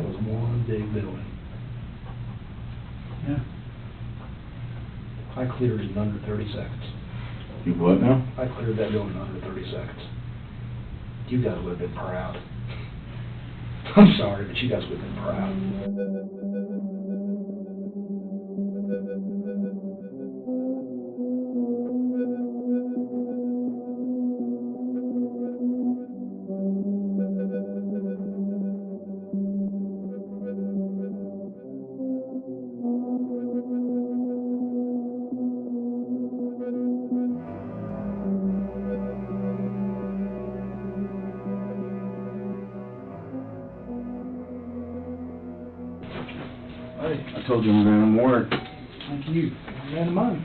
That was one big building. Yeah. I cleared it in under 30 seconds. You what now? I cleared that building in under 30 seconds. You guys would have been proud. I'm sorry, but you guys would have been proud. I told you I'm going to work. Thank you. Man of mine.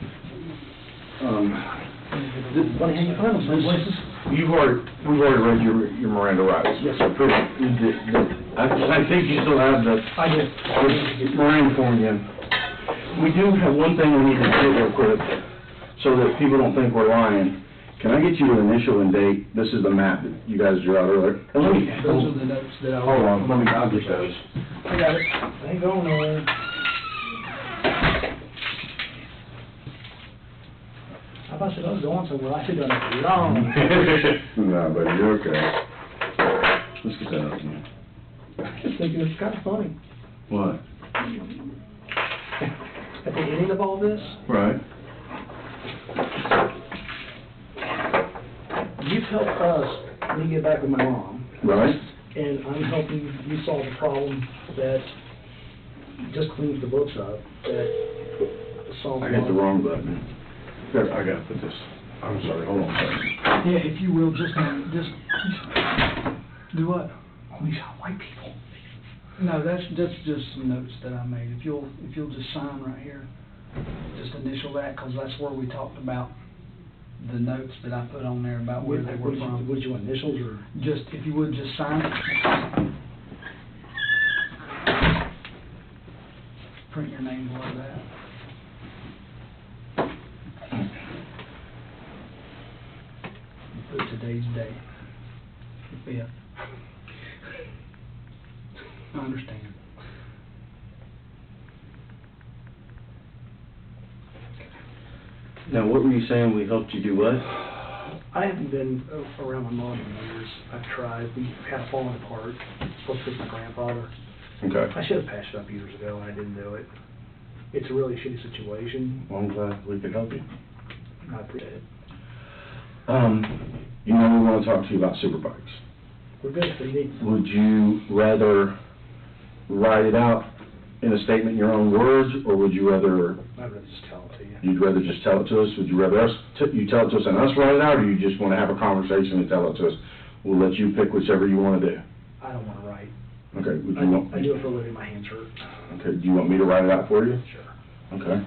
Funny how you find them some places. We've already read your Miranda rights. Yes, sir. I think you still have the I did. Miranda form again. We do have one thing we need to do real quick, so that people don't think we're lying. Can I get you an initial and date? This is the map that you guys drew out earlier. And let me, Those are the notes that I... hold on, I'll get those. I got it. Ain't going nowhere. I said I was going somewhere. I should have done it long. No, buddy, you're okay. Let's get that up again. I just thinking it's kind of funny. What? At the ending of all this, Right. you've helped us, me get back with my mom. Right. And I'm helping you solve a problem that just cleans the books up, that solves... I hit the wrong button. Here, I gotta put this. I'm sorry, hold on a second. Yeah, if you will, just do what? We shot white people. No, that's just some notes that I made. If you'll just sign right here, just initial that, because that's where we talked about the notes that I put on there about where they were from. Would you want initials or? Just, if you would, just sign it. Print your name below that. Put today's date. Yeah. I understand. Now, what were you saying? We helped you do what? I haven't been around my mom in years. I've tried. We had a falling apart. Supposed to be my grandfather. Okay. I should have patched it up years ago, and I didn't do it. It's a really shitty situation. Well, I'm glad we could help you. I appreciate it. You know we want to talk to you about superbikes. We're good. What do you need? Would you rather write it out in a statement in your own words, or would you rather... I'd rather just tell it to you. You'd rather just tell it to us? Would you rather you tell it to us and us write it out, or you just want to have a conversation and tell it to us? We'll let you pick whichever you want to do. I don't want to write. Okay. Would you want... I do it for a living. My hands hurt. Okay. Do you want me to write it out for you? Sure. Okay.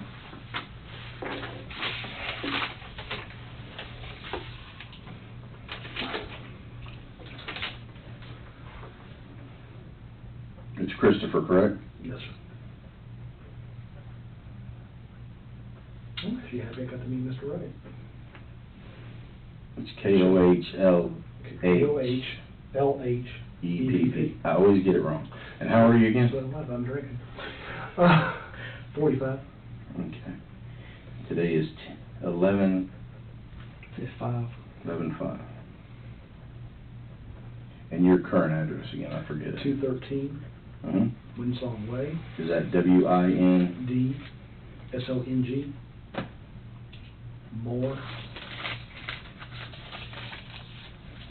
It's Christopher, correct? Yes, sir. Well, if you happy, I got to meet Mr. Wright. It's Kohlhepp. Kohlhepp. I always get it wrong. And how are you again? So I'm drinking. 45. Okay. Today is 11/5. 11/5. And your current address again? I forget it. 213 Winsong Way. Is that W-I-N? D-S-O-N-G. Moore.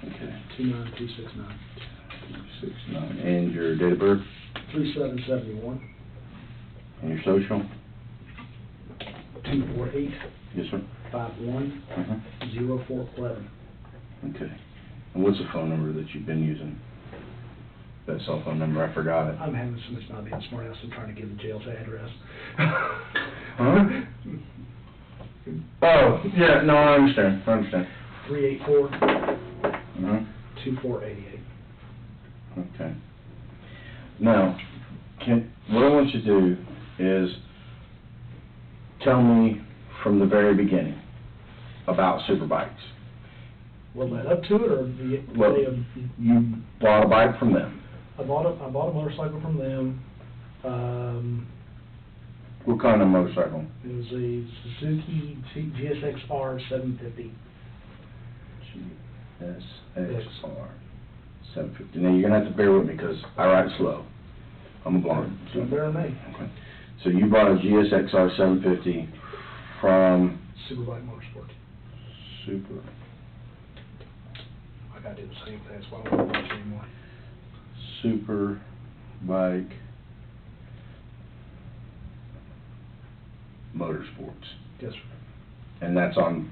Okay. 29269. 269. And your date of birth? 3771. And your social? 248. Yes, sir. 51. 0411. Okay. And what's the phone number that you've been using? That cell phone number, I forgot it. I'm having so much not being smart ass. I'm trying to give the jail's address. Huh? Oh, yeah, no, I understand. 384 Uh-huh. 2488. Okay. Now, what I want you to do is tell me from the very beginning about superbikes. What led up to it, or the Well, day of... you bought a bike from them. I bought a motorcycle from them. What kind of motorcycle? It was a Suzuki GSX-R 750. GSX-R 750. Now, you're gonna have to bear with me, because I write slow. I'm a blind. So bear with me. Okay. So you bought a GSX-R 750 from Superbike Motorsports. Super. I gotta do the same thing, that's why I don't watch anymore. Superbike Motorsports. Yes, sir. And that's on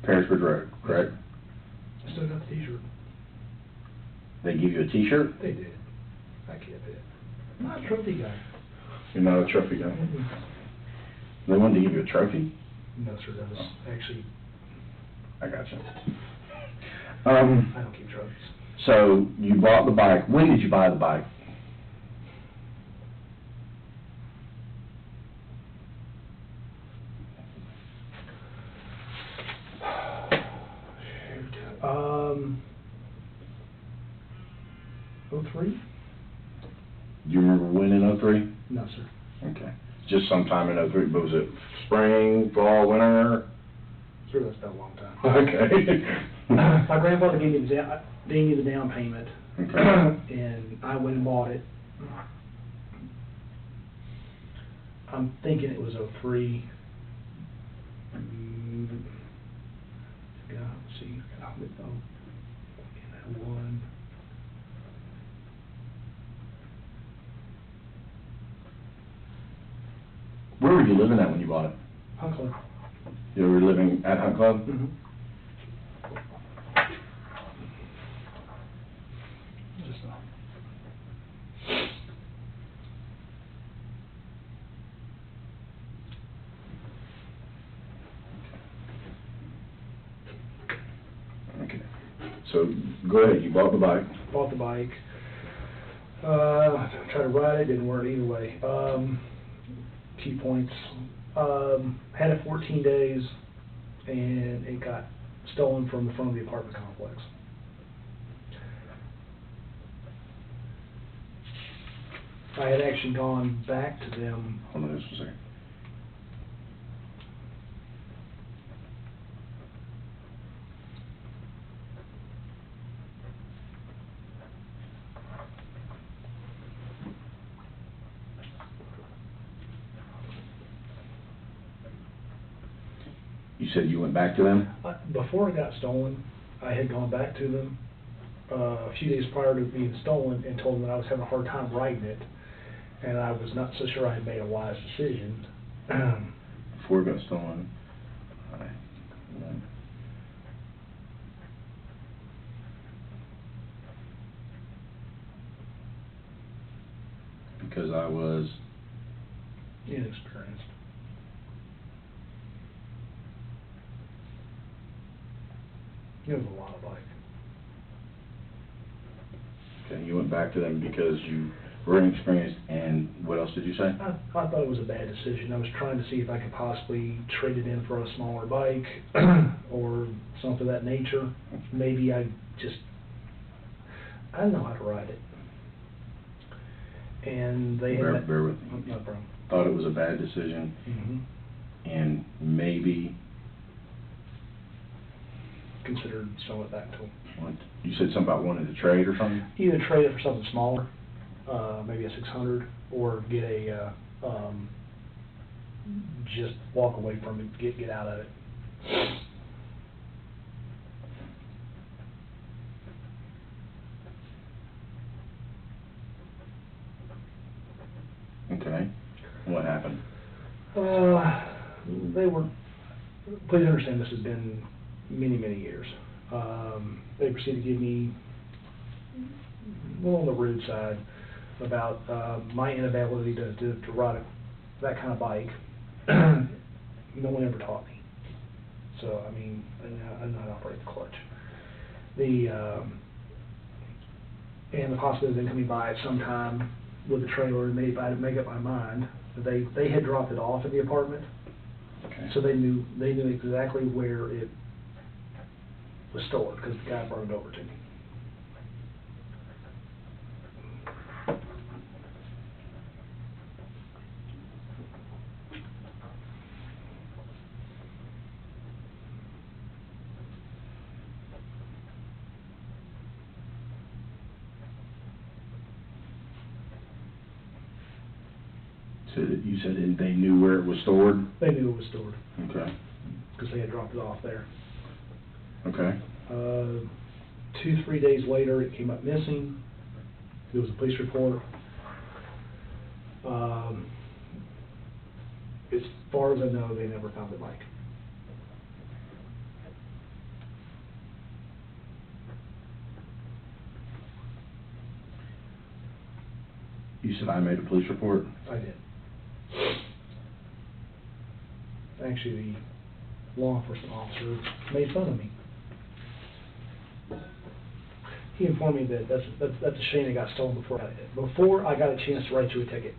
Pearisburg Road, correct? I still got the t-shirt. They give you a t-shirt? They did. I kept it. I'm not a trophy guy. You're not a trophy guy? They wanted to give you a trophy? No, sir, that was actually, I gotcha. I don't keep trophies. So you bought the bike. When did you buy the bike? Shoot. 03? Do you remember when in 03? No, sir. Okay. Just sometime in 03, but was it spring, fall, winter? Sir, that's been a long time. Okay. My grandfather gave me the down payment, Okay. and I went and bought it. I'm thinking it was 03. Yeah, let's see, one. Where were you living at when you bought it? Hunt Club. You were living at Hunt Club? Mm-hmm. Just Okay. So, go ahead, you bought the bike. bought the bike. Tried to ride it, didn't work either way. Key points. Had it 14 days, and it got stolen from the front of the apartment complex. I had actually gone back to them. Hold on just a second. You said you went back to them? Before it got stolen, I had gone back to them a few days prior to it being stolen and told them that I was having a hard time writing it, and I was not so sure I had made a wise decision. Before it got stolen. Because I was Inexperienced. It was a lot of bike. Okay, you went back to them because you were inexperienced, and what else did you say? I thought it was a bad decision. I was trying to see if I could possibly trade it in for a smaller bike or something of that nature. Maybe I didn't know how to ride it. And they had... Bear with me. No problem. Thought it was a bad decision, and maybe... Considered selling it back to them. What, you said something about wanting to trade or something? Either trade it for something smaller, maybe a 600, or get a, just walk away from it, get out of it. Okay. What happened? They were, please understand this has been many, many years. They proceeded to give me, well, on the rude side, about my inability to ride that kind of bike. No one ever taught me. So, I mean, I know how to operate the clutch. And the possibility of them coming by at some time with a trailer, and if I had to make up my mind, they had dropped it off at the apartment. Okay. So they knew exactly where it was stolen, because the guy brought it over to me. You said they knew where it was stored? They knew it was stored, Okay, because they had dropped it off there. okay. 2-3 days later, it came up missing. There was a police report. As far as I know, they never found the bike. You said I made a police report? I did. Actually, the law enforcement officer made fun of me. He informed me that that's a shame it got stolen before I got a chance to write you a ticket.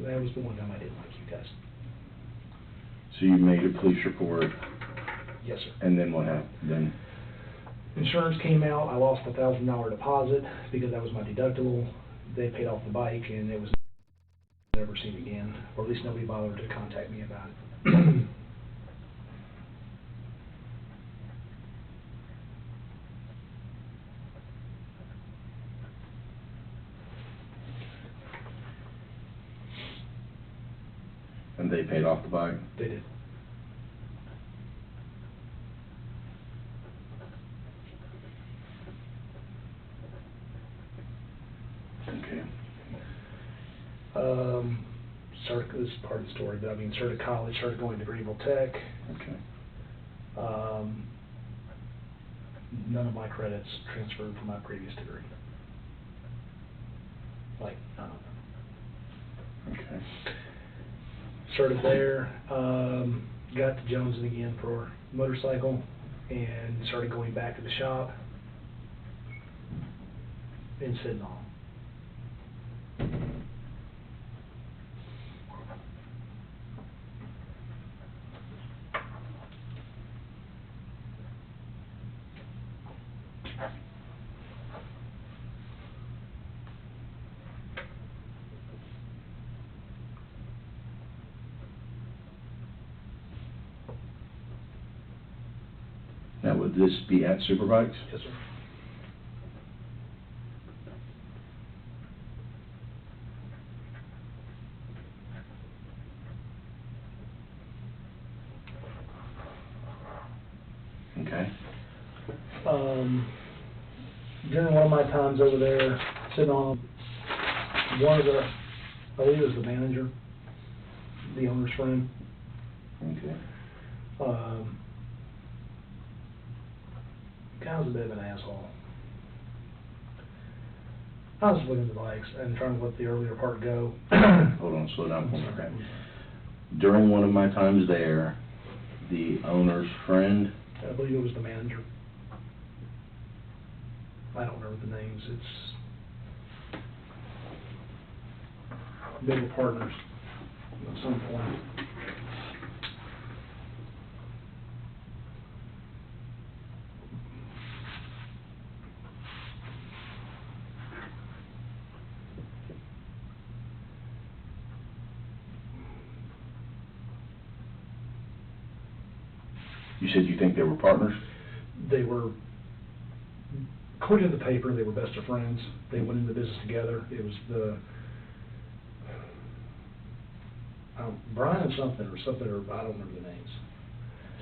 That was the one time I didn't like you guys. So you made a police report, Yes, sir. and then what happened? Then, Insurance came out, I lost a $1,000 deposit because that was my deductible. They paid off the bike and it was never seen again, or at least nobody bothered to contact me about it. and they paid off the bike? They did. Okay. This is part of the story, but I mean, started college, started going to Greenville Tech. Okay. None of my credits transferred from my previous degree. Like, none of them. Okay. Started there, got to Jonesing again for motorcycle, and started going back to the shop and sitting on. Now, would this be at Superbikes? Yes, sir. Okay. During one of my times over there, sitting on one of the, I believe it was the manager, the owner's friend. Okay. Guy was a bit of an asshole. I was looking at the bikes and trying to let the earlier part go. Hold on, slow down for me. Okay. During one of my times there, the owner's friend, I believe it was the manager. I don't remember the names. It's middle partners at some point. you said you think they were partners? They were, according to the paper, they were best of friends. They went into business together. It was the Brian something, or I don't remember the names.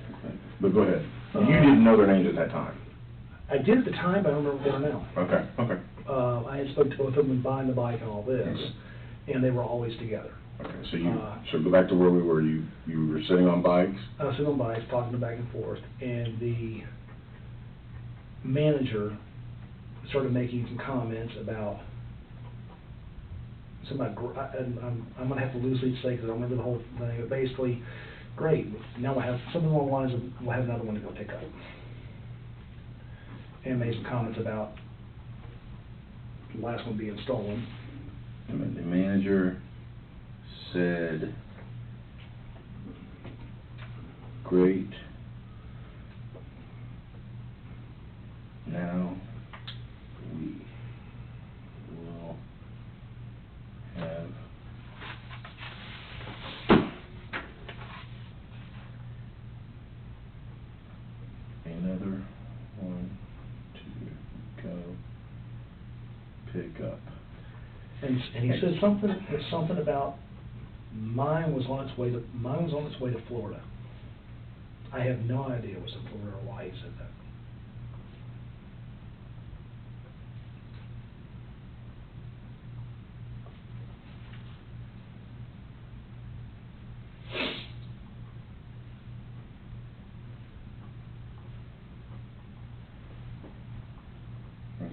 Okay. But go ahead. You didn't know their names at that time? I did at the time, but I don't remember what they are now. Okay, okay. I had spoken to both of them and buying the bike and all this, and they were always together. Okay, so go back to where we were. You were sitting on bikes? I was sitting on bikes, talking back and forth, and the manager started making some comments about something about, and I'm going to have to loosely say because I don't remember the whole thing, but basically, great, now we'll have something along the lines of, we'll have another one to go pick up. And made some comments about the last one being stolen. And the manager said, great, now we will have another one to go pick up. And he said something about mine was on its way to Florida. I have no idea it was in Florida or why he said that.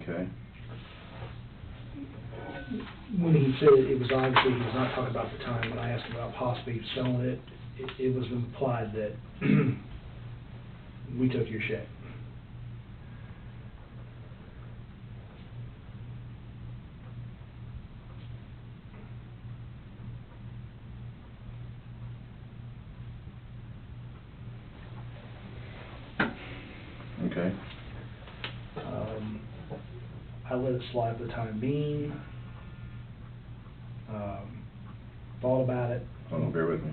Okay. When he said it was obviously, he was not talking about the time when I asked him about possibly selling it, it was implied that we took your check. Okay. I let it slide for the time being. Thought about it. Hold on, bear with me.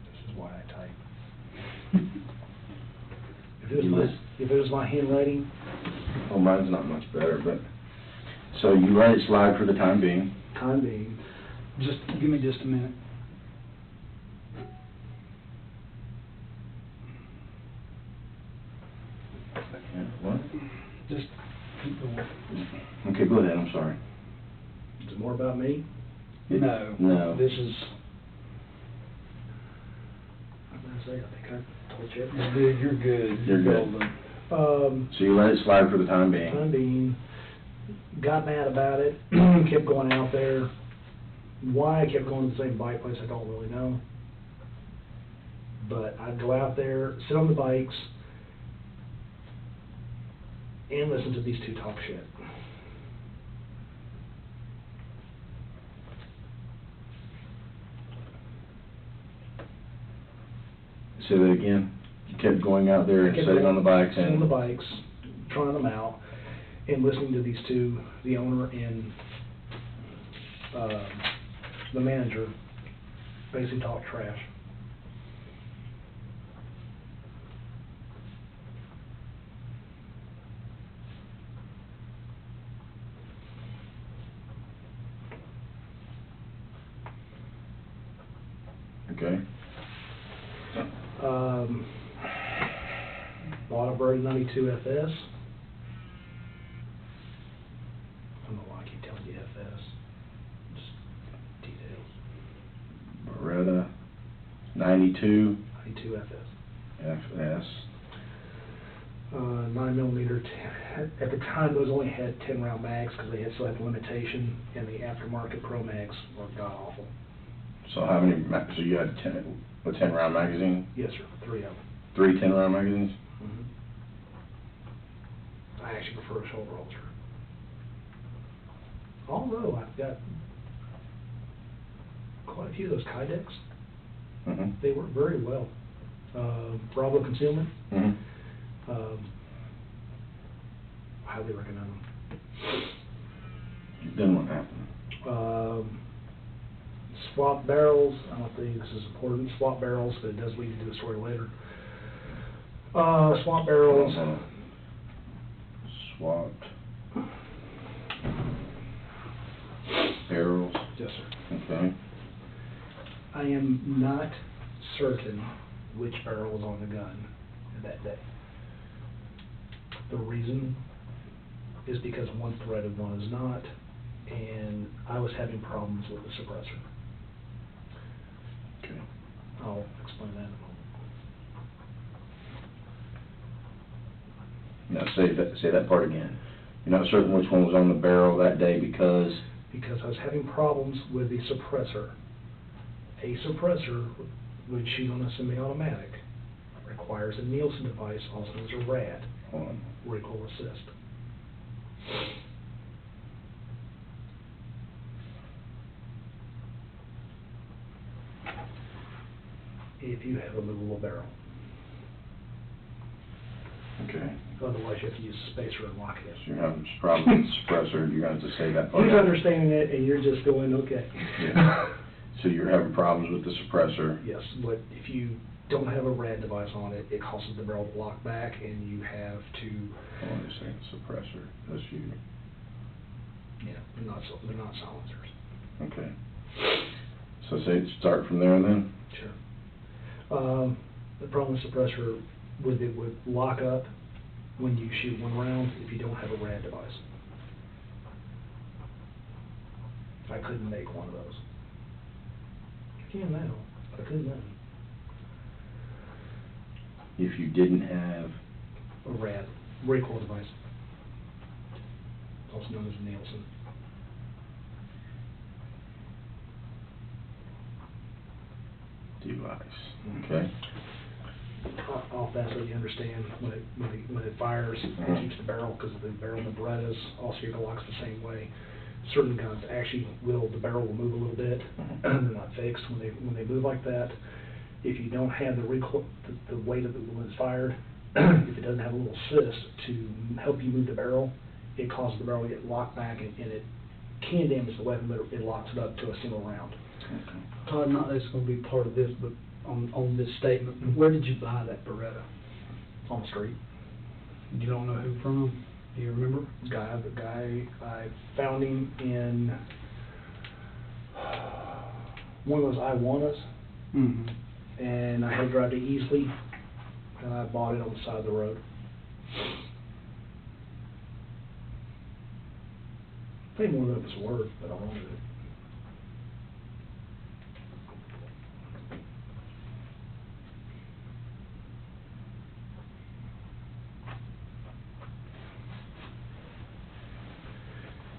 This is why I type. If it was my handwriting, Oh, mine's not much better, but, so you let it slide for the time being. Just, give me just a minute. Yeah, what? Just keep going. Okay, go ahead, I'm sorry. is it more about me? No. No. This is, I'm gonna say, I think I told you. you're good. You're good. Golden. So you let it slide for the time being? Time being, got mad about it, kept going out there. Why I kept going to the same bike place, I don't really know. But I'd go out there, sit on the bikes, and listen to these two talk shit. Say that again? You kept going out there and sitting on the bikes and... Sitting on the bikes, trying them out, and listening to these two, the owner and the manager, basically talk trash. Okay. Bought a Bird 92 FS. I don't know why I keep telling you FS. Just details. Beretta 92 92 FS. FS. 9mm. At the time, those only had 10-round mags because they still had the limitation, and the aftermarket Pro Mags were god awful. So how many, so you had a 10-round magazine? Yes, sir. 3 of them. 3 10-round magazines? Mm-hmm. I actually prefer a shoulder holster. Although I've got quite a few of those Kydex. Mm-hmm. They work very well. Bravo Concealment. Mm-hmm. Highly recommend them. Then what happened? Swap barrels. I don't think this is important. Swap barrels, but it does lead to the story later. Swap barrels. Swapped barrels. Yes, sir. Okay. I am not certain which barrel was on the gun that day. The reason is because one threaded, one is not, and I was having problems with the suppressor. Okay. I'll explain that in a moment. Now say that part again. You're not certain which one was on the barrel that day because? Because I was having problems with the suppressor. A suppressor, which shoot on a semi-automatic, requires a Nielsen device, also known as a RAD, Hold on. recoil assist. If you have a movable barrel. Okay. Otherwise, you have to use a spacer and lock it in. So you're having problems with the suppressor, you're going to have to say that part. He's understanding it, and you're just going, okay. Yeah. So you're having problems with the suppressor. Yes, but if you don't have a rad device on it, it causes the barrel to lock back, and you have to, Hold on a second, suppressor, that's you. yeah, they're not silencers. Okay. So say, start from there then? Sure. The problem with suppressor, it would lock up when you shoot one round if you don't have a rad device. I couldn't make one of those. I can now, but I couldn't then. If you didn't have, A rad, recoil device, also known as Nielsen. device, okay? I'll fast so you understand, when it fires, it keeps the barrel, because the barrel in the Berettas, also your Glocks the same way. Certain guns actually the barrel will move a little bit, they're not fixed when they move like that. If you don't have the recoil, the weight of it when it's fired, if it doesn't have a little assist to help you move the barrel, it causes the barrel to get locked back, and it can damage the weapon, but it locks it up to a single round. Okay. Todd, not that it's gonna be part of this, but on this statement, where did you buy that Beretta? On the street. You don't know who from? Do you remember? The guy, I found him in one of those Iwanas, Mm-hmm. and I had to drive to Easley, and I bought it on the side of the road. Paid more than it was worth, but I wanted it.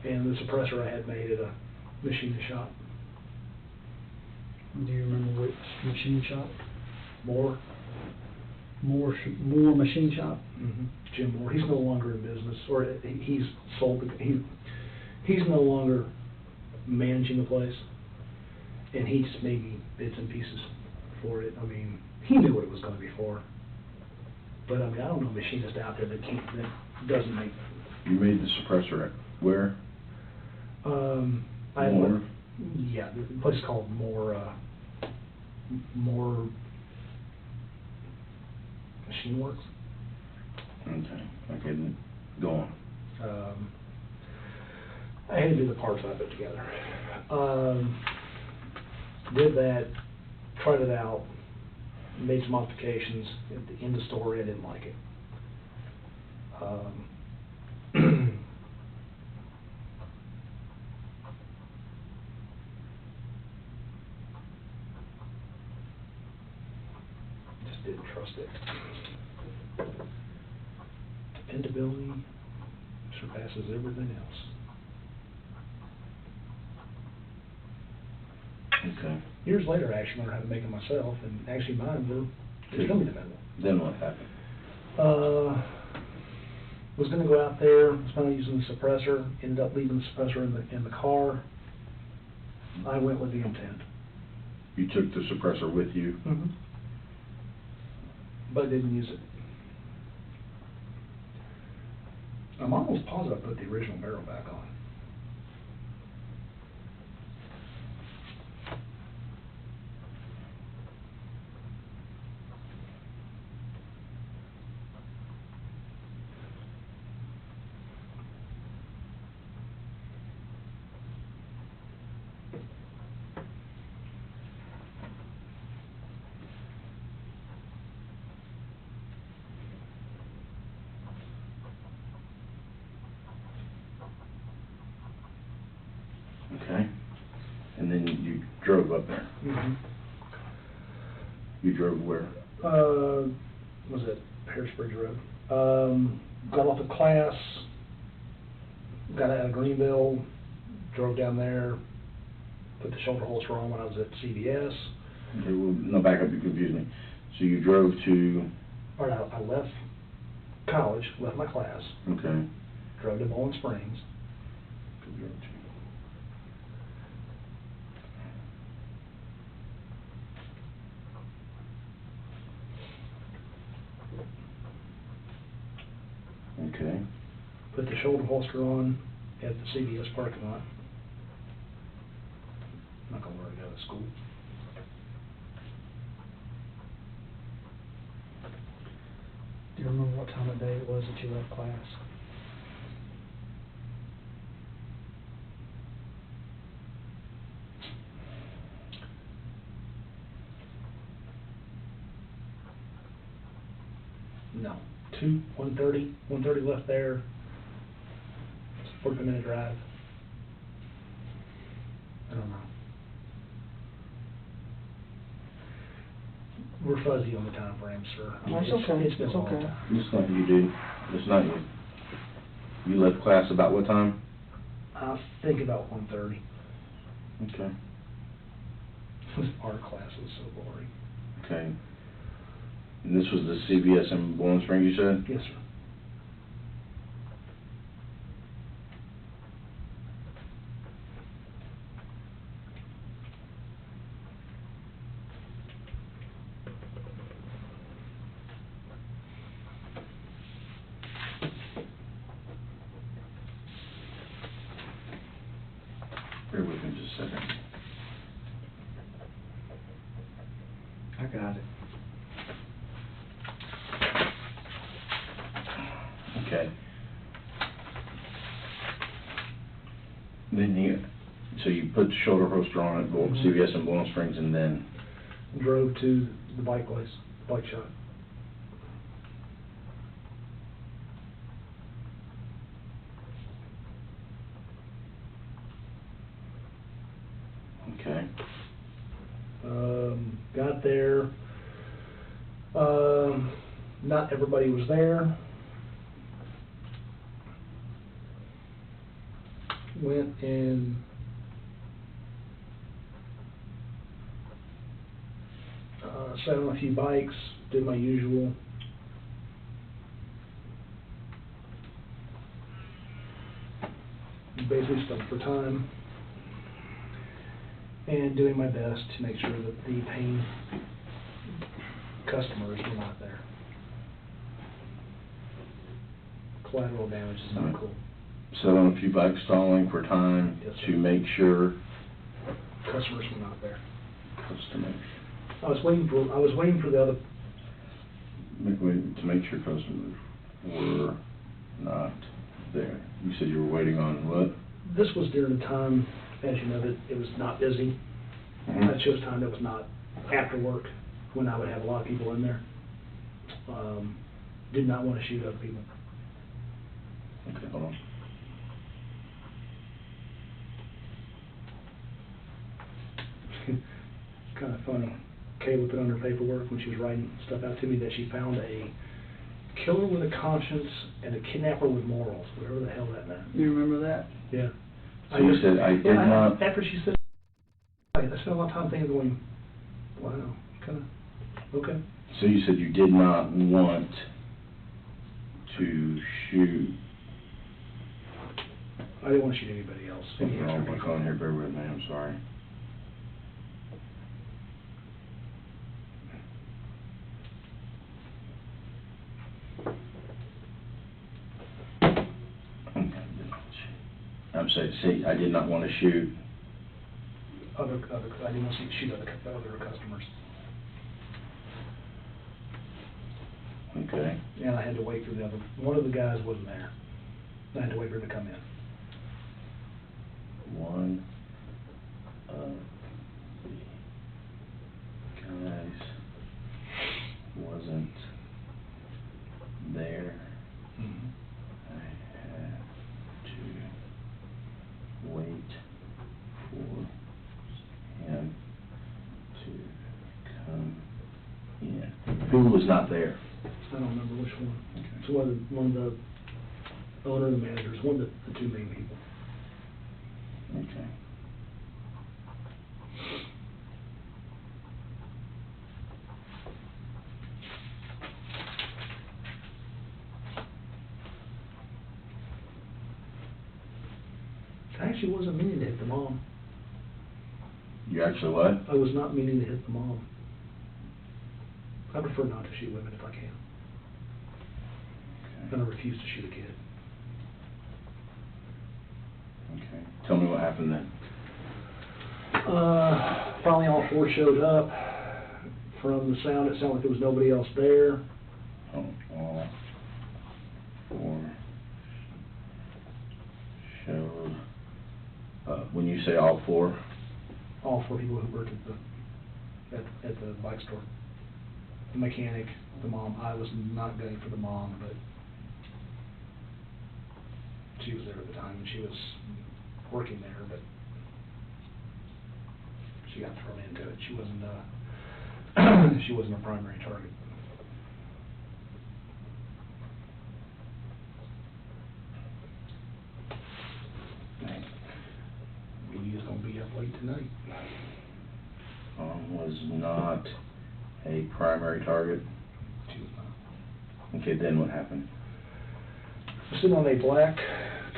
And the suppressor I had made at a machinist shop. Do you remember which machine shop? Moore. Moore Machine Shop? Mm-hmm. Jim Moore. He's no longer in business, or he's sold. He's no longer managing the place, and he just made me bits and pieces for it. I mean, he knew what it was going to be for. But I mean, I don't know a machinist out there that doesn't make. You made the suppressor at where? I Moore? Yeah, the place called Moore Machine Works. Okay, go on. I had to do the parts I put together. Did that, tried it out, made some modifications. At the end of the story, I didn't like it. Just didn't trust it. Dependability surpasses everything else. Okay. Years later, I actually learned how to make it myself, and actually mine were extremely dependable. Then what happened? Was going to go out there, was going to use the suppressor, ended up leaving the suppressor in the car. I went with the intent. You took the suppressor with you? Mm-hmm. But I didn't use it. I'm almost positive I put the original barrel back on. Okay. And then you drove up there. Mm-hmm. You drove where? Was it Harrisburg Road? Got off of class, got out of Greenville, drove down there, put the shoulder holster on when I was at CVS. Okay, well, no, back up, you confused me. So you drove to? Or I left college, left my class, Okay. drove to Bowling Springs. Okay. Put the shoulder holster on at the CVS parking lot. I'm not gonna wear it to go to school. what time of day it was that you left class? No, 1:30 left there. It's a 40-minute drive. I don't know. We're fuzzy on the time frame, sir. I mean, That's okay, It's been a it's long okay. time. It's not you, dude. It's not you. You left class about what time? I think about 1:30. Okay. Our class was so boring. Okay. And this was the CVS in Bowling Springs, you said? Yes, sir. Bear with me just a second. I got it. Okay. Then so you put the shoulder holster on at Mhm. CVS in Bowling Springs, and then, Drove to the bike place, bike shop. okay. Got there. Not everybody was there. Went and sat on a few bikes, did my usual. Basically stuck for time. And doing my best to make sure that the paying customers were not there. Collateral damage is not cool. Sat on a few bikes stalling for time Yes, sir. to make sure Customers were not there. customers, I was waiting for the other, to make sure customers were not there. You said you were waiting on what? this was during the time, as you know, that it was not busy. Mhm. I chose time that was not after work, when I would have a lot of people in there. Did not want to shoot other people. Okay, hold on. It's kind of funny. Kayla put on her paperwork when she was writing stuff out to me that she found a killer with a conscience and a kidnapper with morals, whatever the hell that meant. You remember that? Yeah. So you said, "I did not-" After she said, I spent a lot of time thinking, going, wow, kind of, okay. So you said you did not want to shoot. I didn't want to shoot anybody else. Something wrong with my phone here, bear with me, I'm sorry. I'm saying, see, I did not want to shoot. I didn't want to shoot other customers. Okay. And I had to wait for the other, one of the guys wasn't there. I had to wait for him to come in. One of the guys wasn't there. Mhm. I had to wait for him to come in. Who was not there? I don't remember which one. Okay. It's one of the owner and the managers, one of the two main people. Okay. I actually wasn't meaning to hit the mom. You actually what? I was not meaning to hit the mom. I prefer not to shoot women if I can. And I refuse to shoot a kid. Okay. Tell me what happened then. Finally all four showed up. From the sound, it sounded like there was nobody else there. Oh, all When you say all four? All 4 people who worked at the bike store. The mechanic, the mom. I was not gunning for the mom, but she was there at the time, and she was working there, but she got thrown into it. She wasn't she wasn't a primary target. He is gonna be up late tonight. Was not a primary target. She was not. Okay, then what happened? I'm sitting on a black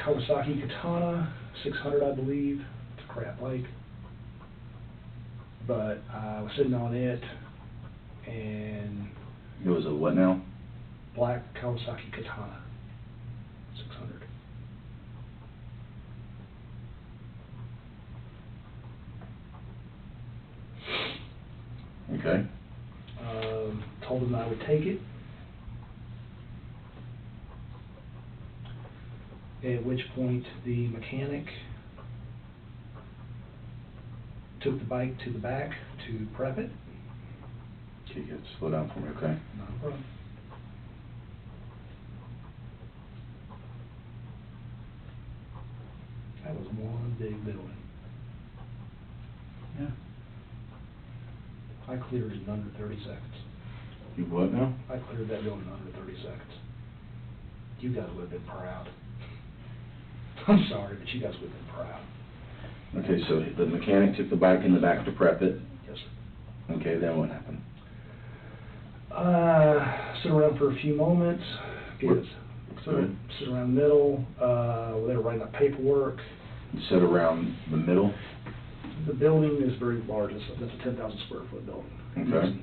Kawasaki Katana, 600 I believe. It's a crap bike. But I was sitting on it, and It was a what now? black Kawasaki Katana, 600. Okay. Told him I would take it. At which point the mechanic took the bike to the back to prep it. Okay, you have to slow down for me, okay? Not a problem. That was one big building. Yeah. I cleared it in under 30 seconds. You what now? I cleared that building in under 30 seconds. You guys would have been proud. I'm sorry, but you guys would have been proud. Okay, so the mechanic took the bike in the back to prep it. Yes, sir. Okay, then what happened? Sit around for a few moments. What? Sit around the middle. They were writing up paperwork. You sit around the middle? The building is very large. That's a 10,000 square foot building. Okay.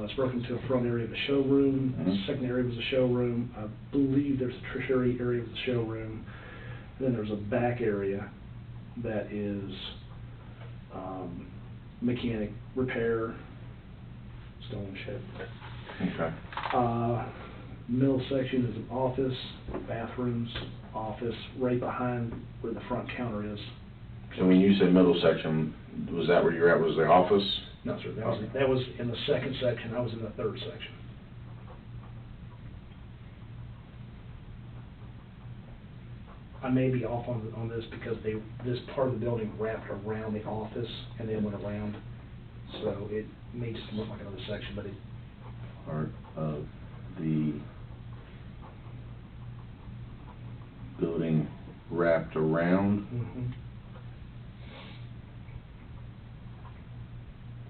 It's broken into a front area of a showroom. Mhm. The second area was a showroom. I believe there's a tertiary area of the showroom. And then there's a back area that is mechanic repair, stone shed. Okay. Middle section is an office, bathrooms, office, right behind where the front counter is. So when you said middle section, was that where you're at, was the office? No, sir, Okay. that was in the second section. I was in the third section. I may be off on this because this part of the building wrapped around the office and then went around. So it may just look like another section, but it, Part of the building wrapped around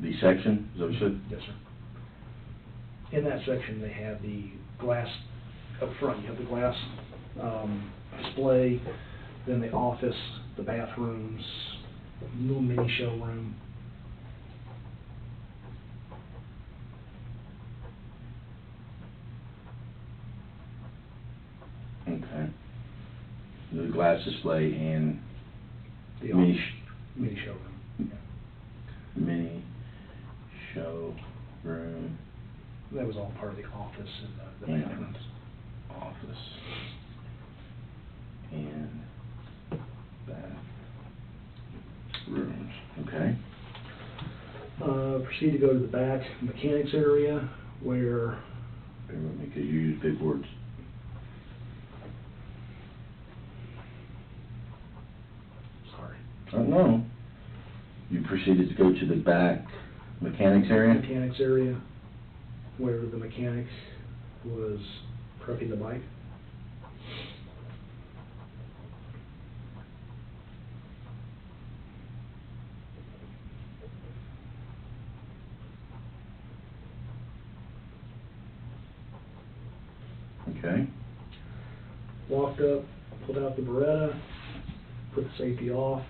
the section, is that what you said? Yes, sir. In that section, they have the glass up front. You have the glass display, then the office, the bathrooms, little mini showroom. Okay. The glass display and The mini, office, mini showroom. Yeah. mini showroom That was all part of the office and the Yeah. bathrooms. office and bathrooms, okay? Proceed to go to the back mechanics area where Bear with me, because you use big words. sorry, I don't know. You proceeded to go to the back mechanics area? mechanics area where the mechanic was prepping the bike. Okay. Walked up, pulled out the Beretta, put the safety off.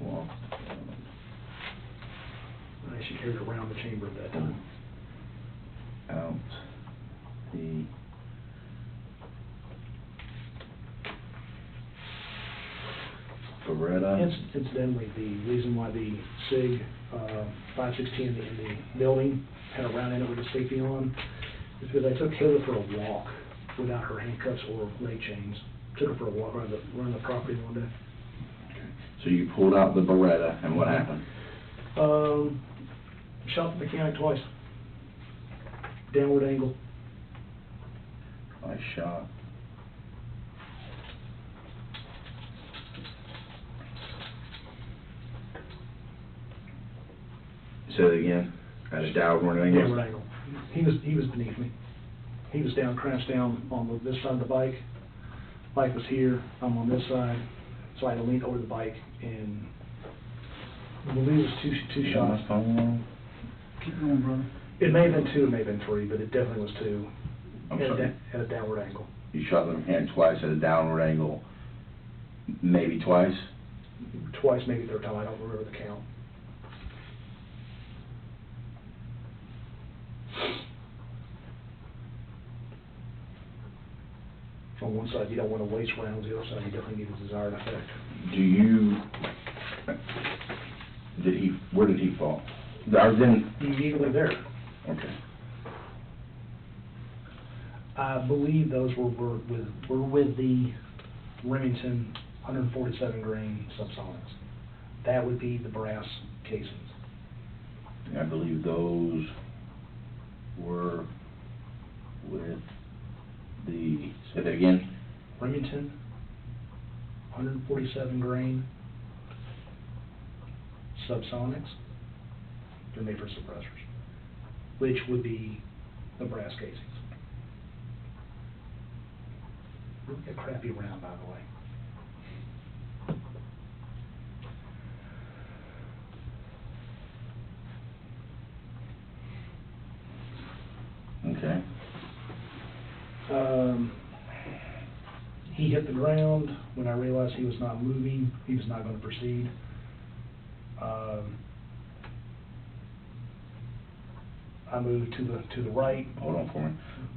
Well, I actually carried it around the chamber at that time. out the Beretta. Incidentally, the reason why the SIG 516 in the building had a round in it with the safety on is because I took Taylor for a walk without her handcuffs or leg chains. Took her for a walk around the property one day. So you pulled out the Beretta, and what happened? Shot the mechanic twice. Downward angle. Nice shot. Say it again. At a downward angle? Downward angle. He was beneath me. He was down, crouched down on this side of the bike. Bike was here, I'm on this side, so I had to lean over the bike, and I believe it was two You got shots. my phone on? Keep going, brother. It may have been two, it may have been three, but it definitely was two. I'm at a sorry. at a downward angle. You shot the mechanic twice at a downward angle, maybe twice? Twice, maybe third time, I don't remember the count. On one side, you don't want to waste rounds, the other side, you definitely need a desired effect. Where did he fall? Immediately there. Okay. I believe those were with the Remington 147 grain subsonics. That would be the brass casings. I believe those were with the, say that again? Remington 147 grain subsonics. They're made for suppressors, which would be the brass casings. Really a crappy round, by the way. Okay. He hit the ground. When I realized he was not moving, he was not going to proceed. I moved to the right. Hold on for me.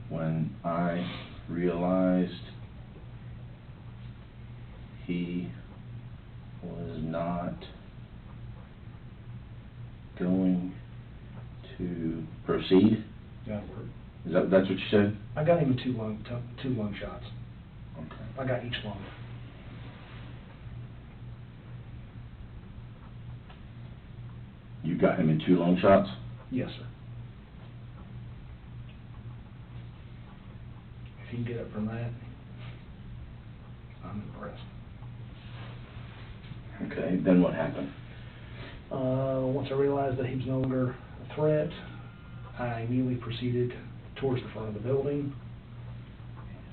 When I realized he was not going to proceed, Yeah, that's what you said? I got him in two lung shots. Okay. I got each lung. You got him in 2 lung shots? Yes, sir. If you can get it from that, I'm impressed. Okay, then what happened? Once I realized that he was no longer a threat, I immediately proceeded towards the front of the building.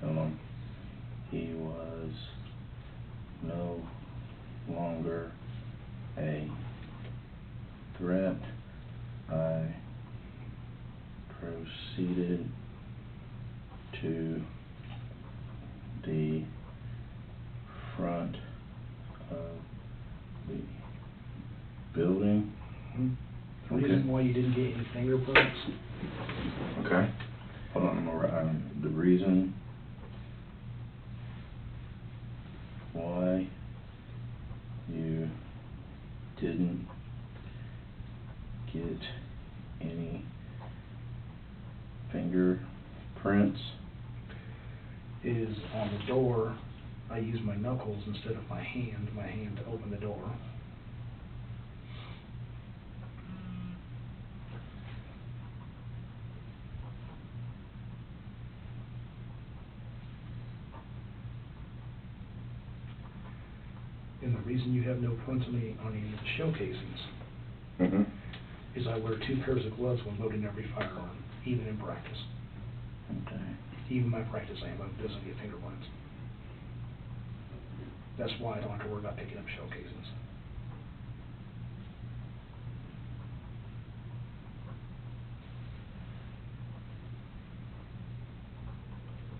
Hold on. He was no longer a threat. I proceeded to the front of the building. The reason why you didn't get any fingerprints, Okay. Hold on, the reason why you didn't get any fingerprints is on the door. I use my knuckles instead of my hand to open the door. And the reason you have no prints on any of the shell casings Mm-hmm. is I wear 2 pairs of gloves when loading every firearm, even in practice. Okay. Even my practice ammo doesn't get fingerprints. That's why I don't have to worry about picking up shell casings.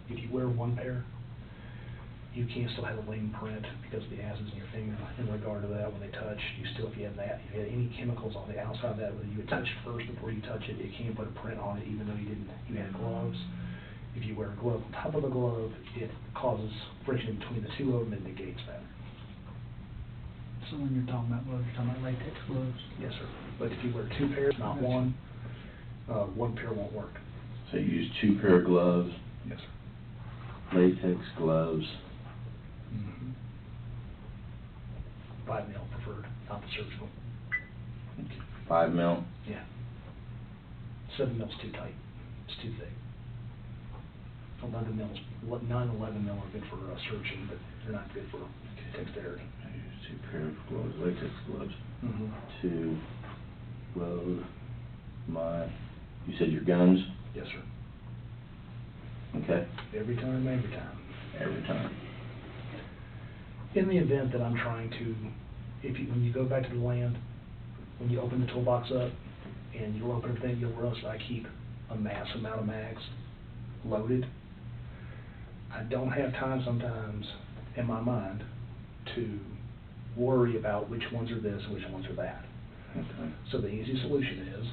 If you wear 1 pair, you can still have a lane print because of the acids in your finger. In regard to that, when they touch, if you have any chemicals on the outside of that, whether you would touch it first before you touch it, it can put a print on it even though you had gloves. If you wear a glove on top of the glove, it causes friction between the 2 of them and negates that. So when you're talking about gloves, you're talking about latex gloves? Yes, sir. But if you wear 2 pairs, not 1, 1 pair won't work. So you use 2 pair of gloves, Yes, sir. latex gloves, 5 mil preferred, not the surgical. 5 mil? Yeah. 7 mil's too tight, it's too thick. 11 mils, 9, 11 mil are good for surgery, but they're not good for dexterity. I use 2 pair of gloves, latex gloves, Mm-hmm. to load my, you said your guns? Yes, sir. Okay, Every time, every time. every time. In the event that I'm trying to, when you go back to the land, when you open the toolbox up and you'll open everything, you'll realize I keep a massive amount of mags loaded. I don't have time sometimes in my mind to worry about which ones are this and which ones are that. Okay. So the easy solution is,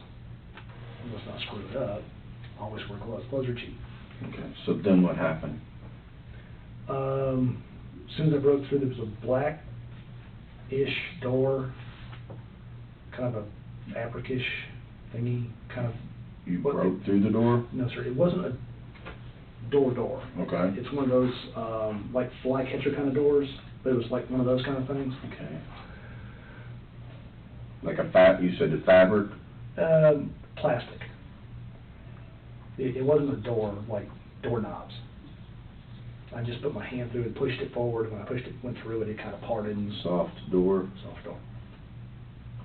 let's not screw it up, always wear gloves. Gloves are cheap. Okay, so then what happened? As soon as I broke through, there was a black-ish door, kind of a fabric-ish thingy, kind of. You broke through the door? No, sir, it wasn't a door. Okay. It's one of those, like fly catcher kind of doors, but it was like one of those kind of things. Okay. Like you said the fabric? Plastic. It wasn't a door, like doorknobs. I just put my hand through it, pushed it forward, and when I pushed it, went through it, it kind of parted and... Soft door? Soft door.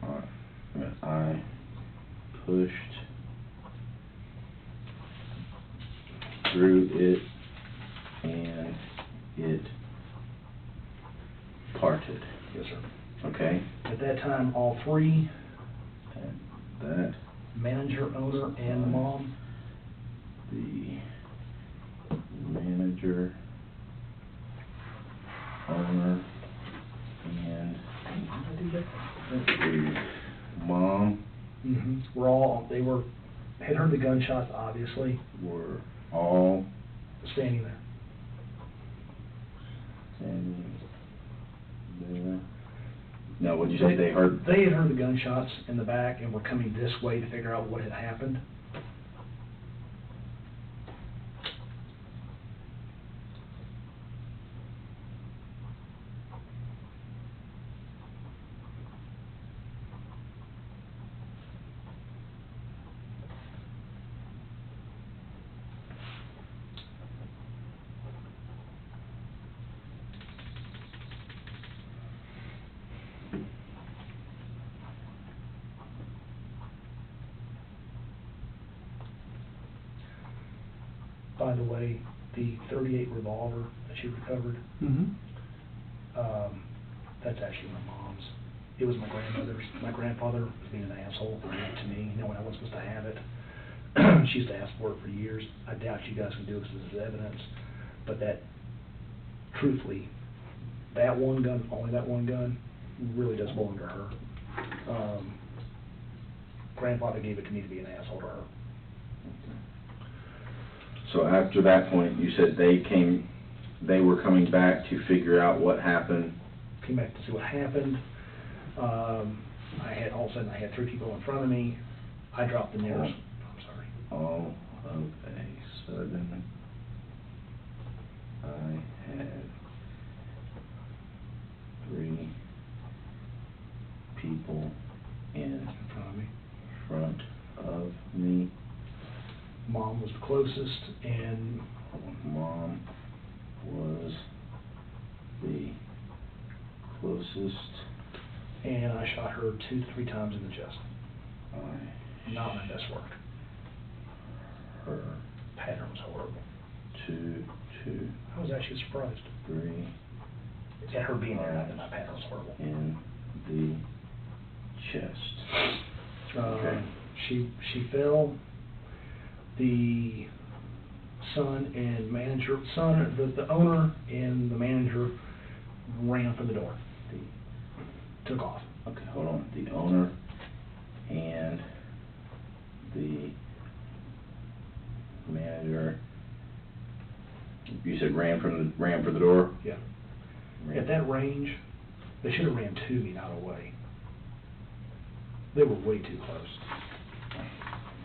Alright. I pushed through it and it parted. Yes, sir. Okay? At that time, all three, And that, manager, owner, and the mom, the manager, owner, and the mom had heard the gunshots, obviously, were all standing there. standing there. Now, what'd you say they heard? They had heard the gunshots in the back and were coming this way to figure out what had happened. By the way, the .38 revolver that she recovered, that's actually my mom's. It was my grandmother's. My grandfather was being an asshole and gave it to me, knowing I wasn't supposed to have it. She used to ask for it for years. I doubt you guys can do this as evidence, but truthfully, that one gun, only that one gun, really does belong to her. Grandfather gave it to me to be an asshole to her. So after that point, you said they were coming back to figure out what happened. Came back to see what happened. All of a sudden, I had three people in front of me. I dropped the nearest. I'm sorry. All of a sudden, I had three people in front of me. Mom was the closest, and Mom was the closest. And I shot her 2 to 3 times in the chest. Not my best work. Her Pattern was horrible. 2, I was actually surprised. 3. At her being there, not that my pattern was horrible. In the chest. Okay. She fell. The the owner and the manager ran for the door. Took off. Okay, hold on. The owner and the manager, you said ran for the door? Yeah. At that range, they should have ran to me, not away. They were way too close.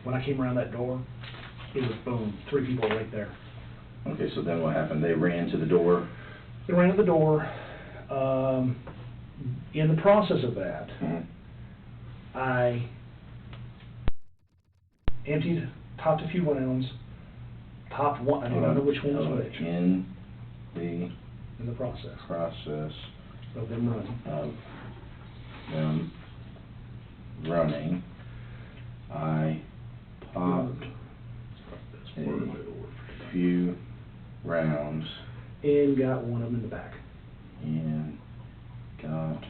When I came around that door, it was boom, 3 people right there. Okay, so then what happened? They ran to the door? They ran to the door. In the process of that, I topped a few rounds, topped one, I don't know which one was which. In the process. Of them running, I popped a few rounds and got one of them in the back. And got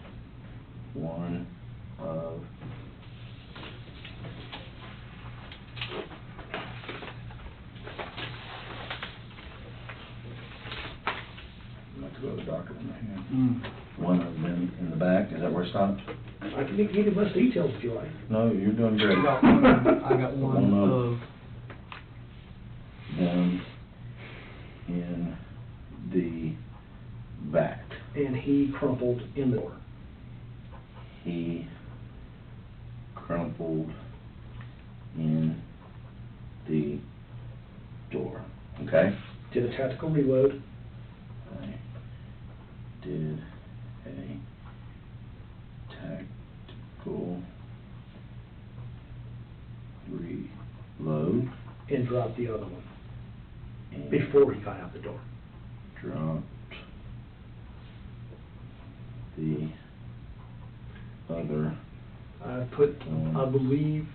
one of I'd like to go to the doctor when I can. One of them in the back, is that where it stopped? I can give you less details if you like. No, you're doing great. I got one of them in the back. And he crumpled in the door. He crumpled in the door. Okay? Did a tactical reload. I did a tactical reload. And dropped the other one. And Before he got out the door. dropped the other. I put, I believe,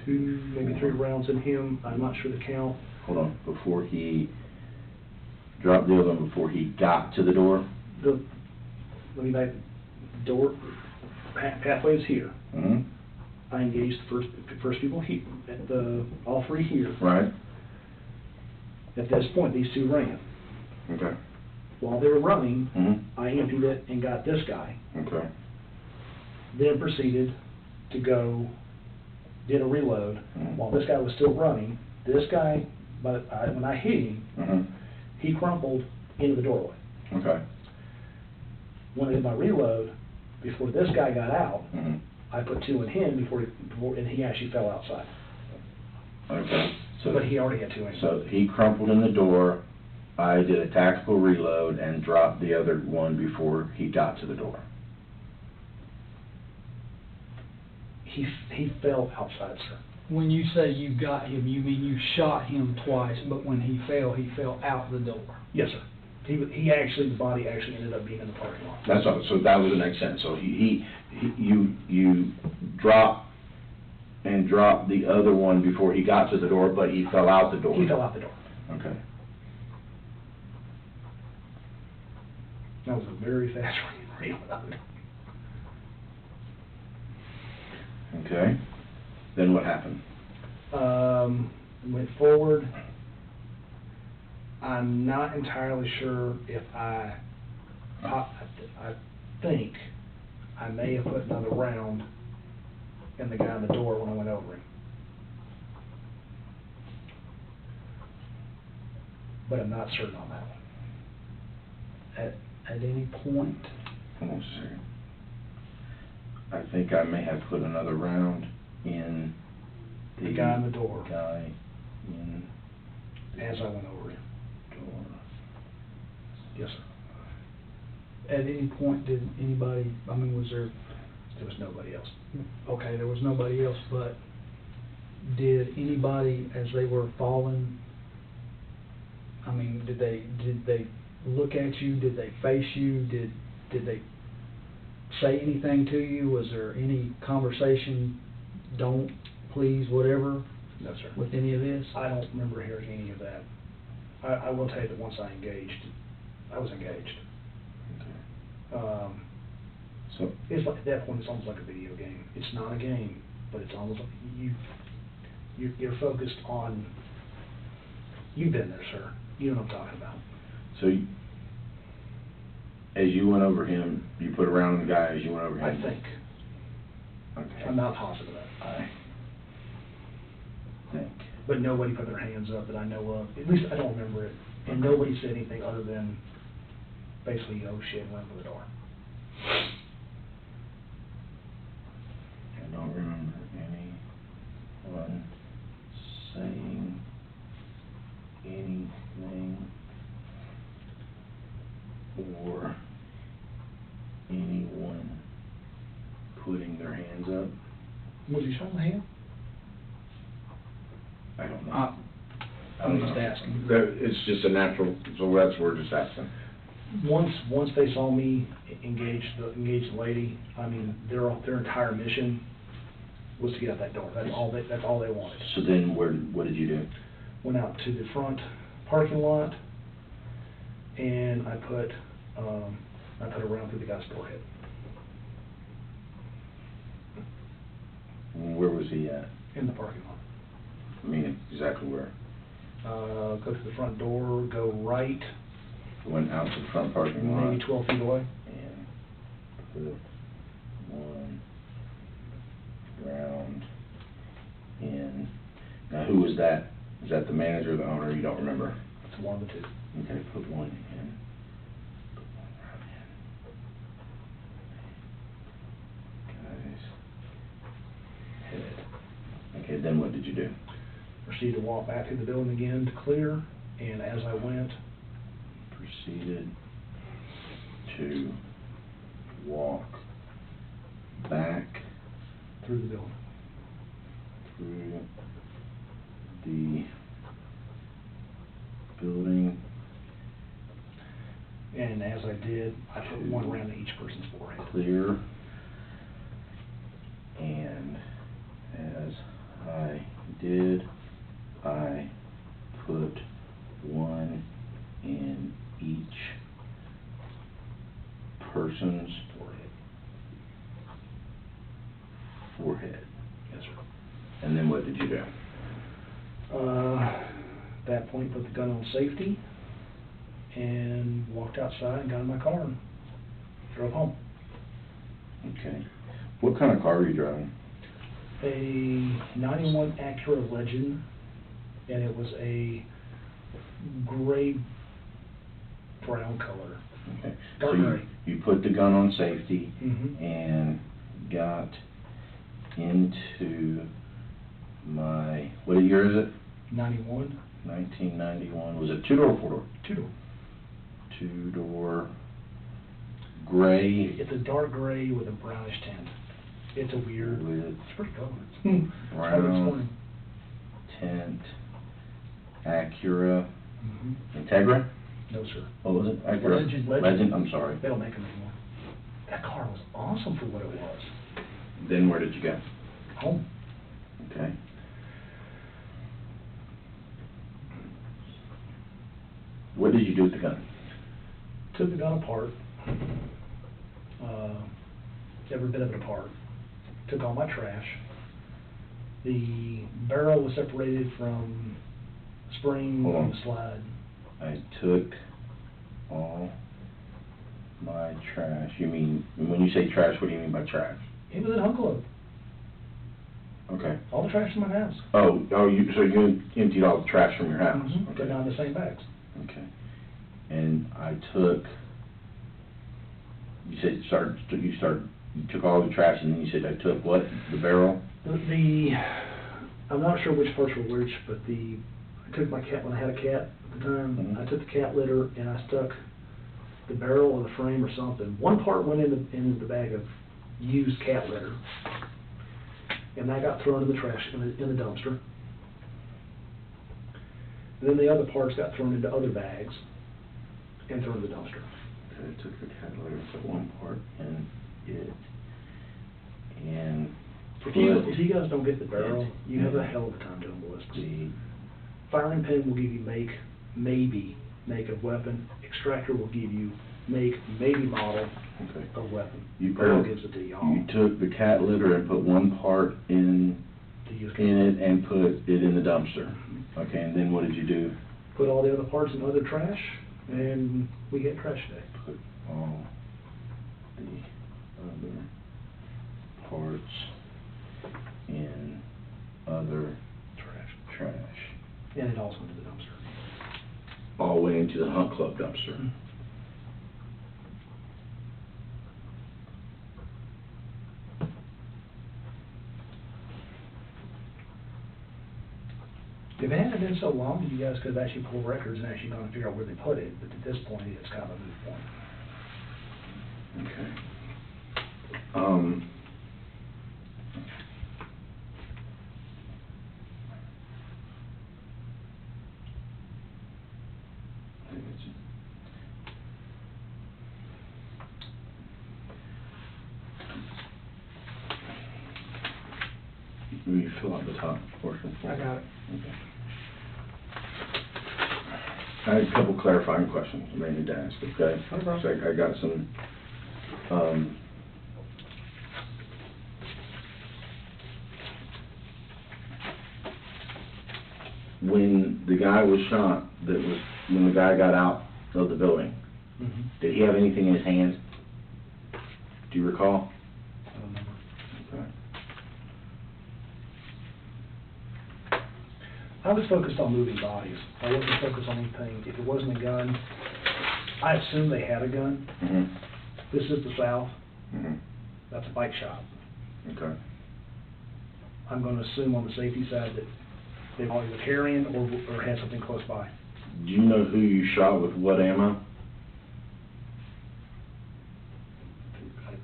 2, maybe 3 rounds in him. I'm not sure the count. Hold on, before he dropped the other one, before he got to the door? Let me back, door, pathway is here. Mm-hmm. I engaged the first people here, all 3 here. Right. At this point, these 2 ran. Okay. While they were running, Mm-hmm. I emptied it and got this guy. Okay. Then proceeded to go, did a reload. Mm-hmm. While this guy was still running, this guy, when I hit him, Mm-hmm. he crumpled into the doorway. Okay. When I did my reload, before this guy got out, Mm-hmm. I put 2 in him and he actually fell outside. Okay. So, But he already had 2 in him. so he crumpled in the door, I did a tactical reload and dropped the other one before he got to the door. He fell outside, sir. When you say you got him, you mean you shot him twice, but when he fell out the door. Yes, sir. The body actually ended up being in the parking lot. That's all, so that was the next sentence. So you dropped the other one before he got to the door, but he fell out the door. He fell out the door. Okay. That was a very fast reload. Okay. Then what happened? Went forward. I'm not entirely sure if I think I may have put another round in the guy in the door when I went over him. But I'm not certain on that one. At any point, Hold on a second. I think I may have put another round in The guy in the door. Guy in As I went over him. door. Yes, sir. at any point did anybody, I mean, was there, There was nobody else. okay, there was nobody else, but did anybody, as they were falling, I mean, did they look at you, did they face you, did they say anything to you? Was there any conversation, don't, please, whatever, No, sir. with any of this? I don't remember hearing any of that. I will tell you that once I was engaged. Okay. So, It's like, at that point, it's almost like a video game. It's not a game, but it's almost like you're focused on, you've been there, sir. You know what I'm talking about. so as you went over him, you put a round on the guy as you went over him? I think. Okay. I'm not positive of that. I think. But nobody put their hands up that I know of. At least I don't remember it. And nobody said anything other than basically, oh shit, and went for the door. I don't remember anyone saying anything or anyone hands up? Was he showing the hand? I don't know. I'm just asking. It's just a natural, so that's, we're just asking. Once they saw me engage the lady, I mean, their entire mission was to get out that door. That's all they wanted. So then what did you do? Went out to the front parking lot, and I put a round through the guy's forehead. Where was he at? In the parking lot. I mean, exactly where? Go to the front door, go right, Went out to the front parking lot. maybe 12 feet away. And put one round in. Now, who was that? Is that the manager or the owner? You don't remember? It's one of the two. Okay, put one in. Put one round in. Guy's head. Okay, then what did you do? Proceeded to walk back through the building again to clear, and as I went, Proceeded to walk back through the building. through the building. And as I did, I put one round in each person's forehead. Clear. And as I did, I put one in each person's forehead. Yes, sir. And then what did you do? At that point, put the gun on safety and walked outside and got in my car and drove home. Okay. What kind of car were you driving? A 91 Acura Legend, and it was a gray brown color. Okay. Dark So gray. you put the gun on safety Mhm. and got into my, what year is it? 91, 1991. Was it two-door or four-door? two-door. Two-door, gray It's a dark gray with a brownish tint. It's a weird, with it's pretty color. It's hard to brown explain. tint, Acura, Mhm. Integra? No, sir. What was it? Acura? Legend. Legend, I'm sorry. They don't make them anymore. That car was awesome for what it was. Then where did you go? Home. Okay. What did you do with the gun? Took the gun apart, every bit of it apart. Took all my trash. The barrel was separated from spring Hold on. and the slide. I took all my trash. You mean, when you say trash, what do you mean by trash? It was in Hunklow. Okay. All the trash in my house. So you emptied all the trash from your house? Mhm. Okay. Put down the same bags. Okay. And I took, you said you took all the trash and then you said I took what? The barrel? I'm not sure which parts were which, but I took my cat, when I had a cat at the time, Mhm. I took the cat litter and I stuck the barrel or the frame or something. One part went in the bag of used cat litter, and that got thrown in the trash, in the dumpster. And then the other parts got thrown into other bags and thrown in the dumpster. Okay, I took the cat litter, put one part in it, and If you guys don't get the barrel, you have a hell of a time doing ballistics. the Firing pin will give you maybe make of weapon. Extractor will give you maybe model okay. of weapon. You Barrel put- gives it to y'all. You took the cat litter and put one part in To use it and put it in the dumpster. Okay, and then what did you do? Put all the other parts in other trash, and we get trash day. Put all the other parts in other trash. And it also went to the dumpster. All went into the Hunt Club dumpster. If it hadn't been so long, you guys could have actually pulled records and actually gone and figure out where they put it, but at this point, it's kind of a moot point. Okay. Will you fill out the top portion for me? I got it. Okay. I had a couple clarifying questions I may need to ask, okay? No problem. So I got some, when the guy was shot, when the guy got out of the building, Mm-hmm. did he have anything in his hands? Do you recall? I don't remember. Okay. I was focused on moving bodies. I wasn't focused on anything. If it wasn't a gun, I assumed they had a gun. Mm-hmm. This is the South. Mm-hmm. That's a bike shop. Okay. I'm going to assume on the safety side that they were either carrying or had something close by. Do you know who you shot with what ammo?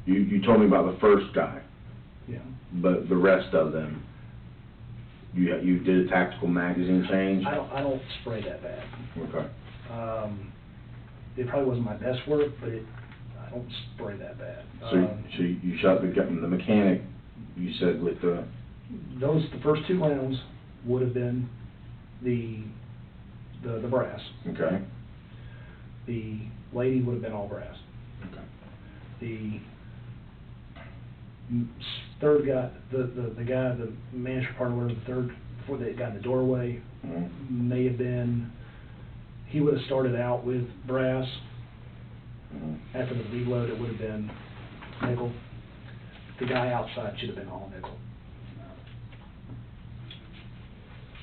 You told me about the first guy, Yeah. but the rest of them, you did a tactical magazine change? I don't spray that bad. Okay. It probably wasn't my best work, but I don't spray that bad. So you shot the mechanic, you said with the... The first 2 rounds would have been the brass. Okay. The lady would have been all brass. Okay. The third guy, the guy, the manager partner, whatever, the third, before they got in the doorway, Mm-hmm. may have been, he would have started out with brass. Mm-hmm. After the reload, it would have been nickel. The guy outside should have been all nickel.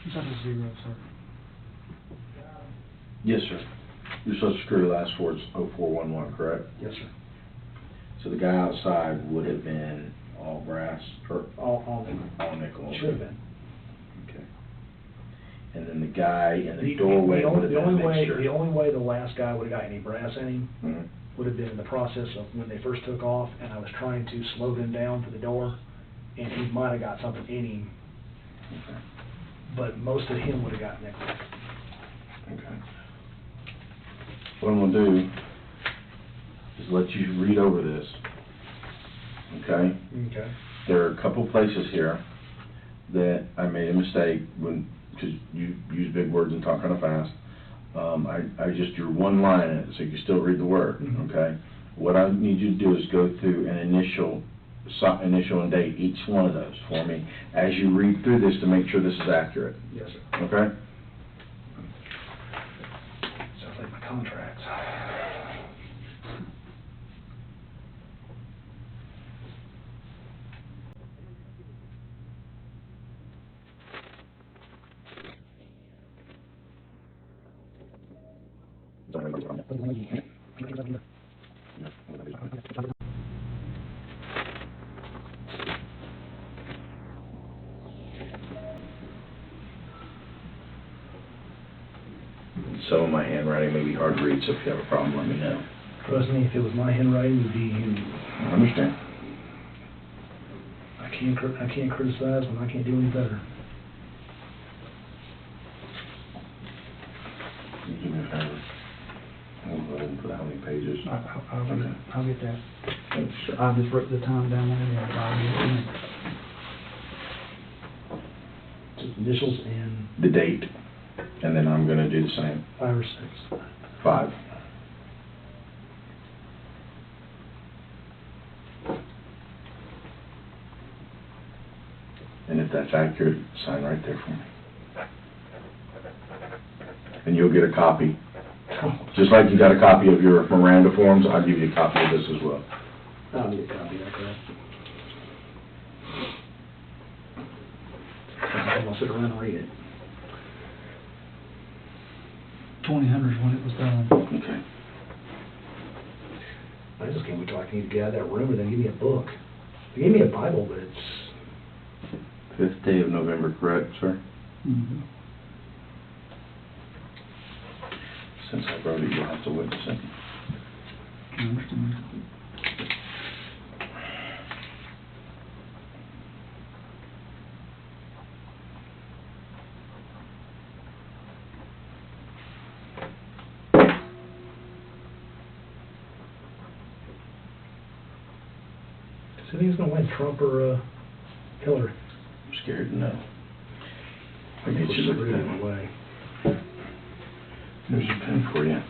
Is that a 0, sir? Yes, sir. Your social security last four is 0411, correct? Yes, sir. So the guy outside would have been all brass, or All nickel. all nickel? Should have been. Okay. And then the guy in the doorway would have been a mixture? The only way the last guy would have got any brass in him Mm-hmm. would have been in the process of when they first took off, and I was trying to slow them down for the door, and he might have got something in him, Okay. but most of him would have got nickel. Okay. What I'm gonna do is let you read over this, okay? Okay. There are a couple places here that I made a mistake because you use big words and talk kind of fast. I just drew one line in it, so you can still read the word, Mhm. okay? What I need you to do is go through an initial and date each one of those for me as you read through this to make sure this is accurate, Yes, sir. okay? Sounds like my contracts. Some of my handwriting may be hard to read, so if you have a problem, let me know. Trust me, if it was my handwriting, it would be I understand. I can't criticize when I can't do any better. You give me a favor. I'll go ahead and put how many pages. I'll get that. Thanks, sir. I just wrote the time down there, and I'll get it. Just initials and The date, and then I'm gonna do the same. 5 or 6. 5. And if that's accurate, sign right there for me. And you'll get a copy. Just like you got a copy of your Miranda forms, I'll give you a copy of this as well. I'll need a copy of that crap. I'll sit around and read it. 2000 is when it was done. Okay. I just can't wait till I can get out of that room and then give me a book. They gave me a Bible, but it's... 5th day of November, correct, sir? Mm-hmm. Since I wrote it, you'll have to witness it. I understand. So you think he's gonna win, Trump or, Hillary? I'm scared to know. I Push get you look through at in a way. There's your pen for you.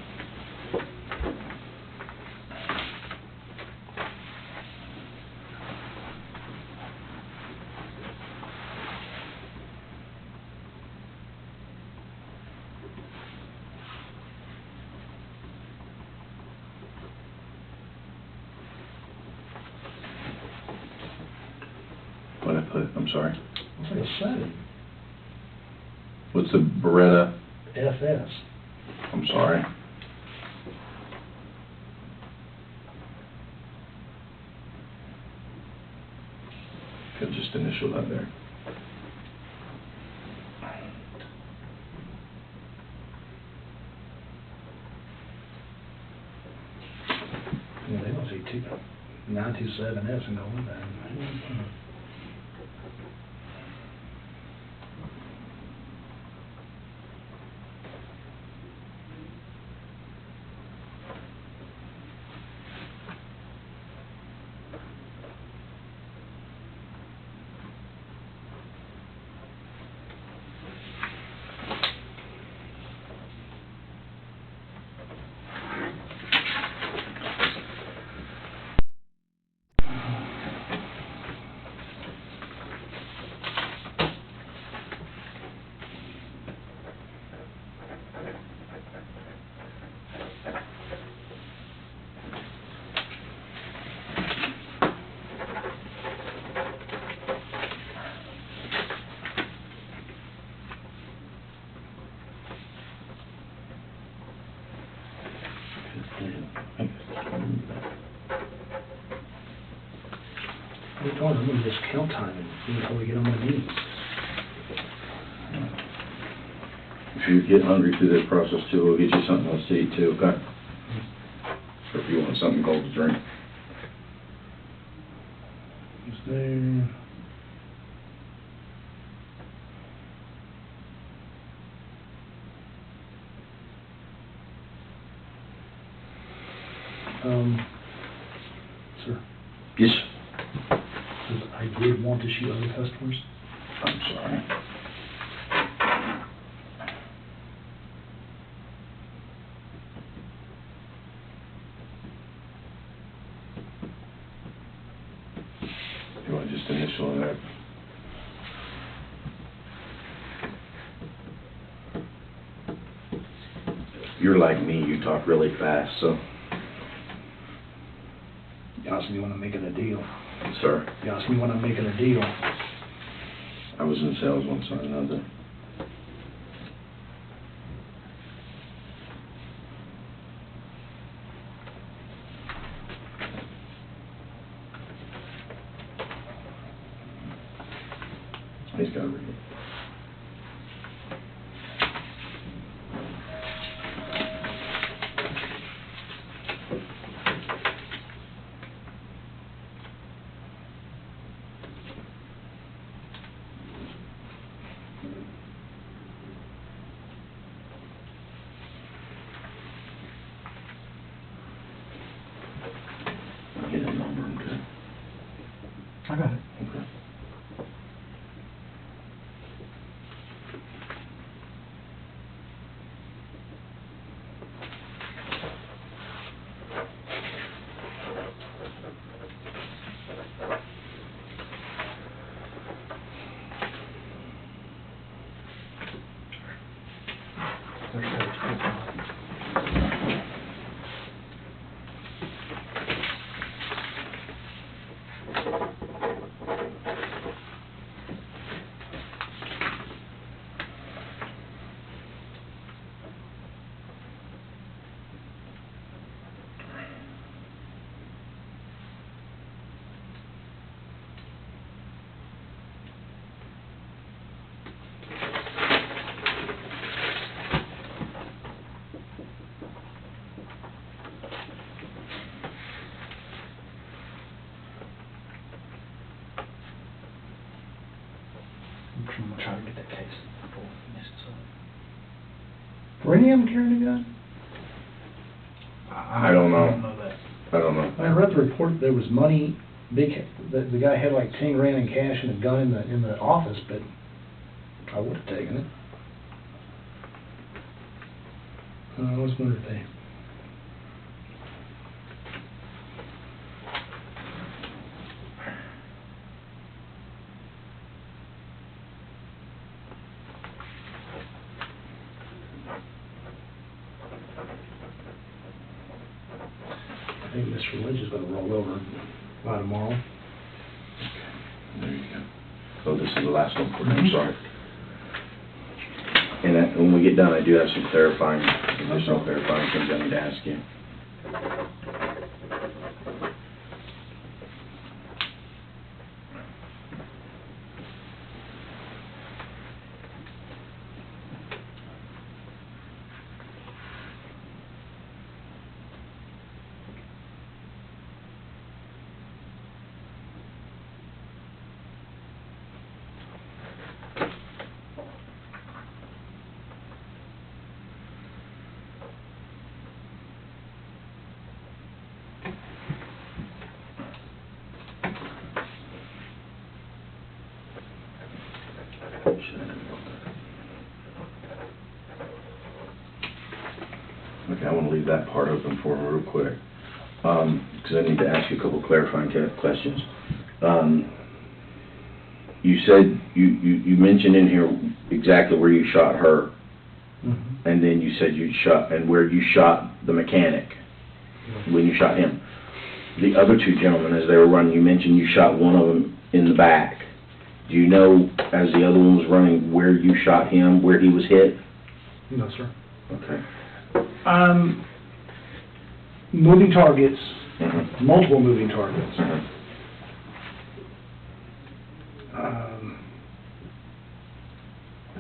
What I put, I'm sorry. Looks like a 7. What's the Beretta? FS. I'm sorry. Could just initial that there. Yeah, they don't see 927S and go with that. We're talking, I'm gonna just count time and see how we get on my knees. If you get hungry through this process too, we'll get you something else to eat too, okay? Or if you want something cold to drink. Is there... Sir, Yes. says I did want to shoot other customers. I'm sorry. You want to just initial that? You're like me, you talk really fast, so. You asked me when I'm making a deal. Sir, You asked me when I'm making a deal. I was in sales once on another. He's got to read it. Get a number, okay? I got it. Okay. I'm gonna try to get that case before we miss it. Were any of them carrying a gun? I don't know. I don't know that. I don't know. I read the report, there was money the guy had like 10 grand in cash and a gun in the office, but I would have taken it. I was wondering if they... I think Mr. Lynch is going to roll over by tomorrow. There you go. Oh, this is the last one for me, I'm sorry. And when we get done, I do have some additional clarifying things I need to ask you. Okay, I want to leave that part open for her real quick, because I need to ask you a couple clarifying questions. You said, you mentioned in here exactly where you shot her, and then you said you shot, and where you shot the mechanic, when you shot him. The other two gentlemen, as they were running, you mentioned you shot one of them in the back. Do you know, as the other one was running, where you shot him, where he was hit? No, sir. Okay. Moving targets, multiple moving targets.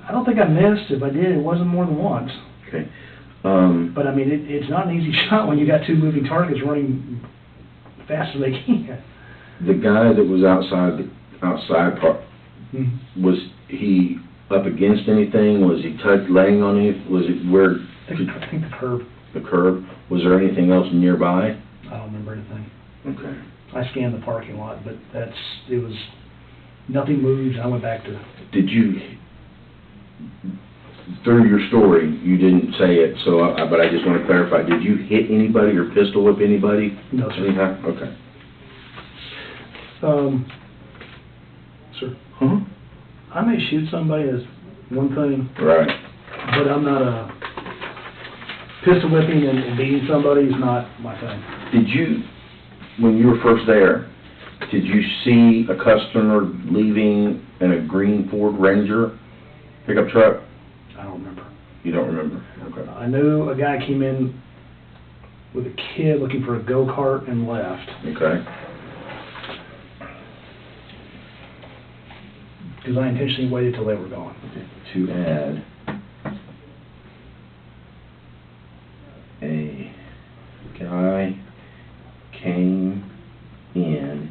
I don't think I missed. If I did, it wasn't more than once. Okay. But I mean, it's not an easy shot when you got two moving targets running fast as they can. The guy that was outside part, was he up against anything? Was he laying on it? Was it where? I think the curb. The curb. Was there anything else nearby? I don't remember anything. Okay. I scanned the parking lot, but it was, nothing moved. I went back to... Did you, through your story, you didn't say it, so but I just want to clarify, did you hit anybody or pistol whip anybody? No, sir. Anytime? Okay. Sir? Huh? I may shoot somebody as one thing. Right. But I'm not a... Pistol whipping and beating somebody is not my thing. Did you, when you were first there, did you see a customer leaving in a green Ford Ranger pickup truck? I don't remember. You don't remember? Okay. I knew a guy came in with a kid looking for a go-kart and left. Okay. Because I intentionally waited till they were gone. Okay. To add, a guy came in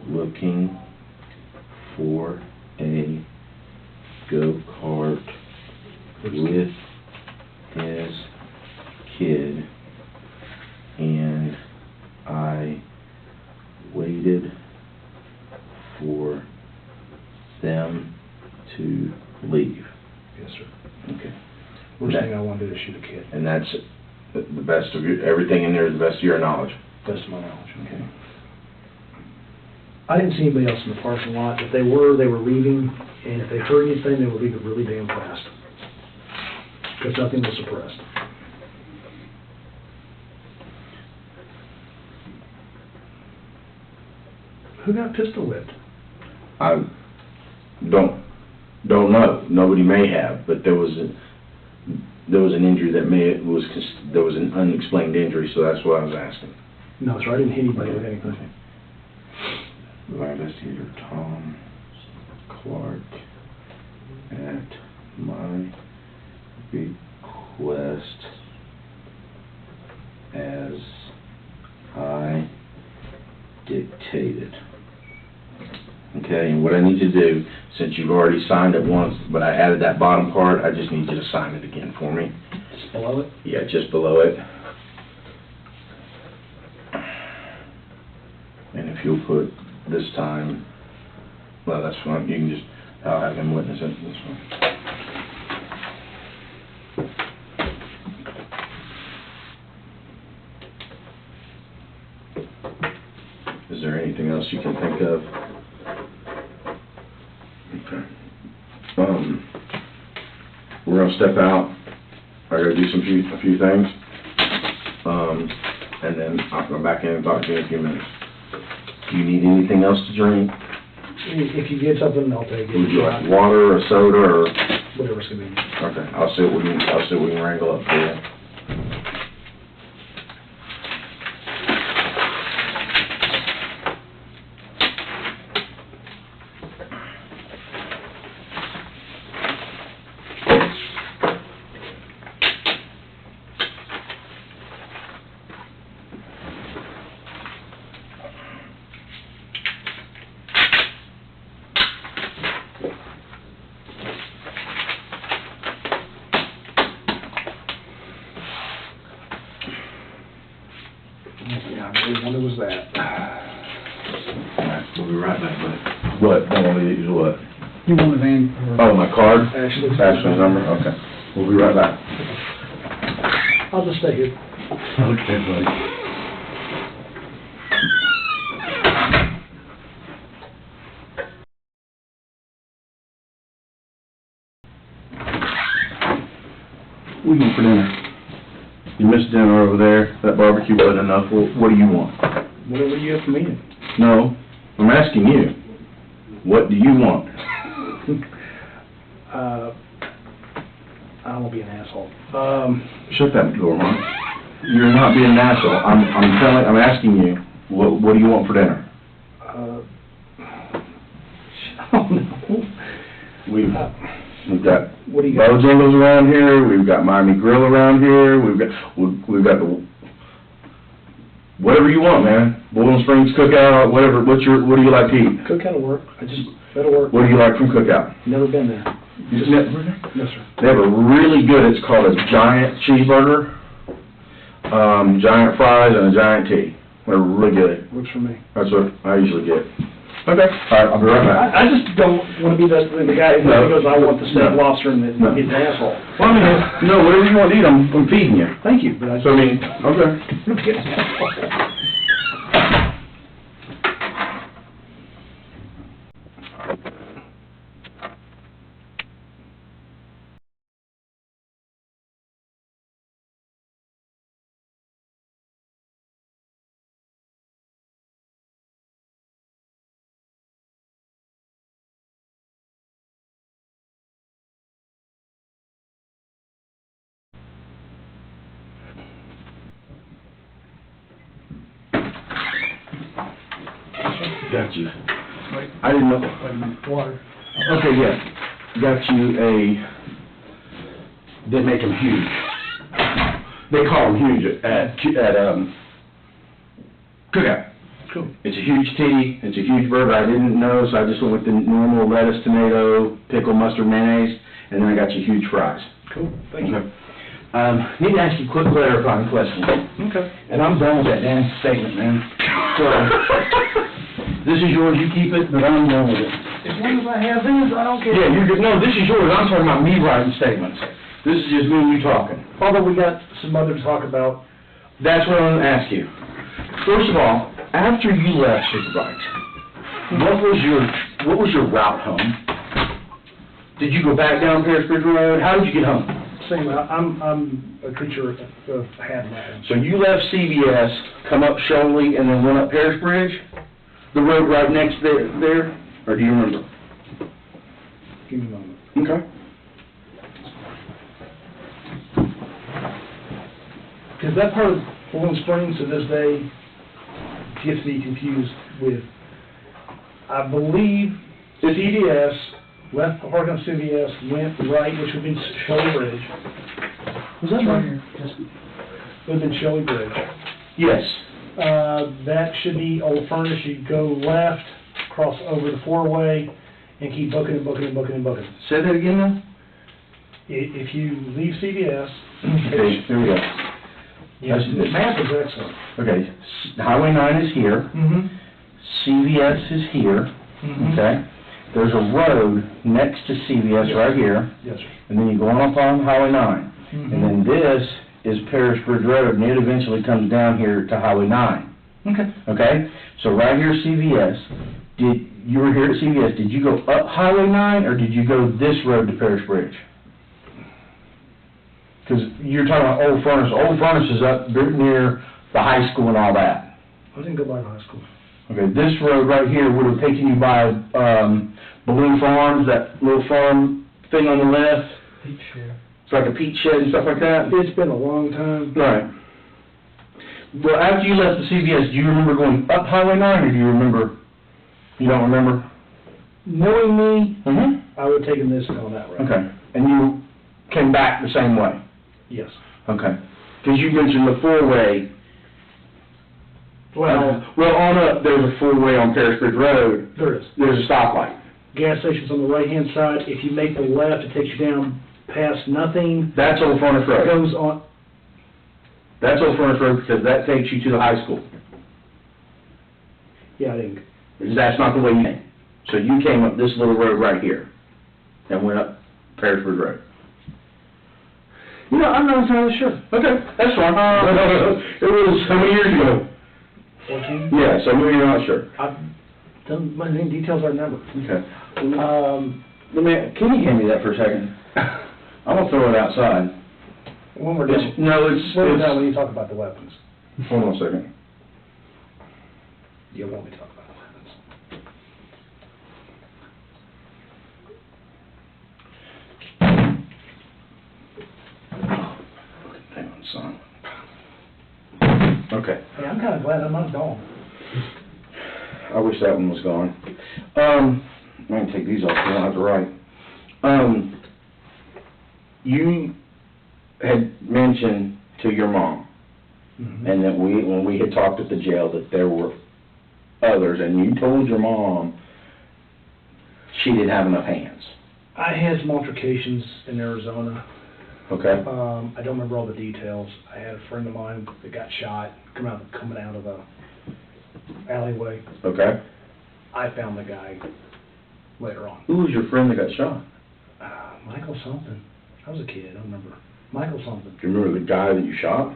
looking for a go-kart with his kid, and I waited for them to leave. Yes, sir. Okay. Worst thing I want to do is shoot a kid. And that's the best of your, everything in there is the best of your knowledge? Best of my knowledge. Okay. I didn't see anybody else in the parking lot. If they were leaving, and if they heard anything, they would leave it really damn fast. Because nothing was suppressed. Who got pistol whipped? I don't know. Nobody may have, but there was an injury that there was an unexplained injury, so that's what I was asking. No, sir, I didn't hit anybody with anything. Okay. Investigator Tom Clark, at my request, as I dictated. Okay, and what I need to do, since you've already signed it once, but I added that bottom part, I just need you to sign it again for me. Just below it? Yeah, just below it. And if you'll put this time, well, that's fine, you can just, I'll have him witness it, that's fine. Is there anything else you can think of? Okay. We're gonna step out, I gotta do a few things, and then I'll come back in and talk to you in a few minutes. Do you need anything else to drink? If you get something, I'll take it. Would you like water or soda or? Whatever's convenient. Okay, I'll see what we can wrangle up for you. Yeah, I really wonder was that. Alright, we'll be right back, buddy. What, don't want me to use what? You want a van? Oh, my card? Ashley's. Ashley's number, okay. We'll be right back. I'll just stay here. Okay, buddy. What do you want for dinner? You missed dinner over there. That barbecue wasn't enough. What do you want? Whatever you have for me. No, I'm asking you. What do you want? I don't want to be an asshole. Shut that door, Mark. You're not being an asshole. I'm asking you. What do you want for dinner? I don't know. We've got What do you got? Bojangles around here. We've got Miami Grill around here. We've got the whatever you want, man. Boiling Springs Cookout, whatever. What do you like to eat? Cookout will work. That'll work. What do you like from Cookout? Never been there. You've never been there? Yes, sir. They have a really good. It's called a giant cheeseburger, giant fries, and a giant tea. They're really good. Works for me. That's what I usually get. Okay. All right. I'll be right back. I just don't want to be the guy who No. goes, I want the steak No. lobster and No. he's an asshole. Well, I mean, no, whatever you want to eat, I'm feeding you. Thank you, but I So I mean, okay. Got you. I didn't know. Wait a minute, water. Okay, yeah. Got you they make them huge. They call them huge at Cookout. Cool. It's a huge tea, it's a huge burger. I didn't know, so I just went with the normal lettuce, tomato, pickle, mustard, mayonnaise, and then I got you huge fries. Cool, thank you. Okay. Need to ask you a quick clarifying question. Okay. And I'm done with that damn statement, man. So, this is yours, you keep it, but I'm done with it. As long as I have this, I don't care. Yeah, you're good. No, this is yours. I'm talking about me writing statements. This is just me and you talking. Although we got some other to talk about. That's what I'm gonna ask you. First of all, after you left Superbikes, what was your route home? Did you go back down Paris Bridge Road? How did you get home? Same, I'm a creature of habit. So you left CVS, come up Sholey, and then went up Paris Bridge? The road right next there? Or do you remember? Give me a moment. Okay. Because that part of Boiling Springs to this day gets me confused with, I believe, CVS, left the park on CVS, went right, which would be Shelley Bridge. Was that right here? Yes. Would have been Shelley Bridge. Yes. That should be Old Furnace. You go left, cross over the four-way, and keep booking and booking and booking and booking. Say that again now? If you leave CVS, Okay, here we go. yes, the map is excellent. Okay, Highway 9 is here. Mm-hmm. CVS is here, okay? There's a road next to CVS right here, Yes, sir. and then you go on up on Highway 9. And then this is Parish Bridge Road, and it eventually comes down here to Highway 9. Okay. Okay? So right here, CVS, you were here at CVS, did you go up Highway 9, or did you go this road to Parish Bridge? Because you're talking about Old Furnace. Old Furnace is up near the high school and all that. I didn't go by the high school. Okay, this road right here would have taken you by Balloon Farms, that little farm thing on the left. Peach shed. It's like a peach shed and stuff like that. It's been a long time. Right. Well, after you left the CVS, do you remember going up Highway 9, or do you remember, you don't remember? Knowing me, Mm-hmm. I would have taken this and gone that road. Okay. And you came back the same way? Yes. Okay. Because you mentioned the four-way. Well, on up, there's a four-way on Parish Bridge Road. There is. There's a stoplight. Gas station's on the right-hand side. If you make the left, it takes you down past nothing. That's Old Furnace Road. Goes on. That's Old Furnace Road because that takes you to the high school. Yeah, I didn't. That's not the way you came. So you came up this little road right here and went up Parish Bridge Road. You know, I'm not entirely sure. Okay, that's fine. It was how many years ago? 14? Yeah, so maybe you're not sure. I've done my name details I remember. Okay. Can you hand me that for a second? I'm gonna throw it outside. When we're done. When we're done, when you talk about the weapons. Hold on a second. You want me to talk about the weapons. Hang on, son. Okay. Hey, I'm kind of glad I'm not gone. I wish that one was gone. I can take these off, so I don't have to write. You had mentioned to your mom, and that when we had talked at the jail, that there were others, and you told your mom she didn't have enough hands. I had some altercations in Arizona. Okay. I don't remember all the details. I had a friend of mine that got shot coming out of a alleyway. Okay. I found the guy later on. Who was your friend that got shot? Michael something. I was a kid, I don't remember. Michael something. Do you remember the guy that you shot?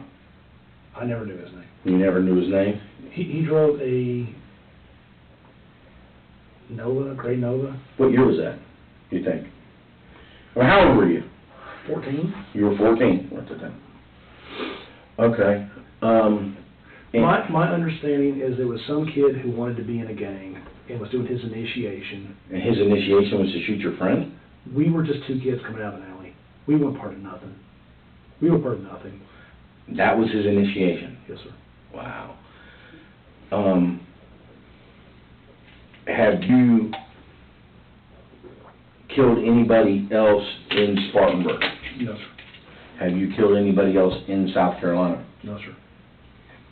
I never knew his name. You never knew his name? He drove a Nova, gray Nova. What year was that, you think? Well, how old were you? 14. You were 14 at the time. Okay. My understanding is there was some kid who wanted to be in a gang and was doing his initiation. And his initiation was to shoot your friend? We were just two kids coming out of an alley. We weren't part of nothing. We were part of nothing. That was his initiation? Yes, sir. Wow. Have you killed anybody else in Spartanburg? No, sir. Have you killed anybody else in South Carolina? No, sir.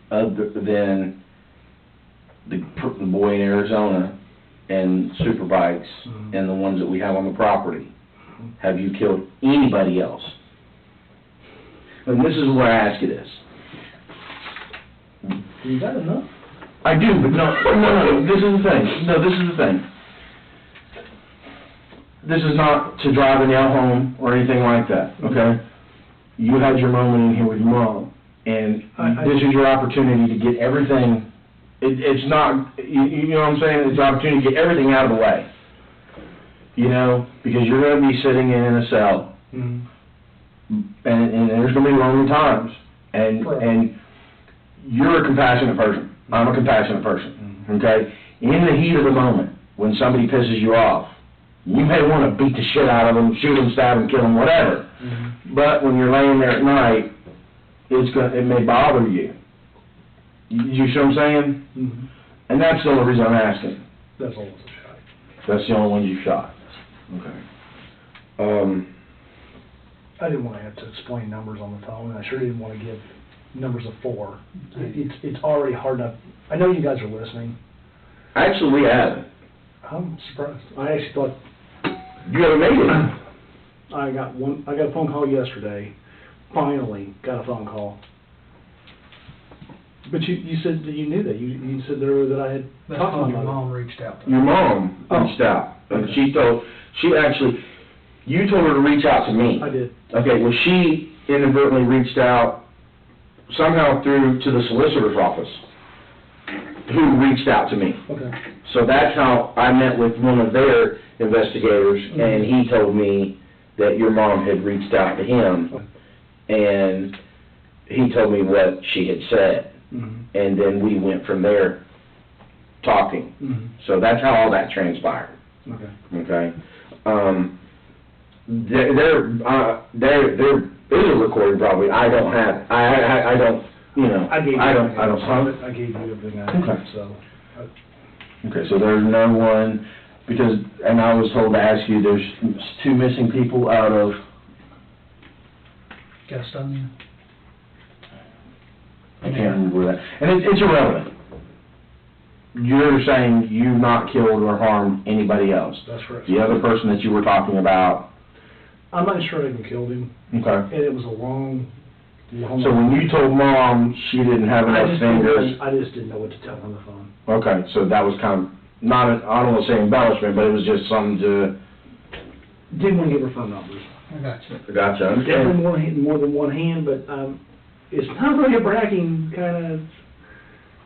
Other than the boy in Arizona and Superbikes and the ones that we have on the property, have you killed anybody else? And this is where I ask you this. You got enough? I do, but no, this is the thing. No, this is the thing. This is not to drive a nail home or anything like that, okay? You had your moment in here with your mom, and this is your opportunity to get everything, it's not, you know what I'm saying? It's an opportunity to get everything out of the way. You know, because you're going to be sitting in a cell, and there's going to be lonely times, and you're a compassionate person. I'm a compassionate person, okay? In the heat of the moment, when somebody pisses you off, you may want to beat the shit out of them, shoot them, stab them, kill them, whatever. But when you're laying there at night, it may bother you. You see what I'm saying? And that's the only reason I'm asking. That's all was a shot. That's the only one you shot. Okay. I didn't want to have to explain numbers on the phone, and I sure didn't want to give numbers of 4. It's already hard enough. I know you guys are listening. Actually, we haven't. I'm surprised. I actually thought you haven't made it. I got a phone call yesterday. Finally got a phone call. But you said that you knew that. You said earlier that I had That's talked to when my your mother. mom reached out to me. Your mom Oh. reached out, and Okay. you told her to reach out to me. I did. Okay, well, she inadvertently reached out somehow through to the solicitor's office, who reached out to me. Okay. So that's how I met with one of their investigators, and he told me that your mom had reached out to him, and he told me what she had said, Mm-hmm. and then we went from there talking. Mm-hmm. So that's how all that transpired, Okay. okay? There is a recording probably, I don't have it. I don't, you know, I gave you I everything. don't. I gave you everything I Okay. had, so. Okay, so there's no one, because, and I was told to ask you, there's 2 missing people out of, Gastonia? I can't remember that, and it's irrelevant. You're saying you've not killed or harmed anybody else. That's correct. The other person that you were talking about, I'm not sure I even killed him, okay. and it was a long. So when you told Mom she didn't have enough fingers, I just didn't know what to tell her on the phone. okay, so that was kind of, not, I don't want to say embellishment, but it was just something to, Didn't want to give her phone numbers. I got you. gotcha, I Definitely understand. more than one hand, but it's not really a bragging kind of.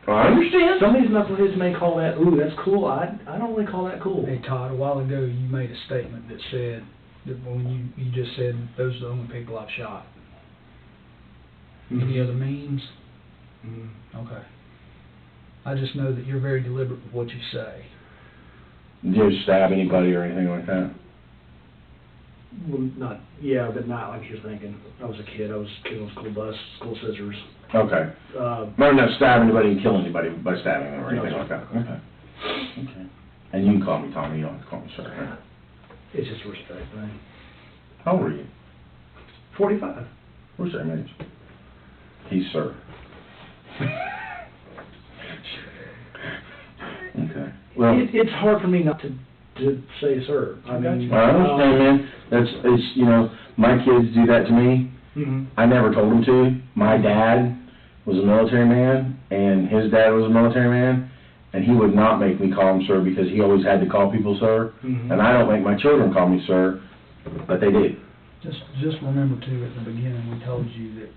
I understand. Some of these knuckleheads may call that, ooh, that's cool. I don't really call that cool. Hey Todd, a while ago you made a statement that said, that when you just said, those are the only people I've shot. Any other means? Mm-hmm. Okay. I just know that you're very deliberate with what you say. Did you stab anybody or anything like that? Well, but not like you're thinking. I was a kid. I was killing school bus, school scissors. Okay. Might not stab anybody and kill anybody by stabbing them or anything No, like that. Okay. Okay. And you can call me Tommy, you don't have to call me sir. Right? It's just a respect thing. How old are you? 45. Where's that age? He's sir. Okay. Well, It's hard for me not to say sir. I mean, I understand, man. It's, you know, my kids do that to me. Mm-hmm. I never told them to. My dad was a military man, and his dad was a military man, and he would not make me call him sir because he always had to call people sir. Mhm. And I don't make my children call me sir, but they do. Just remember too, at the beginning, we told you that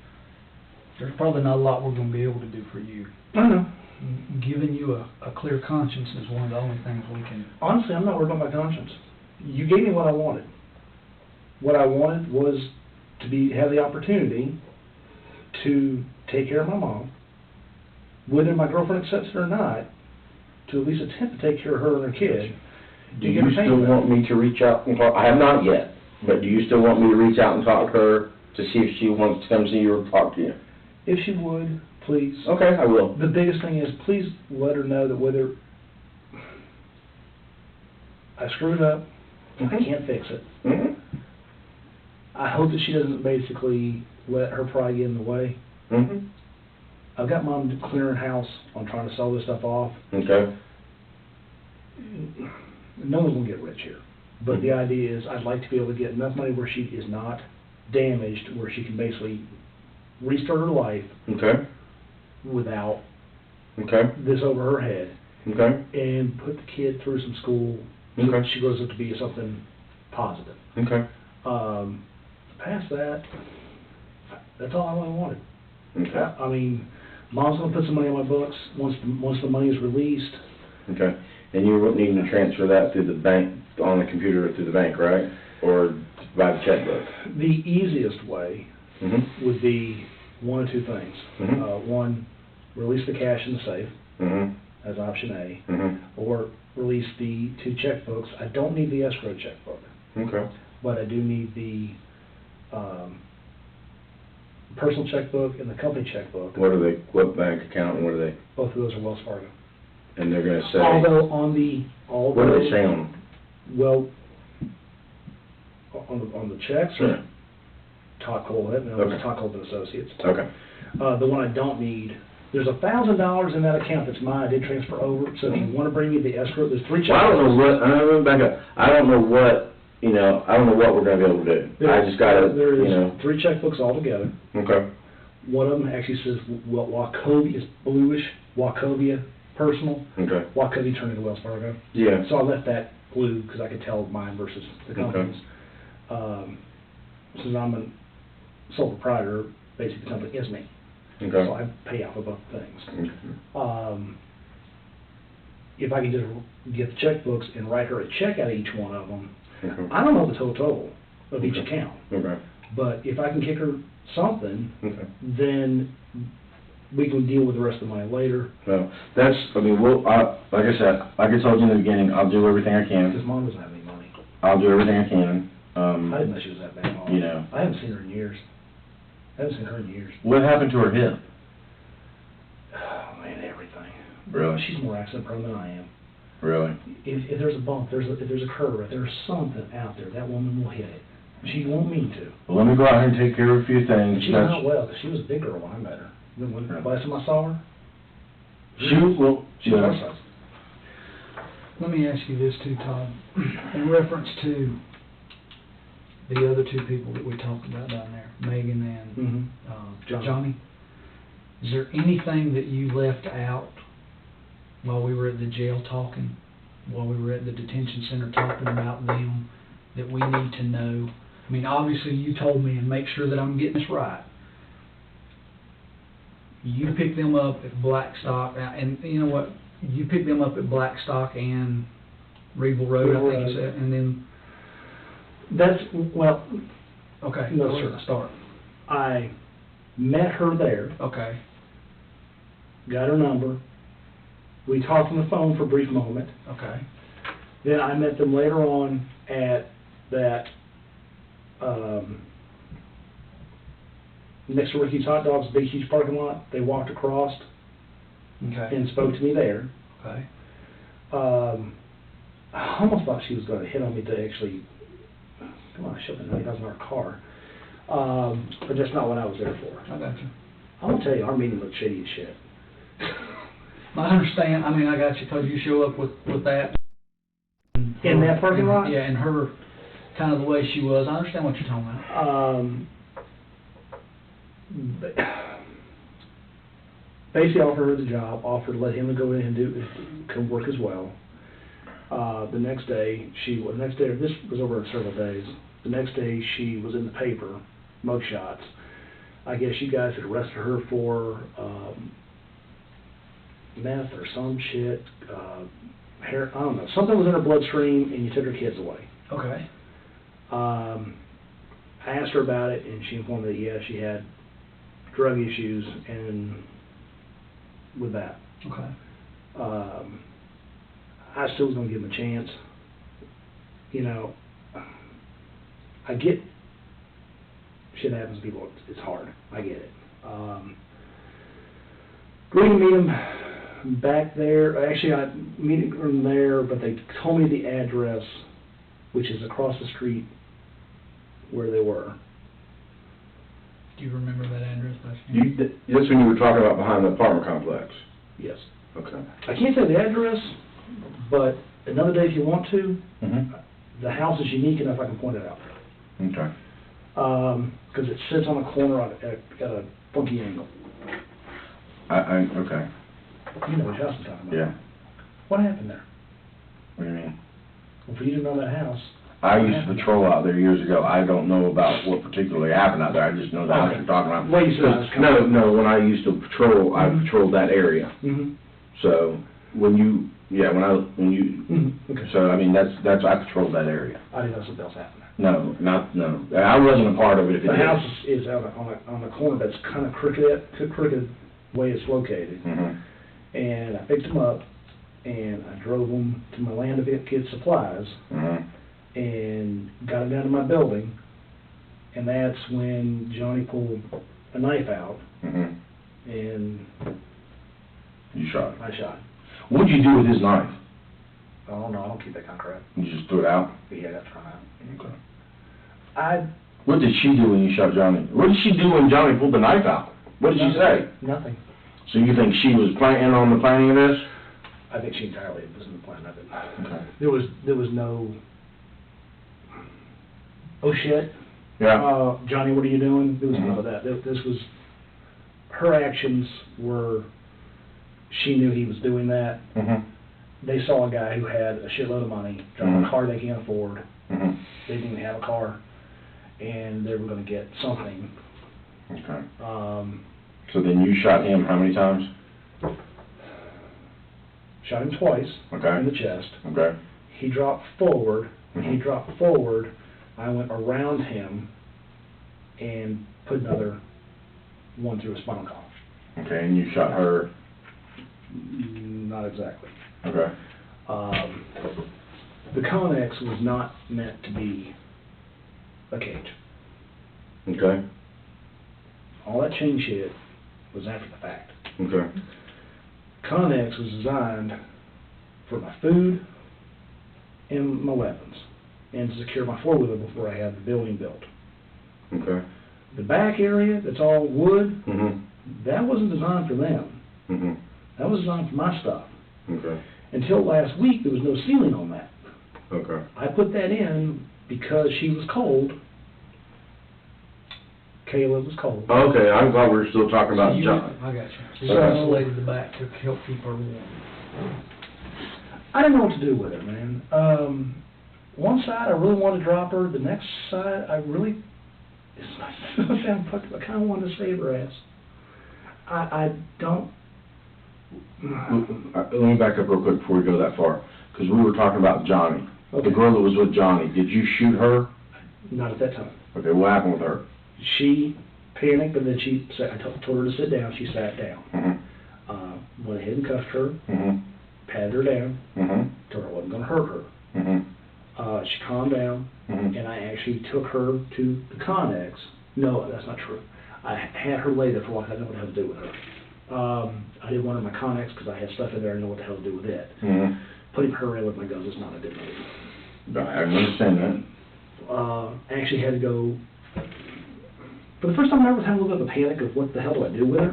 there's probably not a lot we're gonna be able to do for you. I know. Giving you a clear conscience is one of the only things we can. Honestly, I'm not worried about my conscience. You gave me what I wanted. What I wanted was to have the opportunity to take care of my mom, whether my girlfriend accepts it or not, to at least attempt to take care of her and her kid. Do you still want me to reach out and talk? I have not yet, but do you still want me to reach out and talk to her to see if she wants to come see you or talk to you? If she would, please. Okay, I will. The biggest thing is, please let her know that whether I screwed up, I can't fix it. Mm-hmm. I hope that she doesn't basically let her pride get in the way. Mm-hmm. I've got Mom clearing house on trying to sell this stuff off. Okay. No one's gonna get rich here. But the idea is, I'd like to be able to get enough money where she is not damaged, where she can basically restart her life Okay. without Okay. this over her head, Okay. and put the kid through some school so Okay. that she grows up to be something positive. Okay. Past that, that's all I really wanted. Okay. I mean, Mom's gonna put some money on my books once the money is released. Okay. And you wouldn't need to transfer that through the bank, on the computer through the bank, right? Or by the checkbook? The easiest way Mm-hmm. would be one of two things. Mhm. One, release the cash in the safe Mm-hmm. as option A, Mm-hmm. or release the 2 checkbooks. I don't need the escrow checkbook, Okay. but I do need the personal checkbook and the company checkbook. What bank account and what are they? Both of those are Wells Fargo. And they're gonna say, Although what do they say on them? Well, on the checks, Sure. Todd Kohlhepp, no, Okay. it's Todd Kohlhepp and Associates. Okay. The one I don't need, there's $1,000 in that account that's mine, I did transfer over, so if you wanna bring me the escrow, there's 3 checkbooks. Well, I don't know what, let me back up. I don't know what, you know, I don't know what we're gonna be able to do. I just gotta, There you is know. 3 checkbooks altogether. Okay. One of them actually says, well, Wachovia is bluish, Wachovia personal. Okay. Wachovia turned into Wells Fargo. Yeah. So I left that blue because I could tell mine versus the company's. Since I'm a sole proprietor, basically the company is me. Okay. So I pay out for both things. If I can just get the checkbooks and write her a check out of each one of them, I don't know the total of each account. Okay. But if I can kick her something, then we can deal with the rest of the money later. Well, that's, I mean, like I said, like I told you in the beginning, I'll do everything I Because can. Mom doesn't have any money. I'll do everything I can. I didn't know she was that bad off. You know. I haven't seen her in years. I haven't seen her in years. What happened to her hip? Oh, man, everything. Really? She's more accident prone than I am. Really? If there's a bump, if there's a curve, if there's something out there, that woman will hit it. She won't mean to. Well, let me go out here and take care of a few things. And she's not well, because she was a big girl when I met her. When the last time I saw her, She was our size. Let me ask you this too, Todd, in reference to the other two people that we talked about down there, Meagan and Johnny. Is there anything that you left out while we were at the jail talking, while we were at the detention center talking about them, that we need to know? I mean, obviously you told me, and make sure that I'm getting this right, you picked them up at Blackstock, and you know what, you picked them up at Blackstock and Reeville Road, I think you said, and then... That's, well... Okay, no, where's sir. the start? I met her there. Okay. Got her number. We talked on the phone for a brief moment. Okay. Then I met them later on at that, next to Ricky's Hot Dogs, big huge parking lot. They walked across Okay. and spoke to me there. Okay. I almost thought she was going to hit on me to actually, come on, I should have known that was in our car. But that's not what I was there for. I got you. I'm going to tell you, our meeting looked shady as shit. I understand, I mean, I got you, because you show up with that. In that parking lot? Yeah, and her, kind of the way she was, I understand what you're talking about. Basically offered her the job, offered to let him go in and come work as well. The next day, this was over several days, the next day she was in the paper, mugshots. I guess you guys had arrested her for meth or some shit, hair, I don't know, something was in her bloodstream and you took her kids away. Okay. I asked her about it and she informed me that, yeah, she had drug issues and with that. Okay. I still was going to give him a chance. You know, I get shit happens to people, it's hard. I get it. Going to meet him back there. Actually, I meet them there, but they told me the address, which is across the street where they were. Do you remember that address by chance? That's when you were talking about behind the apartment complex? Yes. Okay. I can't say the address, but another day if you want to. The house is unique enough I can point it out. Okay. Because it sits on a corner at a funky angle. Okay. You know which house I'm talking about. Yeah. What happened there? What do you mean? Well, for you to know that house. I used to patrol out there years ago. I don't know about what particularly happened out there. I just know the house you're talking about. Well, you said I was coming. No, when I used to patrol, I patrolled that area. So, when Okay. so I mean, that's, I patrolled that area. I didn't know something else happened there. No. I wasn't a part of it if it The did. house is on a corner that's kind of crooked way it's located. And I picked them up, and I drove them to my land of kids' supplies, and got them down to my building, and that's when Johnny pulled a knife out, and You shot him. I shot him. What did you do with his knife? I don't know, I don't keep that kind of crap. You just threw it out? Yeah, that's right. Okay. What did she do when you shot Johnny? What did she do when Johnny pulled the knife out? What did she say? Nothing. So you think she was planning on the planning of this? I think she entirely was in the plan of it. Okay. There was no, oh shit, Yeah. Johnny, what are you doing? There was none of that. This was, her actions were, she knew he was doing that. They saw a guy who had a shitload of money, driving a car they can't afford. They didn't even have a car, and they were going to get something. Okay. So then you shot him how many times? Shot him twice in the chest. Okay. He dropped forward. When he dropped forward, I went around him and put another one through his spinal column. Okay, and you shot her? Not exactly. Okay. The Connex was not meant to be a cage. Okay. All that chain shit was after the fact. Okay. Connex was designed for my food and my weapons, and to secure my four-wheeler before I had the building built. Okay. The back area that's all wood, that wasn't designed for them. That was designed for my stuff. Okay. Until last week, there was no ceiling on that. Okay. I put that in because she was cold. Kayla was cold. Okay, I thought we were still talking about John. I got you. So you isolated the back to help keep her warm. I didn't know what to do with her, man. One side, I really wanted to drop her. The next side, I really, I kind of wanted to save her ass. I don't. Let me back up real quick before we go that far, because we were talking about Johnny. Okay. The girl that was with Johnny, did you shoot her? Not at that time. Okay, what happened with her? She panicked, but then she said, I told her to sit down. She sat down. Went ahead and cuffed her, patted her down, told her I wasn't going to hurt her. She calmed down, and I actually took her to the Connex. No, that's not true. I had her lay there for a while. I didn't know what the hell to do with her. I didn't want her in my Connex because I had stuff in there. I didn't know what the hell to do with it. Putting her in with my guns is not a good move. I understand that. I actually had to go. For the first time, I was having a little bit of a panic of what the hell do I do with her.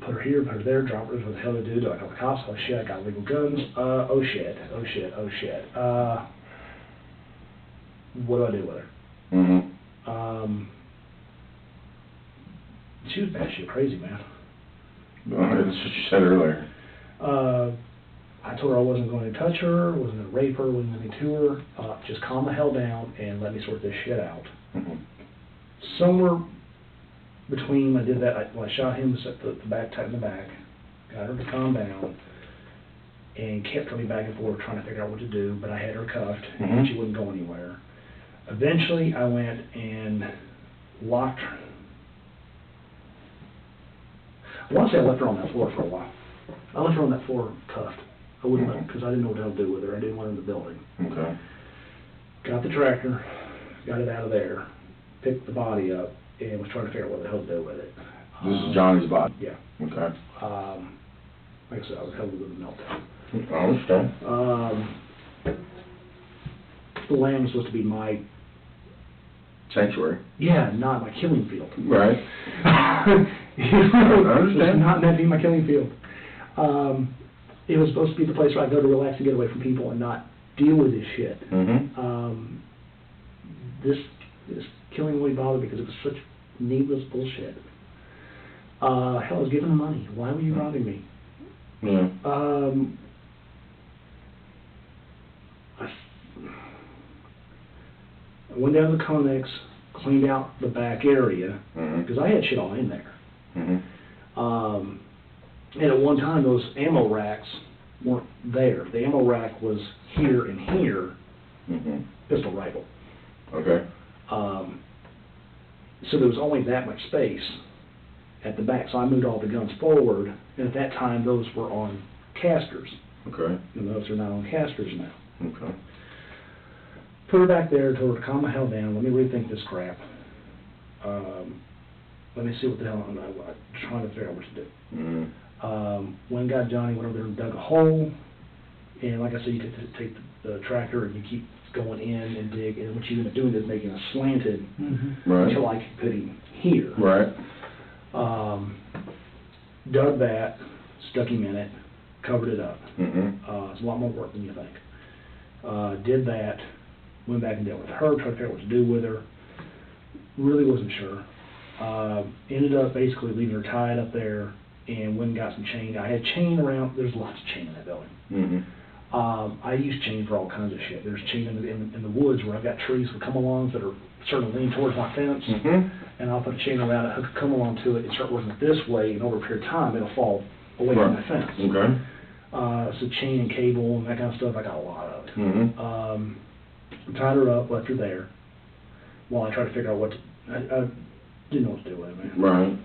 Put her here, put her there, drop her. What the hell do I do? Do I call the cops? Oh shit, I got illegal guns. Oh shit, oh shit, oh shit. What do I do with her? She was batshit crazy, man. Well, that's what you said earlier. I told her I wasn't going to touch her, wasn't going to rape her, wasn't going to do to her. Just calm the hell down and let me sort this shit out. Somewhere between I did that, when I shot him, set the back tight in the back, got her to calm down, and kept coming back and forth trying to figure out what to do, but I had her cuffed, and she wouldn't go anywhere. Eventually, I went and locked her. I want to say I left her on that floor for a while. I left her on that floor cuffed. I wouldn't let her, because I didn't know what the hell to do with her. I didn't want her in the building. Okay. Got the tractor, got it out of there, picked the body up, and was trying to figure out what the hell to do with it. This is Johnny's body? Yeah. Okay. Like I said, I was held with a meltdown. I understand. The land was supposed to be my sanctuary. Yeah, not my killing field. Right. I understand. It's not meant to be my killing field. It was supposed to be the place where I go to relax and get away from people and not deal with this shit. This killing really bothered me because it was such needless bullshit. Hell, I was giving them money. Why were you robbing me? Yeah. I went down to the Connex, cleaned out the back area, because I had shit all in there. And at one time, those ammo racks weren't there. The ammo rack was here and here, pistol rifle. Okay. So there was only that much space at the back, so I moved all the guns forward, and at that time, those were on casters. Okay. And those are not on casters now. Okay. Put her back there, told her to calm the hell down, let me rethink this crap. Let me see what the hell I'm trying to figure out what to do. When got Johnny, went over there and dug a hole, and like I said, you take the tractor and you keep going in and dig, and what you end up doing is making a slanted until I could put him here. Right. Dug that, stuck him in it, covered it up. It's a lot more work than you think. Did that. Went back and dealt with her, tried to figure out what to do with her. Really wasn't sure. Ended up basically leaving her tied up there and went and got some chain. I had chain around, there's lots of chain in that building. I use chain for all kinds of shit. There's chain in the woods where I've got trees with come-alongs that are starting to lean towards my fence, and I'll put a chain around it, hook a come-along to it, and start working it this way, and over a period of time, it'll fall away from my fence. So chain and cable and that kind of stuff, I got a lot of it. Tied her up, left her there, while I tried to figure out what to, I didn't know what to do with it, man.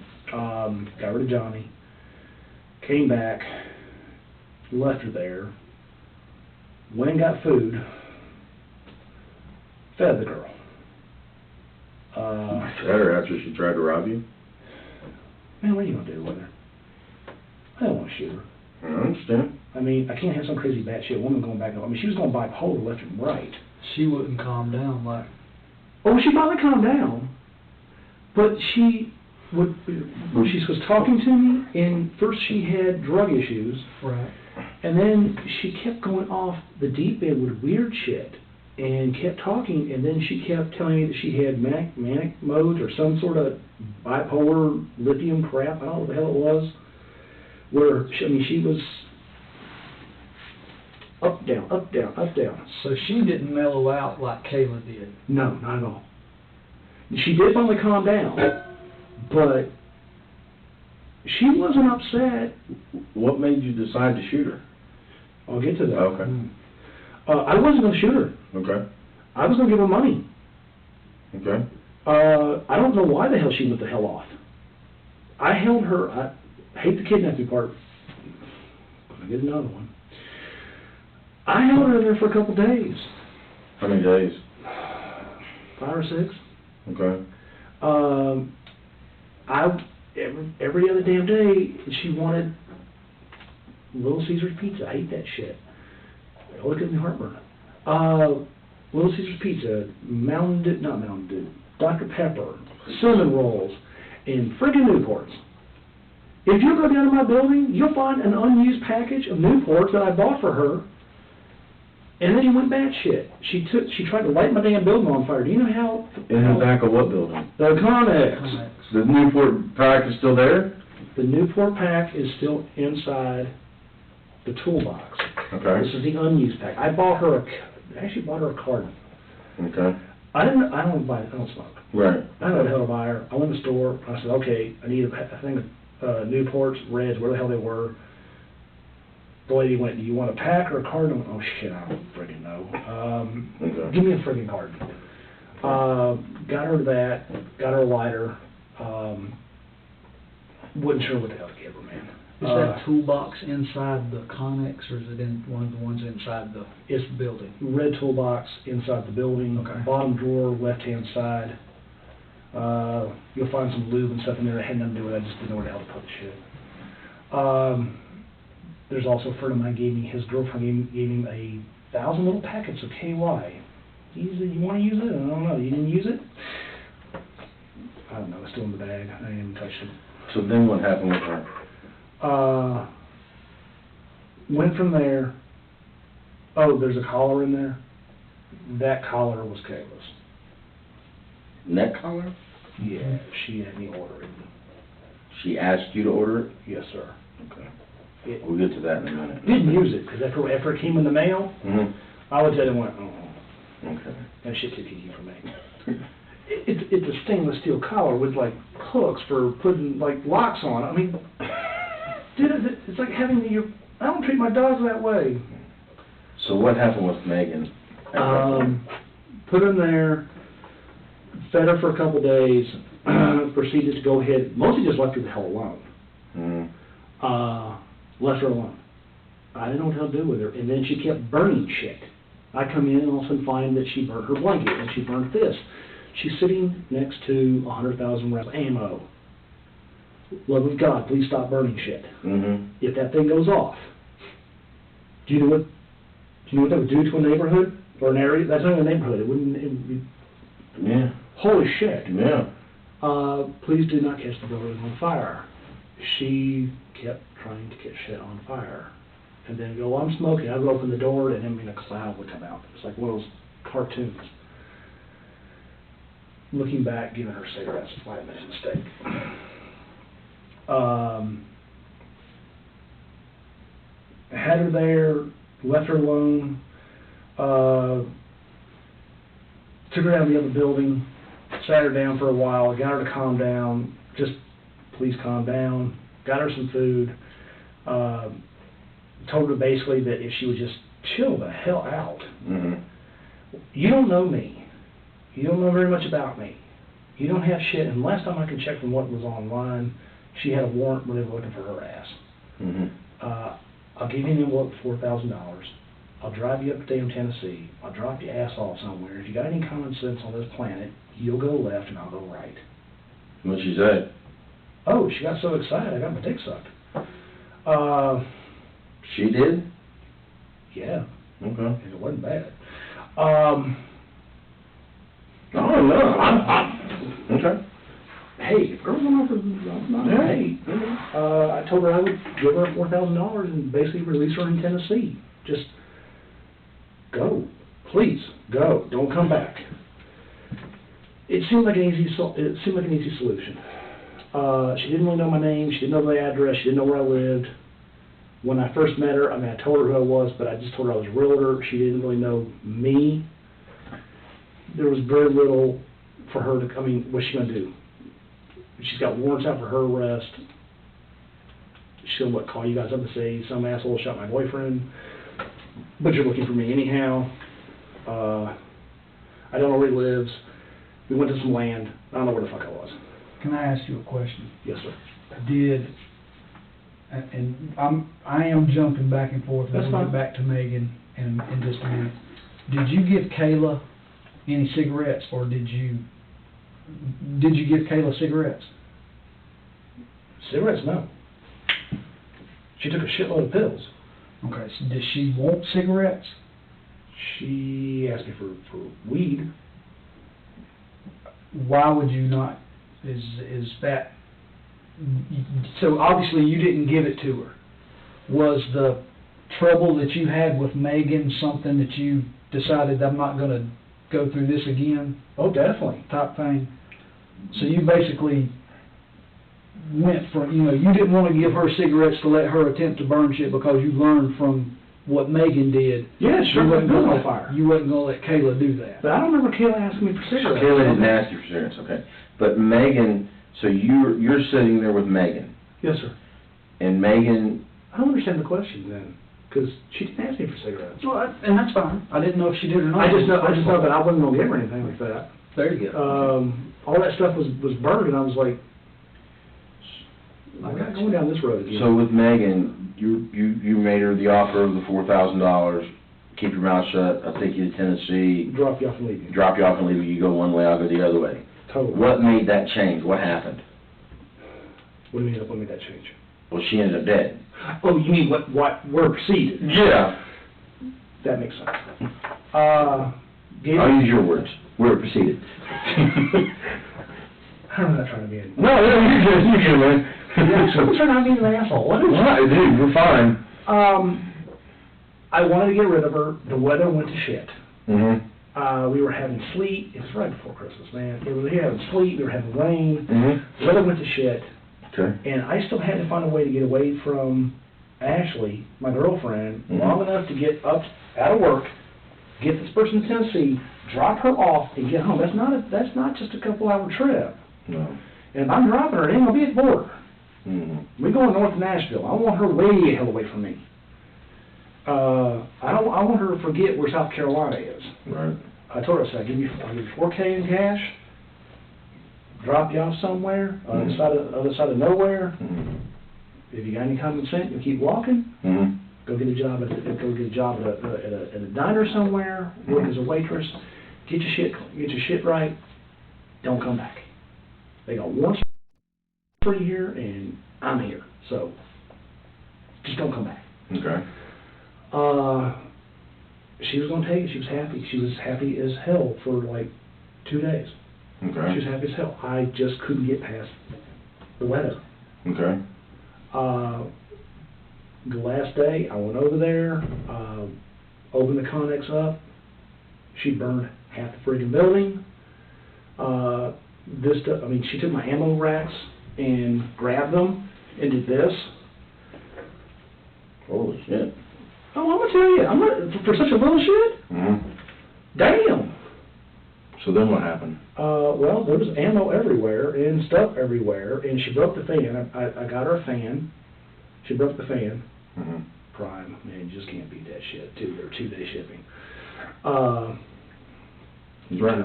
Got rid of Johnny, came back, left her there, went and got food, fed the girl. Fed her after she tried to rob you? Man, what are you going to do with her? I don't want to shoot her. I understand. I mean, I can't have some crazy batshit woman going back. I mean, she was going bipolar left and right. She wouldn't calm down like... Oh, she finally calmed down. But she was talking to me, and first she had drug issues. Right. And then she kept going off the deep end with weird shit, and kept talking, and then she kept telling me that she had manic modes or some sort of bipolar lithium crap, I don't know what the hell it was, where, she was up, down, up, down, up, down. So she didn't mellow out like Kayla did? No, not at all. She did finally calm down, but she wasn't upset. What made you decide to shoot her? I'll get to that. Okay. I wasn't going to shoot her. Okay. I was going to give her money. Okay. I don't know why the hell she went the hell off. I held her, I hate the kidnapping part. I'll get another one. I held her in there for a couple days. How many days? 5 or 6. Okay. Every other damn day, she wanted Little Caesar's Pizza. I hate that shit. Oh, it gives me heartburn. Little Caesar's Pizza, not Mountain Dew, Dr. Pepper, cinnamon rolls, and friggin' Newports. If you go down to my building, you'll find an unused package of Newports that I bought for her, and then she went batshit. She tried to light my damn building on fire. Do you know how? In the back of what building? The Connex. The Newport pack is still there? The Newport pack is still inside the toolbox. Okay. This is the unused pack. I actually bought her a carton. Okay. I don't smoke. Right. I don't know the hell to buy her. I went to the store. I said, okay, I need a thing of Newports, Reds, where the hell they were. The lady went, do you want a pack or a carton? I went, oh shit, I don't friggin' know. Okay. Give me a friggin' carton. Got her that, got her a lighter. Wasn't sure what the hell to give her, man. Is that toolbox inside the Connex, or is it in one of the ones inside the building? Red toolbox inside the building. Okay. Bottom drawer, left-hand side. You'll find some lube and stuff in there that had nothing to do with it. I just didn't know where the hell to put the shit. There's also a friend of mine his girlfriend gave him 1,000 little packets of KY. You want to use it? I don't know. You didn't use it? I don't know. It's still in the bag. I didn't even touch it. So then what happened with her? Went from there. Oh, there's a collar in there. That collar was Kayla's. Neck collar? Yeah, she had me order it. She asked you to order it? Yes, sir. Okay. We'll get to that in a minute. Didn't use it, because after it came in the mail, I looked at it and went, oh. Okay. That shit's too kinky for me. It's a stainless steel collar with, like, hooks for putting, like, locks on. I mean, dude, it's like having I don't treat my dogs that way. So what happened with Meagan? Put her in there, fed her for a couple days, proceeded to go ahead, mostly just left her the hell alone. Left her alone. I didn't know what the hell to do with her, and then she kept burning shit. I come in and all of a sudden find that she burnt her blanket, and she burnt this. She's sitting next to 100,000 rounds of ammo. Love of God, please stop burning shit. If that thing goes off, do you know what that would do to a neighborhood or an area? That's not even a neighborhood. It would be. Yeah. Holy shit. Yeah. Please do not catch the building on fire. She kept trying to catch shit on fire. And then go, I'm smoking. I would open the door and a cloud would come out. It's like one of those cartoons. looking back, giving her cigarettes might have been a mistake. Had her there, left her alone, took her out of the other building, sat her down for a while, got her to calm down, just please calm down, got her some food, told her basically that if she would just chill the hell out. Mm-hmm. You don't know me. You don't know very much about me. You don't have shit, and last time I could check from what was online, she had a warrant where they were looking for her ass. Mm-hmm. I'll give you an envelope for $4,000. I'll drive you up to Dayton, Tennessee. I'll drop your ass off somewhere. If you got any common sense on this planet, you'll go left and I'll go right. What'd she say? Oh, she got so excited, I got my dick sucked. She did? Yeah. Okay. And it wasn't bad. Oh, no. Okay. Hey, if girls want to offer, Yeah. hey, I told her I would give her $4,000 and basically release her in Tennessee. Just go, please go. Don't come back. It seemed like an easy solution. She didn't really know my name. She didn't know the address. She didn't know where I lived. When I first met her, I mean, I told her who I was, but I just told her I was a realtor. She didn't really know me. There was very little for her to, I mean, what's she going to do? She's got warrants out for her arrest. She's going to, what, call you guys up and say, some asshole shot my boyfriend, but you're looking for me anyhow. I don't know where he lives. We went to some land. I don't know where the fuck I was. Can I ask you a question? Yes, sir. And I am jumping back and forth. That's We'll fine. get back to Meagan in just a minute. Did you give Kayla any cigarettes, or did you give Kayla cigarettes? Cigarettes, no. She took a shitload of pills. Okay, so does she want cigarettes? She asked me for weed. Why would you not? Is that, so obviously you didn't give it to her. Was the trouble that you had with Meagan something that you decided, I'm not going to go through this again? Oh, definitely. Type thing? So you basically went from, you didn't want to give her cigarettes to let her attempt to burn shit because you learned from what Meagan did. Yeah, sure. You wasn't on gonna fire. You wasn't going to let Kayla do that. But I don't remember Kayla asking me for cigarettes. Kayla didn't ask you for cigarettes, okay. But Meagan, so you're sitting there with Meagan, Yes, sir. and Meagan, I don't understand the question then, because she didn't ask me for cigarettes. Well, and that's fine. I didn't know if she did or not. I just know that I wasn't gonna give her anything like that. There you go. All that stuff was burned, and I was like, I'm not going down this road again. so with Meagan, you made her the offer of the $4,000, keep your mouth shut, I'll take you to Tennessee, Drop you off and leave you. drop you off and leave you, you go one way, I'll go the other way. Totally. What made that change? What happened? What do you mean, what made that change? Well, she ended up dead. Oh, you mean what were proceeded? Yeah. That makes sense. I'll use your words. Where it proceeded. I'm not trying to be a... No, you're good, man. Yeah, someone's trying not to be an asshole. What is Right, dude, we're fine. I wanted to get rid of her. The weather went to shit. Mm-hmm. We were having sleet. It was right before Christmas, man. We were having sleet. We were having rain. Mm-hmm. The weather went to shit. Okay. And I still had to find a way to get away from Ashley, my girlfriend, long enough to get up out of work, get this person to Tennessee, drop her off, and get home. That's not just a couple-hour trip. No. And if I'm dropping her, it ain't gonna be at the border. Mm-hmm. We're going north of Nashville. I want her way the hell away from me. I want her to forget where South Carolina is. Right. I told her, I said, I'll give you $4K in cash, drop you off somewhere, other side of nowhere. Mm-hmm. If you got any common sense, you'll keep walking. Mm-hmm. Go get a job at a diner somewhere. Work as a waitress. Get your shit right. Don't come back. They got warrants for you here, and I'm here. So just don't come back. Okay. She was gonna take it. She was happy. She was happy as hell for like 2 days. Okay. She was happy as hell. I just couldn't get past the weather. Okay. The last day, I went over there, opened the Connex up. She burned half the freaking building. This stuff, I mean, she took my ammo racks and grabbed them and did this. Holy shit. Oh, I'm gonna tell you, I'm not, for such a little shit? Mm-hmm. Damn. So then what happened? Well, there was ammo everywhere and stuff everywhere, and she broke the fan. I got her a fan. She broke the fan. Mm-hmm. Prime, man, you just can't beat that shit. Or 2-day shipping. He's right.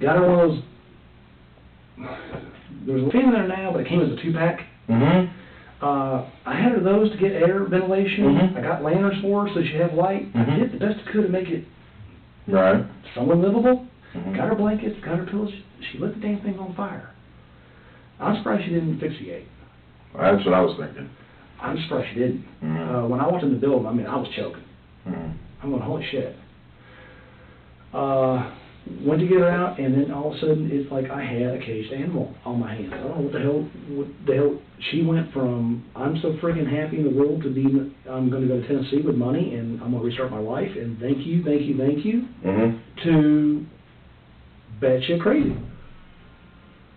Got her one of those. There's a fan there now, but it came as a 2-pack. Mm-hmm. I had her those to get air ventilation. Mhm. I got lanterns for her so she had light. I Mhm. did the best I could to make it Right. somewhat livable. Mhm. Got her blankets, got her pillows. She lit the damn thing on fire. I'm surprised she didn't asphyxiate. That's what I was thinking. I'm surprised she didn't. Mhm. When I walked in the building, I mean, I was choking. Mhm. I'm going, holy shit. Went to get her out, and then all of a sudden, it's like I had a caged animal on my hands. I don't know what the hell. She went from, I'm so freaking happy in the world to be, I'm going to go to Tennessee with money, and I'm going to restart my life, and thank you, thank you, thank you, Mhm. to batshit crazy.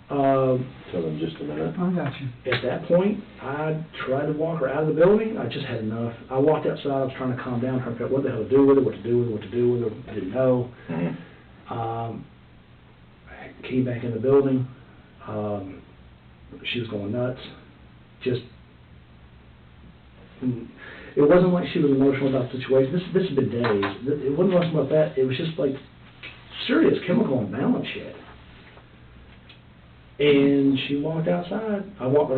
Tell them just a minute. I got you. At that point, I tried to walk her out of the building. I just had enough. I walked outside. I was trying to calm down, trying to figure out what the hell to do with her, what to do with her, what to do with her. I didn't know. Mhm. I came back in the building. She was going nuts. Just, it wasn't like she was emotional about the situation. This has been days. It wasn't much about that. It was just like serious chemical imbalance shit. And she walked outside. I walked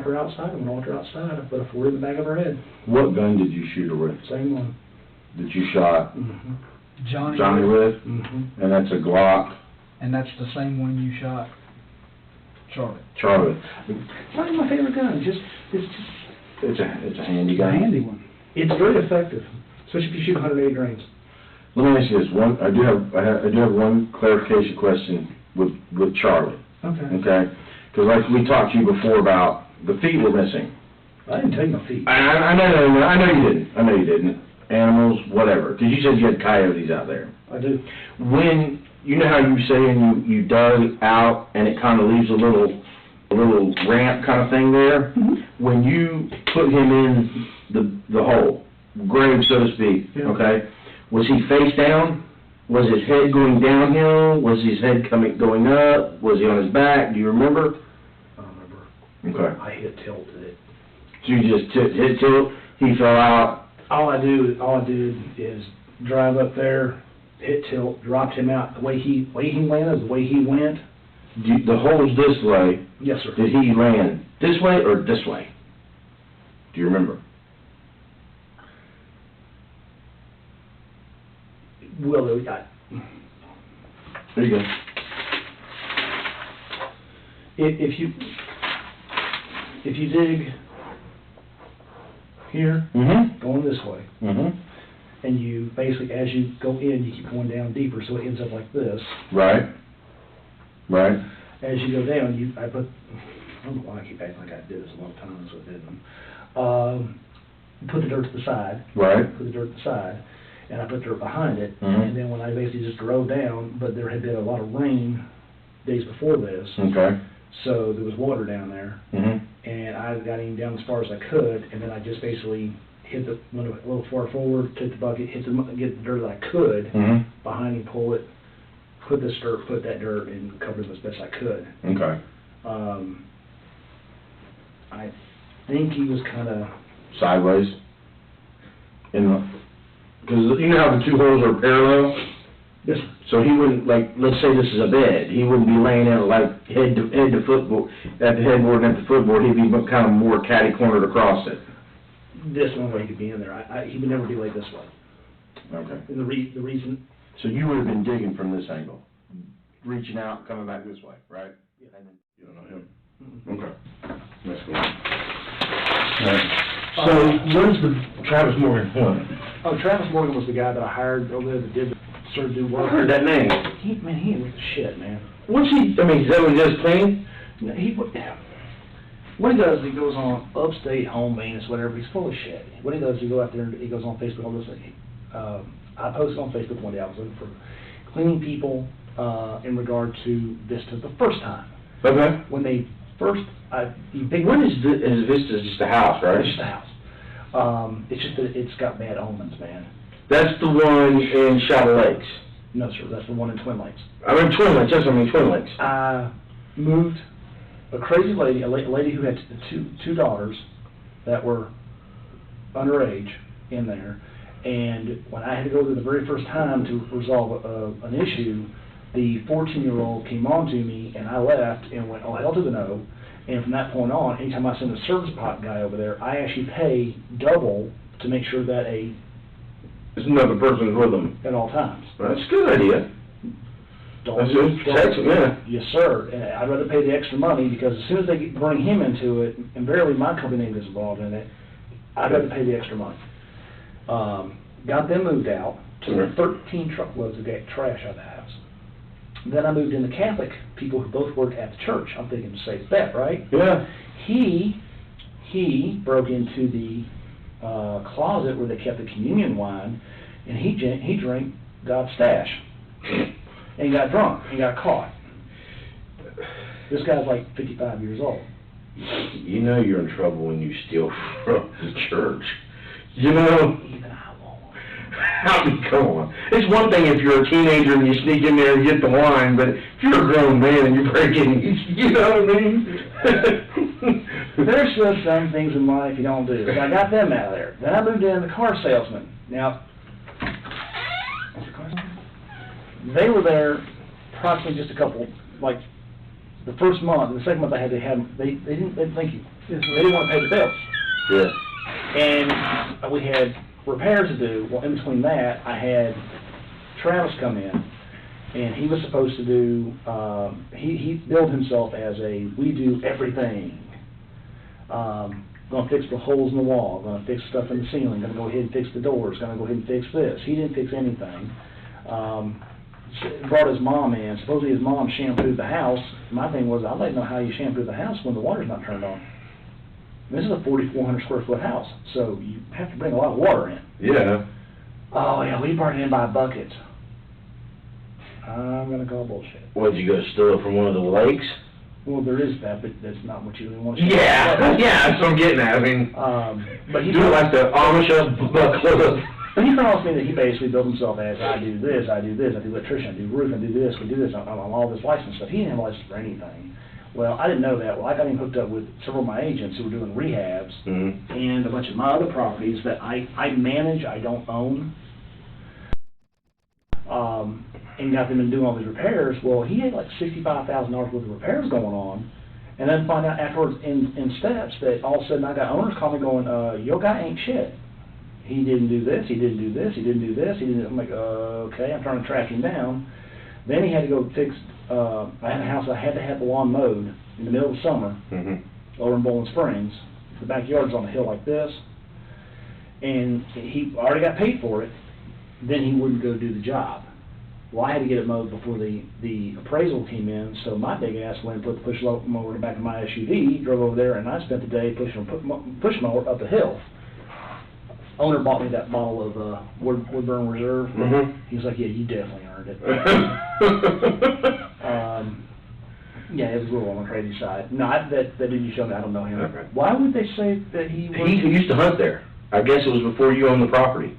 her outside. And when I walked her outside, I put a 40 in the back of her head. What gun did you shoot her with? Same one. That you shot Mm-hmm. Johnny with? Mm-hmm. And that's a Glock. And that's the same one you shot Charlie. Charlie. It's not even my favorite gun. It's a handy It's a gun. handy one. It's very effective, especially if you shoot 180 grains. Let me ask you this. I do have one clarification question with Charlie. Okay. Okay? Because like we talked to you before about the feet were missing. I didn't take my feet. I know you didn't. Animals, whatever. Because you said you had coyotes out there. I do. When, you know how you were saying you dug out and it kind of leaves a little ramp kind of thing there? Mm-hmm. When you put him in the hole, grave so to speak, Yeah. okay, was he face down? Was his head going downhill? Was his head going up? Was he on his back? Do you remember? I don't remember. Okay. I hit tilt at it. So you just hit tilt, he fell out. All I did is drive up there, hit tilt, dropped him out. The way he landed, the way he went. The hole's this way. Yes, sir. Did he land this way or this way? Do you remember? Well, There you go. if you dig here, Mm-hmm. going this way, Mm-hmm. and you basically, as you go in, you keep going down deeper, so it ends up like this. Right. Right. As you go down, I don't know why I keep acting like I did this a long time, so I didn't. Put the dirt to the side. Right. Put the dirt to the side, and I put dirt behind it. Mhm. And then when I basically just drove down, but there had been a lot of rain days before this, Okay. so there was water down there. Mm-hmm. And I got him down as far as I could, and then I just basically went a little far forward, took the bucket, get the dirt that I could Mm-hmm. behind him, pull it, put that dirt, and cover him as best I could. Okay. I think he was kind of, Sideways. Because you know how the two holes are parallel? yes, So he wouldn't, like, let's say this is a bed, he wouldn't be laying out like head to footboard, at the headboard and at the footboard, he'd be kind of more catty-cornered across it. this one way he could be in there. He would never be like this way. Okay. And the reason, So you would have been digging from this angle, reaching out, coming back this way, right? yeah, You don't know him? mhm. Okay. That's cool. Alright. So, what is the Travis Morgan point? Oh, Travis Morgan was the guy that I hired over there that started to do work. I heard that name. He ain't with the shit, man. What's he, I mean, is that what he does, clean? No, what he does, he goes on upstate home maintenance, whatever. He's full of shit. What he does, he goes out there and he goes on Facebook all this. I posted on Facebook one day. I was looking for cleaning people in regard to Vista the first time. Okay. When they first, When is Vista just a house, right? It's just a house. It's just that it's got bad omens, man. That's the one in Shadow Lakes. No, sir, that's the one in Twin Lakes. I mean Twin Lakes, that's what I mean, Twin Lakes. I moved a crazy lady, a lady who had two daughters that were underage in there, and when I had to go there the very first time to resolve an issue, the 14-year-old came on to me, and I left and went, oh, hell to the no, and from that point on, anytime I send a service pot guy over there, I actually pay double to make sure that There's another person with them. at all times. That's a good idea. That's good protection, yeah. Yes, sir, and I'd rather pay the extra money, because as soon as they bring him into it, and barely my company name is involved in it, I'd rather pay the extra money. Got them moved out, took 13 truckloads of trash out of the house. Then I moved in the Catholic people who both work at the church. I'm thinking, safe bet, right? Yeah. He broke into the closet where they kept the communion wine, and he drank God's stash. And he got drunk, and got caught. This guy's like 55 years old. You know you're in trouble when you steal from the church. You know? Even I won't. I mean, come on. It's one thing if you're a teenager and you sneak in there and get the wine, but if you're a grown man and you break in, you know what I mean? There's just some things in life you don't do. So I got them out of there. Then I moved in the car salesman. Now, they were there approximately just a couple, like, the first month, the second month they didn't thank you. They didn't want to pay the bills. Yeah. And we had repairs to do. Well, in between that, I had Travis come in, and he was supposed to do, he billed himself as we do everything. Gonna fix the holes in the wall, gonna fix stuff in the ceiling, gonna go ahead and fix the doors, gonna go ahead and fix this. He didn't fix anything. Brought his mom in. Supposedly his mom shampooed the house. My thing was, I'd like to know how you shampoo the house when the water's not turned on. This is a 4,400 square foot house, so you have to bring a lot of water in. Yeah. Oh yeah, we brought it in by buckets. I'm gonna call bullshit. What, did you go steal it from one of the lakes? Well, there is that, but that's not what you really want. Yeah, that's what I'm getting at. I mean, but he do it like the Amish bucket. But he promised me that he basically built himself as, I do this, I do this, I do electrician, I do roof, I do this, we do this, on all this license stuff. He didn't have a license for anything. Well, I didn't know that. Well, I got him hooked up with several of my agents who were doing rehabs, and a bunch of my other properties that I manage, I don't own, and got them in doing all these repairs. Well, he had like $65,000 worth of repairs going on, and then find out afterwards in steps that all of a sudden I got owners calling me going, your guy ain't shit. He didn't do this, he didn't do this, he didn't do this, he didn't. I'm like, okay, I'm trying to track him down. Then he had to go fix, I had a house, I had to have the lawn mowed in the middle of the summer, over in Bowling Springs. The backyard's on a hill like this, and he already got paid for it, then he wouldn't go do the job. Well, I had to get it mowed before the appraisal came in, so my big ass went and put the push mower in the back of my SUV, drove over there, and I spent the day push mower up the hill. Owner bought me that bottle of Woodburn Reserve. He's like, yeah, you definitely earned it. Yeah, it was a little on the crazy side. No, that didn't show me. I don't know him. Okay. Why would they say that he was... He used to hunt there. I guess it was before you owned the property.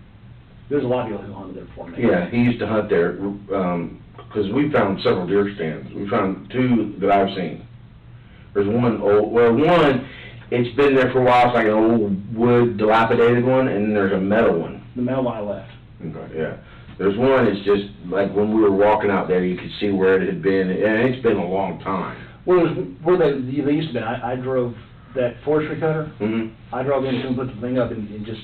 There's a lot of people who hunted there before me. Yeah, he used to hunt there, because we found several deer stands. We found two that I've seen. There's one it's been there for a while. It's like an old wood dilapidated one, and then there's a metal one. The metal one I left. Okay, yeah. There's one, it's just, like when we were walking out there, you could see where it had been, and it's been a long time. Well, where they used to be, I drove that forestry cutter. I drove into and put the thing up and just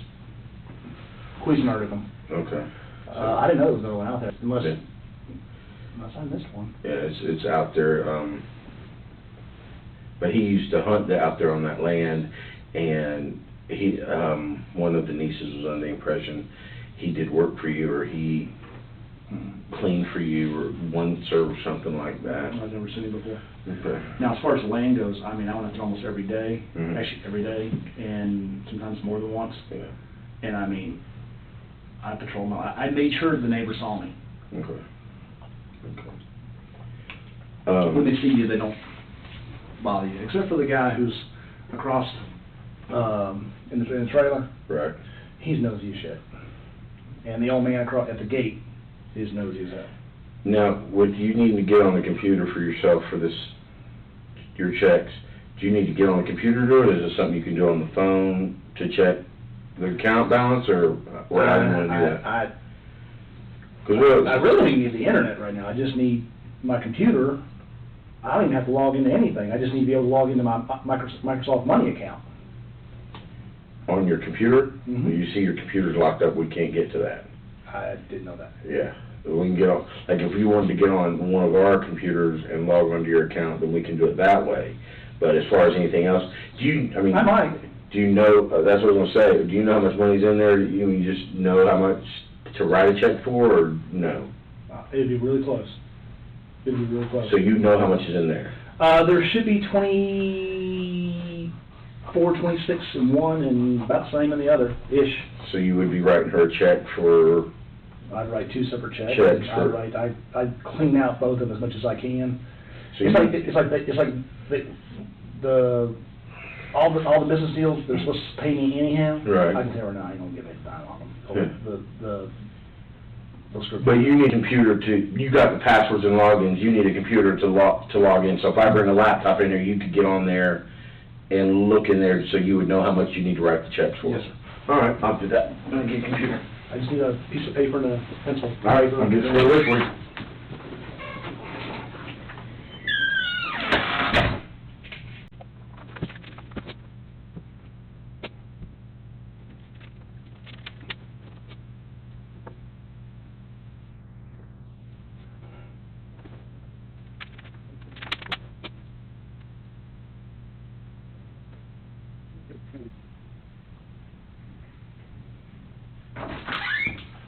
Cuisinarted them. Okay. I didn't know it was going out there, unless I missed one. Yeah, it's out there, but he used to hunt out there on that land, and he, one of the nieces was under the impression he did work for you, or he cleaned for you, or one serve, something like that. I've never seen him before. Okay. Now, as far as the land goes, I mean, I went out there almost every day, Mm-hmm. actually every day, and sometimes more than once. Yeah. And I mean, I patrolled I made sure the neighbor saw me. Okay. Okay. When they see you, they don't bother you, except for the guy who's across, in the trailer. Right. He's nosy as shit. And the old man across at the gate is nosy as hell. Now, would you need to get on the computer for yourself for this, your checks? Do you need to get on the computer to do it, or is it something you can do on the phone to check the account balance, or how do you want to do that? I really don't need the internet right now. I just need my computer. I don't even have to log into anything. I just need to be able to log into my Microsoft Money account. On your computer? Mhm. You see your computer's locked up, we can't get to that. I didn't know that. Yeah, we can get on, like if you wanted to get on one of our computers and log onto your account, then we can do it that way. But as far as anything else, I might. do you know, that's what I was gonna say, do you know how much money's in there? You just know how much to write a check for, or no? It'd be really close. It'd be really close. So you know how much is in there? There should be 24, 26 in one and about the same in the other-ish. So you would be writing her a check for, I'd write 2 separate checks. Checks for- I'd clean out both of them as much as I can. So It's you- like all the business deals, they're supposed to pay me anyhow. Right. I can tell her, no, I ain't gonna give it a dime on them. They'll screw me. but you need a computer you got the passwords and logins, you need a computer to log in. So if I bring a laptop in there, you could get on there and look in there, so you would know how much you need to write the checks for. Yes, sir. All right, I'll do that. I'm gonna get a computer. I just need a piece of paper and a pencil. All right, I'll get it with you.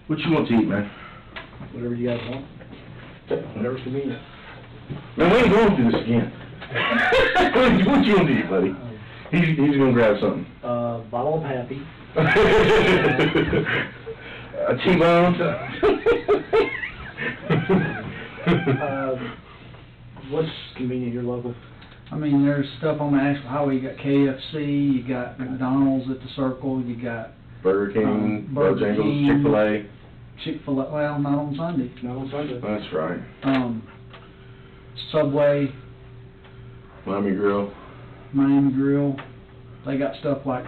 What you want to eat, man? Whatever you guys want. Whatever's convenient. Man, we ain't going through this again. What you want to eat, buddy? He's gonna grab something. Bottle of Happy. A T-bone? What's convenient here local? I mean, there's stuff on the Asheville Highway. You got KFC, you got McDonald's at the Circle, you got Burger King, Burger Bojangles, King. Chick-fil-A. Chick-fil-A, well, not on Sunday. Not on Sunday. That's right. Subway, Miami Grill, Miami Grill. They got stuff like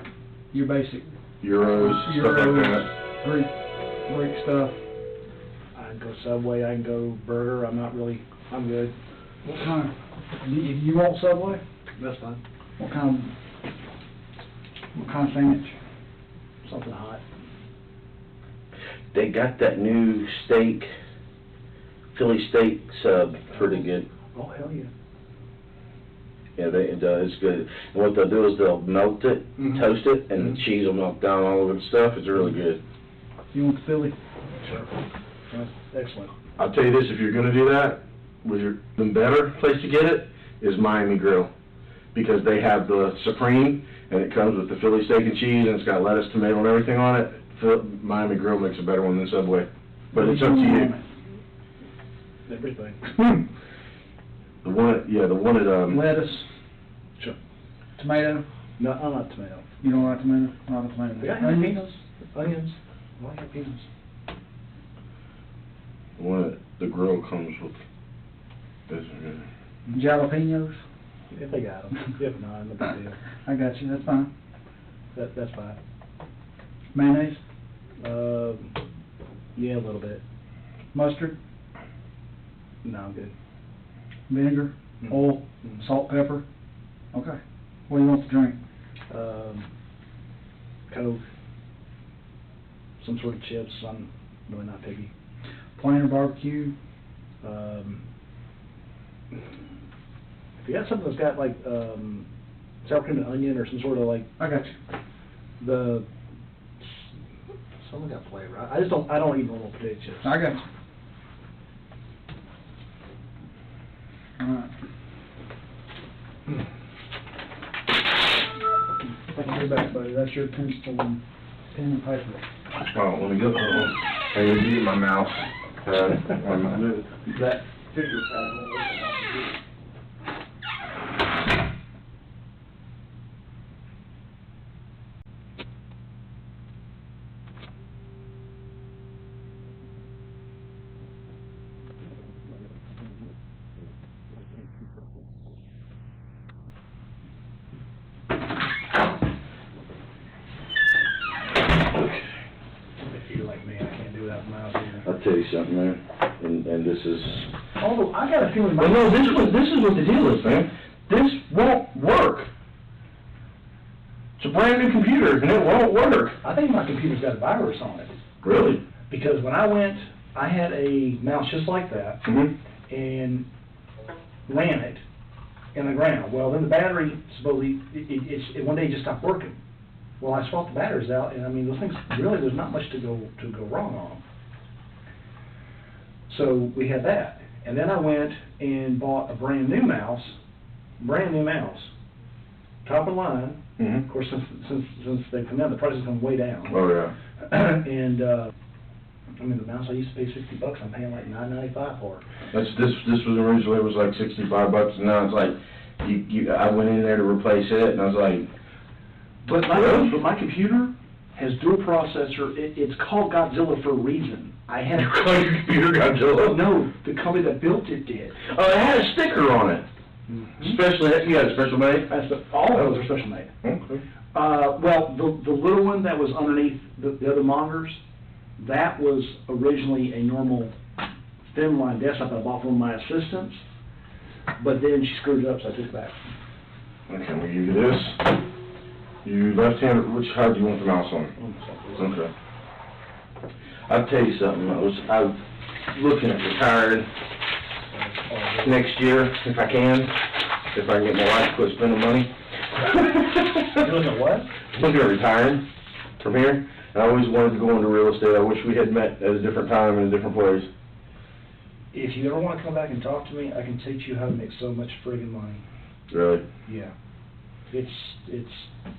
your basic Euros, stuff like that. Greek stuff. I can go Subway, I can go Burger, I'm good. What kind of, you want Subway? That's fine. What kind of sandwich? Something hot. They got that new steak, Philly steak sub, pretty good. Oh, hell yeah. Yeah, it's good. And what they'll do is they'll melt it, Mhm. toast it, and Mhm. the cheese will melt down all over the stuff. It's really good. You want the Philly? Sure. That's excellent. I'll tell you this, if you're gonna do that, the better place to get it is Miami Grill. Because they have the Supreme, and it comes with the Philly steak and cheese, and it's got lettuce, tomato, and everything on it. Miami Grill makes a better one than Subway. But it's up to you. Everything. The one at, Lettuce, Sure. tomato. No, I'm not tomato. You don't like tomato? Not a tomato. Yeah, Onions? Onions. I like peanuts. the grill comes with this. Jalapenos? If they got them. If not, no big deal. I got you, that's fine. That's fine. Mayonnaise? Yeah, a little bit. Mustard? No, I'm good. Vinegar? Mhm. Oil? Mhm. Salt, pepper? Okay. What do you want to drink? Coke. Some sort of chips. I'm really not picky. Plain or barbecue? If you got something that's got like sour cream and onion or some sort of like I got you. something got flavor. I don't eat normal potato chips. I got you. Alright. Thank you back, buddy. That's your pencil and pen and paper. Oh, let me go. I need to use my mouse. That figure pad. If you're like me, I can't do that from out here. I'll tell you something, man, and this is... Although, I got a feeling... Well, no, this is what the deal is, man. This won't work. It's a brand new computer, and it won't work. I think my computer's got a virus on it. Really? Because when I went, I had a mouse just like that, Mm-hmm. and ran it in the ground. Well, then the battery, supposedly, one day it just stopped working. Well, I swapped the batteries out, and I mean, those things, really, there's not much to go wrong on them. So we had that. And then I went and bought a brand new mouse, top of the line. Mm-hmm. Of course, since they've come down, the price has come way down. Oh, yeah. And, I mean, the mouse I used to pay $60, I'm paying like $9.95 for it. This was originally, it was like $65, and now it's like, I went in there to replace it, and I was like... But my computer has dual processor. It's called Godzilla for a reason. I had to Call your computer Godzilla? No, the company that built it did. Oh, it had a sticker on it. Mm-hmm. Special, you got a special made? All of those are special made. Okay. Well, the little one that was underneath the other monitors, that was originally a normal thin line desktop I bought from my assistants, but then she screwed it up, so I took it back. Okay, we'll give you this. You left-handed, which side do you want the mouse on? Okay. I'll tell you something, I was looking at retiring next year, if I can get my wife to quit spending money. You're looking at what? Looking at retiring from here, and I always wanted to go into real estate. I wish we had met at a different time in a different place. If you ever want to come back and talk to me, I can teach you how to make so much friggin' money. Really? Yeah.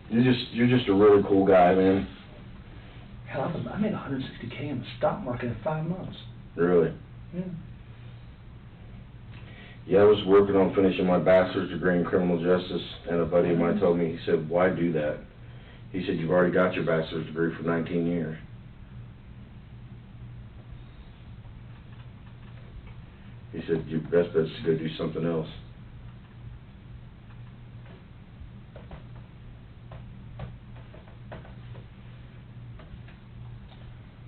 You're just a really cool guy, man. Hell, I made $160K in the stock market in 5 months. Really? Yeah. Yeah, I was working on finishing my bachelor's degree in criminal justice, and a buddy of mine told me, he said, why do that? He said, you've already got your bachelor's degree for 19 years. He said, your best bet is to go do something else.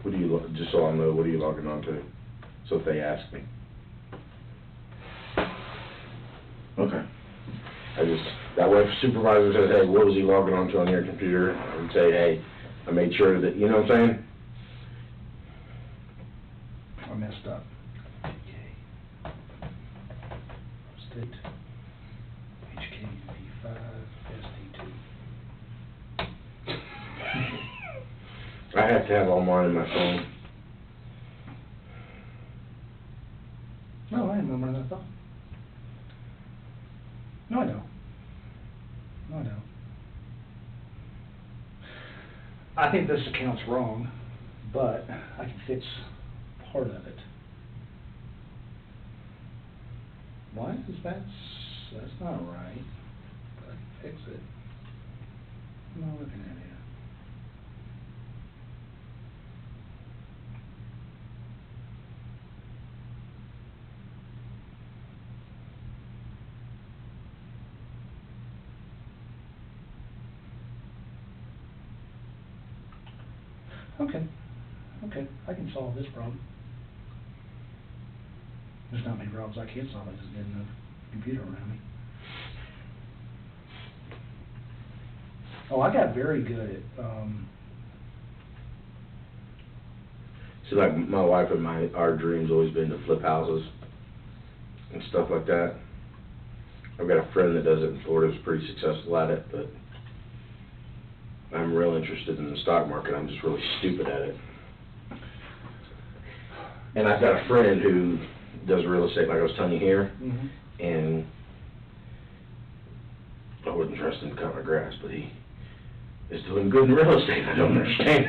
What do you, just so I know, what are you logging on to? So if they ask me. Okay. That way if a supervisor says, hey, what was he logging on to on your computer? I would say, hey, I made sure that, you know what I'm saying? I messed up. Okay. State. HKV5 SD2. I have to have all mine in my phone. No, I didn't remember that thought. No, I don't. No, I don't. I think this account's wrong, but I can fix part of it. Why is that's not right, but I can fix it. I'm not looking at it. Okay, I can solve this problem. There's not many problems I can't solve, I just get enough computer around me. Oh, I got very good at, See, like, my wife and our dream's always been to flip houses and stuff like that. I've got a friend that does it in Florida, who's pretty successful at it, but I'm real interested in the stock market. I'm just really stupid at it. And I've got a friend who does real estate, like I was telling you here, and I wouldn't trust him to cut my grass, but he is doing good in real estate. I don't understand.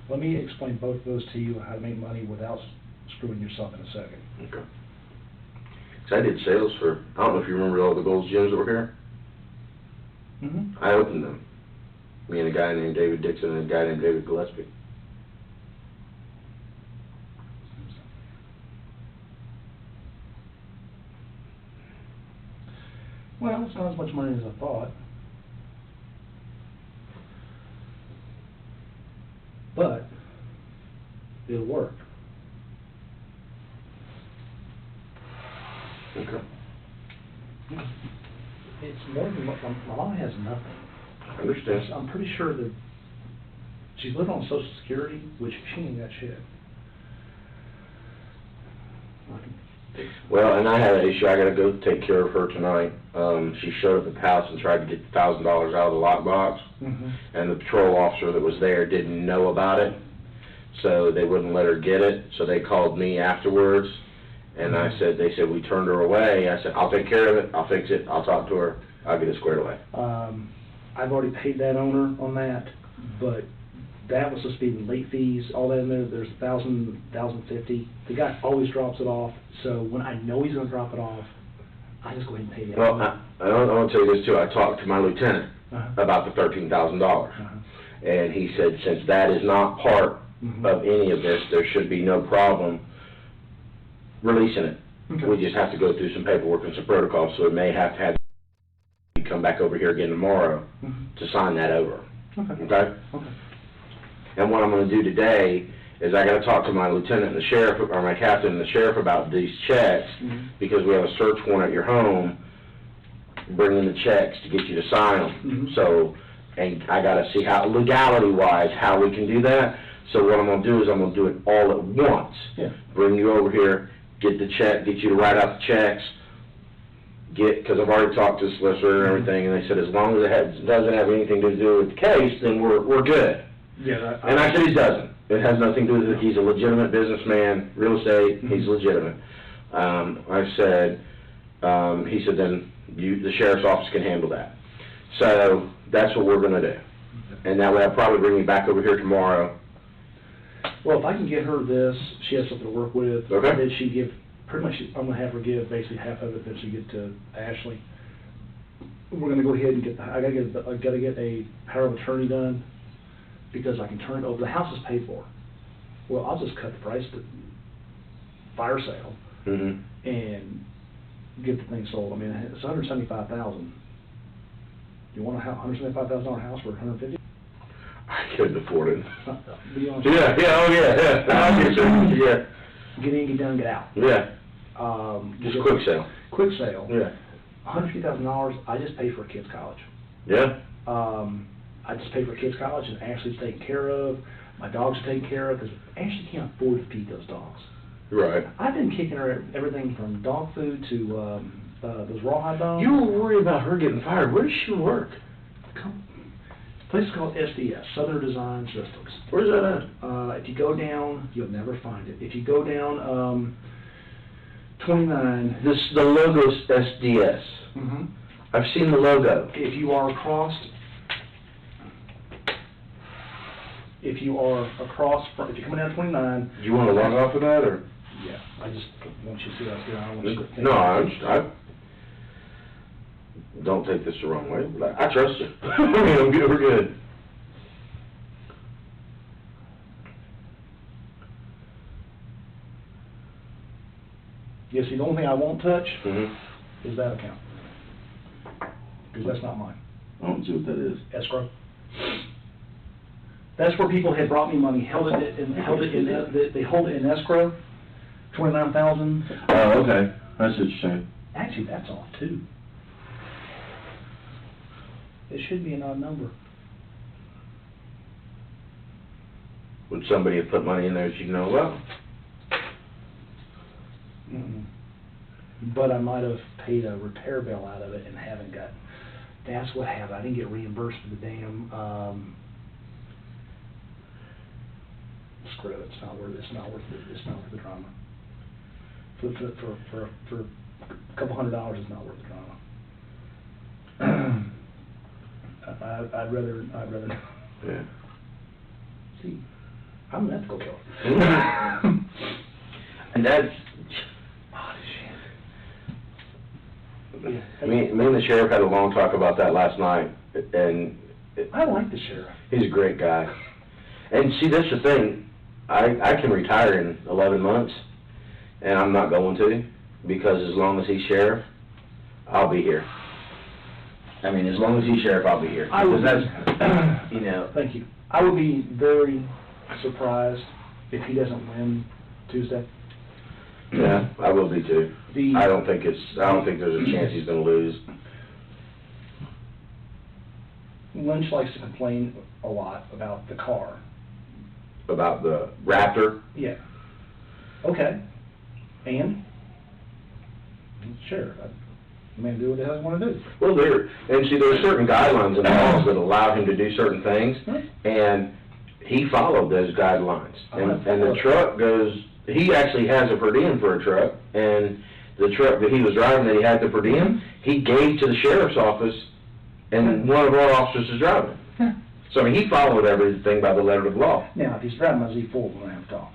Let me explain both those to you, how to make money without screwing yourself in a second. Okay. 'Cause I did sales for, I don't know if you remember all the Gold's Gyms that were here? Mm-hmm. I opened them. Me and a guy named David Dixon and a guy named David Gillespie. Well, it's not as much money as I thought. But it'll work. Okay. It's more than, my mom has nothing. I understand. I'm pretty sure that she's living on Social Security, which she ain't got shit. Well, and I had an issue, I gotta go take care of her tonight. She showed up at the house and tried to get the $1,000 out of the lockbox, and the patrol officer that was there didn't know about it, so they wouldn't let her get it, so they called me afterwards, and they said, we turned her away. I said, I'll take care of it, I'll fix it, I'll talk to her, I'll get it squared away. I've already paid that owner on that, but that was supposed to be the late fees, all that in there. There's $1,000, $1,050. The guy always drops it off, so when I know he's gonna drop it off, I just go ahead and pay it. Well, I want to tell you this too, I talked to my lieutenant about the $13,000, and he said, since that is not part of any of this, there should be no problem releasing it. Okay. We just have to go through some paperwork and some protocols, so we may have to have you come back over here again tomorrow to sign that over. Okay. Okay? Okay. And what I'm going to do today is I got to talk to my lieutenant and the sheriff, or my captain and the sheriff about these checks, because we have a search warrant at your home, bringing the checks to get you to sign them. So, and I got to see how, legality-wise, how we can do that. So what I'm going to do is I'm going to do it all at once. Yeah. Bring you over here, get the check, get you to write out the checks, because I've already talked to the solicitor and everything, and they said as long as it doesn't have anything to do with the case, then we're good. Yeah. And I said he doesn't. It has nothing to do with it. He's a legitimate businessman, real estate, he's legitimate. I said, he said then the sheriff's office can handle that. So that's what we're going to do. And that way I'll probably bring you back over here tomorrow. Well, if I can get her this, she has something to work with. Okay. And then she give, pretty much, I'm gonna have her give basically half of it, then she get to Ashley. We're gonna go ahead and get, I gotta get a power of attorney done, because I can turn it over, the house is paid for. Well, I'll just cut the price to fire sale and get the thing sold. I mean, it's $175,000. You want a $175,000 house for $150,000? I couldn't afford it. Be honest. Yeah. Get in, get down, get out. Yeah. Just quick sale. Quick sale. Yeah. $150,000, I just pay for a kid's college. Yeah. I just pay for kids' college, and Ashley's taken care of. My dogs are taken care of, because Ashley can't afford to feed those dogs. Right. I've been kicking her everything from dog food to those rawhide bones. You were worried about her getting fired. Where does she work? This place is called SDS, Southern Design Systems. Where's that at? If you go down, you'll never find it. If you go down 29... The logo's SDS. I've seen the logo. If you are across... If you're coming down 29... Do you want to log off of that, or? Yeah, I just want you to see what I was doing. I don't want you to think. No, I don't take this the wrong way. I trust you. I mean, we're good. Yeah, see, the only thing I won't touch is that account. Because that's not mine. I don't see what that is. Escrow. That's where people had brought me money, they hold it in escrow, $29,000. Oh, okay. That's what you're saying. Actually, that's off too. It should be an odd number. Would somebody have put money in there that you know about? But I might have paid a repair bill out of it and haven't got, that's what happened. I didn't get reimbursed for the damn, screw it, it's not worth the drama. For a couple $100, it's not worth the drama. I'd rather. Yeah. See, I'm an ethical killer. And that's, me and the sheriff had a long talk about that last night, and I like the sheriff. he's a great guy. And see, that's the thing, I can retire in 11 months, and I'm not going to, because as long as he's sheriff, I'll be here. I mean, as long as he's sheriff, I'll be here. I would, Because that's, you know. Thank you. I would be very surprised if he doesn't win Tuesday. Yeah, I will be too. I don't think there's a chance he's gonna lose. Lynch likes to complain a lot about the car. About the Raptor. Yeah. Okay. And? Sure. The man do what the hell he want to do. Well, there are certain guidelines in the laws that allow him to do certain things, and he followed those guidelines. And the truck goes, he actually has a per diem for a truck, and the truck that he was driving that he had the per diem, he gave to the sheriff's office, and one of our officers is driving it. So, I mean, he followed everything by the letter of the law. Now, if he's driving my Z4, we're going to have to talk.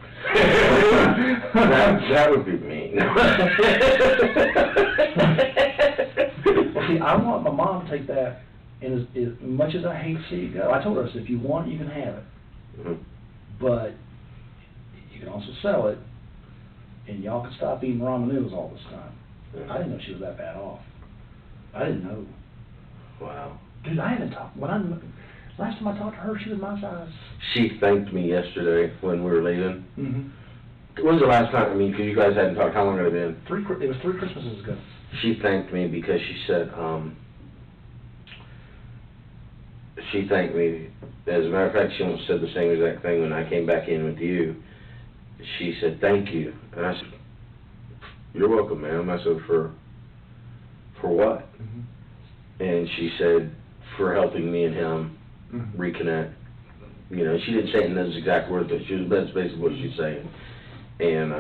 That would be mean. Well, see, I want my mom to take that, and as much as I hate to see it go, I told her, I said, if you want it, you can have it. Mm-hmm. But you can also sell it, and y'all can stop eating ramen noodles all this time. Mm-hmm. I didn't know she was that bad off. I didn't know. Wow. Dude, I haven't talked, last time I talked to her, she was my size. She thanked me yesterday when we were leaving. Mm-hmm. When's the last time, I mean, because you guys hadn't talked, how long had it been? It was 3 Christmases ago. She thanked me because she said, she thanked me, as a matter of fact, she almost said the same exact thing when I came back in with you. She said, thank you. And I said, you're welcome, ma'am. I said, for what? Mm-hmm. And she said, for helping me and him reconnect. You know, she didn't say it in those exact words, but that's basically what she's saying. And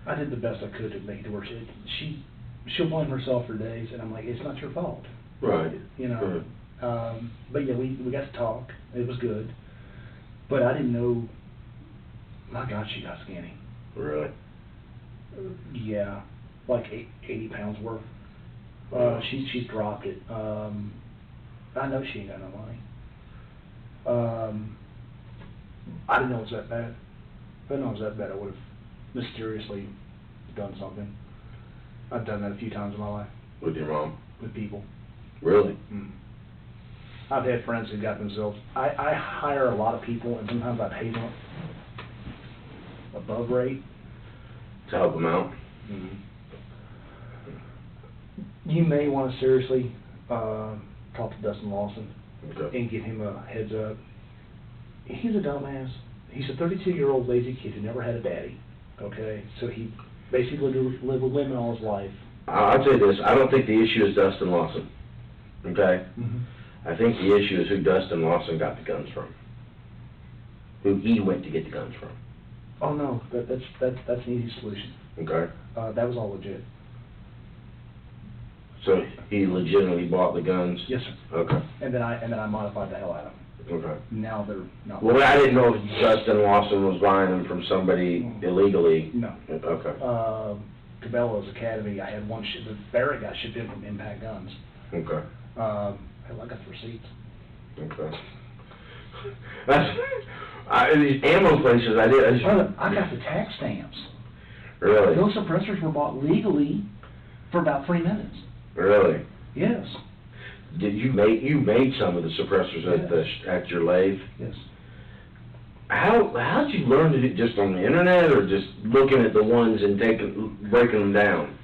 I did the best I could to make it work. She'll blame herself for days, and I'm like, it's not your fault. right. You know. But yeah, we got to talk. It was good. But I didn't know. My God, she got skinny. Really? Yeah, like 80 pounds worth. She's dropped it. I know she ain't got no money. I didn't know it was that bad. If I didn't know it was that bad, I would have mysteriously done something. I've done that a few times in my life. With your mom? With people. Really? Mm. I've had friends who got themselves. I hire a lot of people, and sometimes I pay them above rate. To help them out? Mm-hmm. You may want to seriously talk to Dustin Lawson and give him a heads up. He's a dumbass. He's a 32-year-old lazy kid who never had a daddy. Okay, so he basically lived with women all his life. I'll tell you this, I don't think the issue is Dustin Lawson, okay? Mm-hmm. I think the issue is who Dustin Lawson got the guns from. Who he went to get the guns from. Oh no, that's an easy solution. Okay? That was all legit. So he legitimately bought the guns? Yes, sir. Okay. And then I modified the hell out of them. Okay. Now they're not. Well, I didn't know if Dustin Lawson was buying them from somebody illegally. No. Okay. Cabela's Academy, I had one the Barrett got shipped in from Impact Guns. Okay. Hell, I got the receipts. Okay. These ammo places, I got the tax stamps. Really? Those suppressors were bought legally for about 3 minutes. Really? Yes. Did you made some of the suppressors at your lathe? Yes. How'd you learn to do it, just on the internet, or just looking at the ones and breaking them down?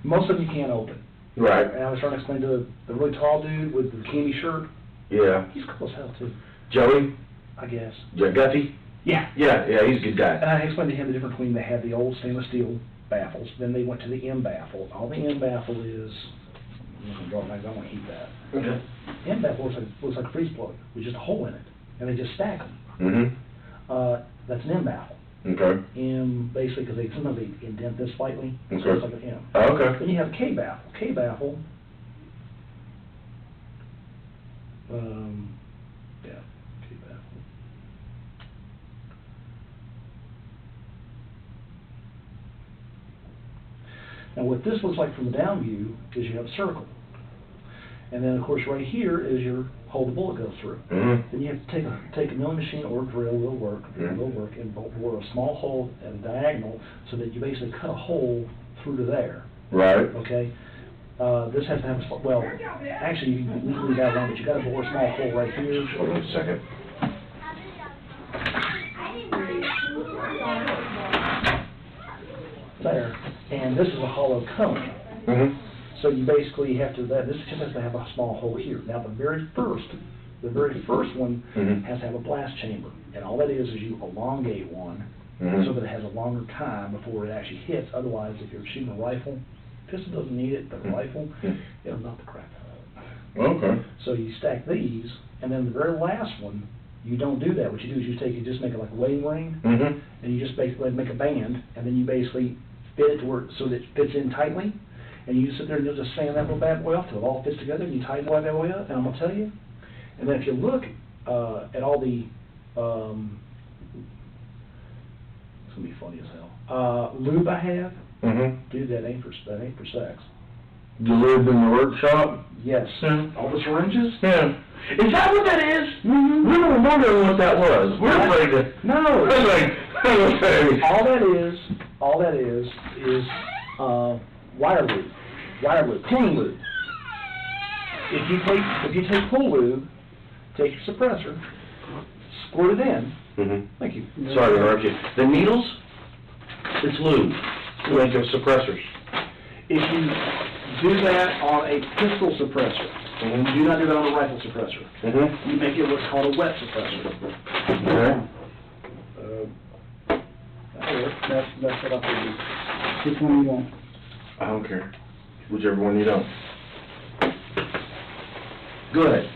Most of them you can't open. Right. And I was trying to explain to the really tall dude with the bikini shirt. Yeah. He's cool as hell too. Joey? I guess. Guffey? Yeah. Yeah, he's a good guy. And I explained to him the difference between they had the old stainless steel baffles, then they went to the M baffle. All the M baffle is, I'm not gonna draw it back, I don't want to keep that. Okay. M baffle looks like a freeze plug with just a hole in it, and they just stack them. Mm-hmm. That's an M baffle. Okay. M, basically, because sometimes they indent this slightly, so Okay. it's like an M. Oh, okay. Then you have K baffle. K baffle, yeah, K baffle. Now, what this looks like from the down view is you have a circle. And then, of course, right here is your hole the bullet goes through. Then you have to take a milling machine or a drill will work, and bore a small hole at a diagonal so that you basically cut a hole through to there. Right. Okay? This has to have a, well, actually, you can leave that alone, but you got to bore a small hole right here. Hold on a second. There, and this is a hollow cone. So you basically have to, this just has to have a small hole here. Now, the very first one has to have a blast chamber, and all that is you elongate one so that it has a longer time before it actually hits. Otherwise, if you're shooting a rifle, pistol doesn't need it, but a rifle, it'll knock the crap out of it. Okay. So you stack these, and then the very last one, you don't do that. What you do is you just make it like a wedding ring, and you just basically make a band, and then you basically fit it to where so that it fits in tightly, and you just sit there and you'll just sand that little bad boy off till it all fits together, and you tighten that bad boy up, and I'm gonna tell you. And then if you look at all the, it's gonna be funny as hell. Lube I have, dude, that ain't for sex. The lube in the workshop? Yes. All the syringes. Yeah. Is that what that is? We were wondering what that was. We're afraid to. No. Okay. All that is wire lube, clean lube. If you take pool lube, take your suppressor, squirt it in. Thank you. Sorry to interrupt you. The needles, it's lube, like the suppressors. If you do that on a pistol suppressor, do not do that on a rifle suppressor. You make it what's called a wet suppressor. That's what I do. Which one you want? I don't care. Whichever one you don't. Good.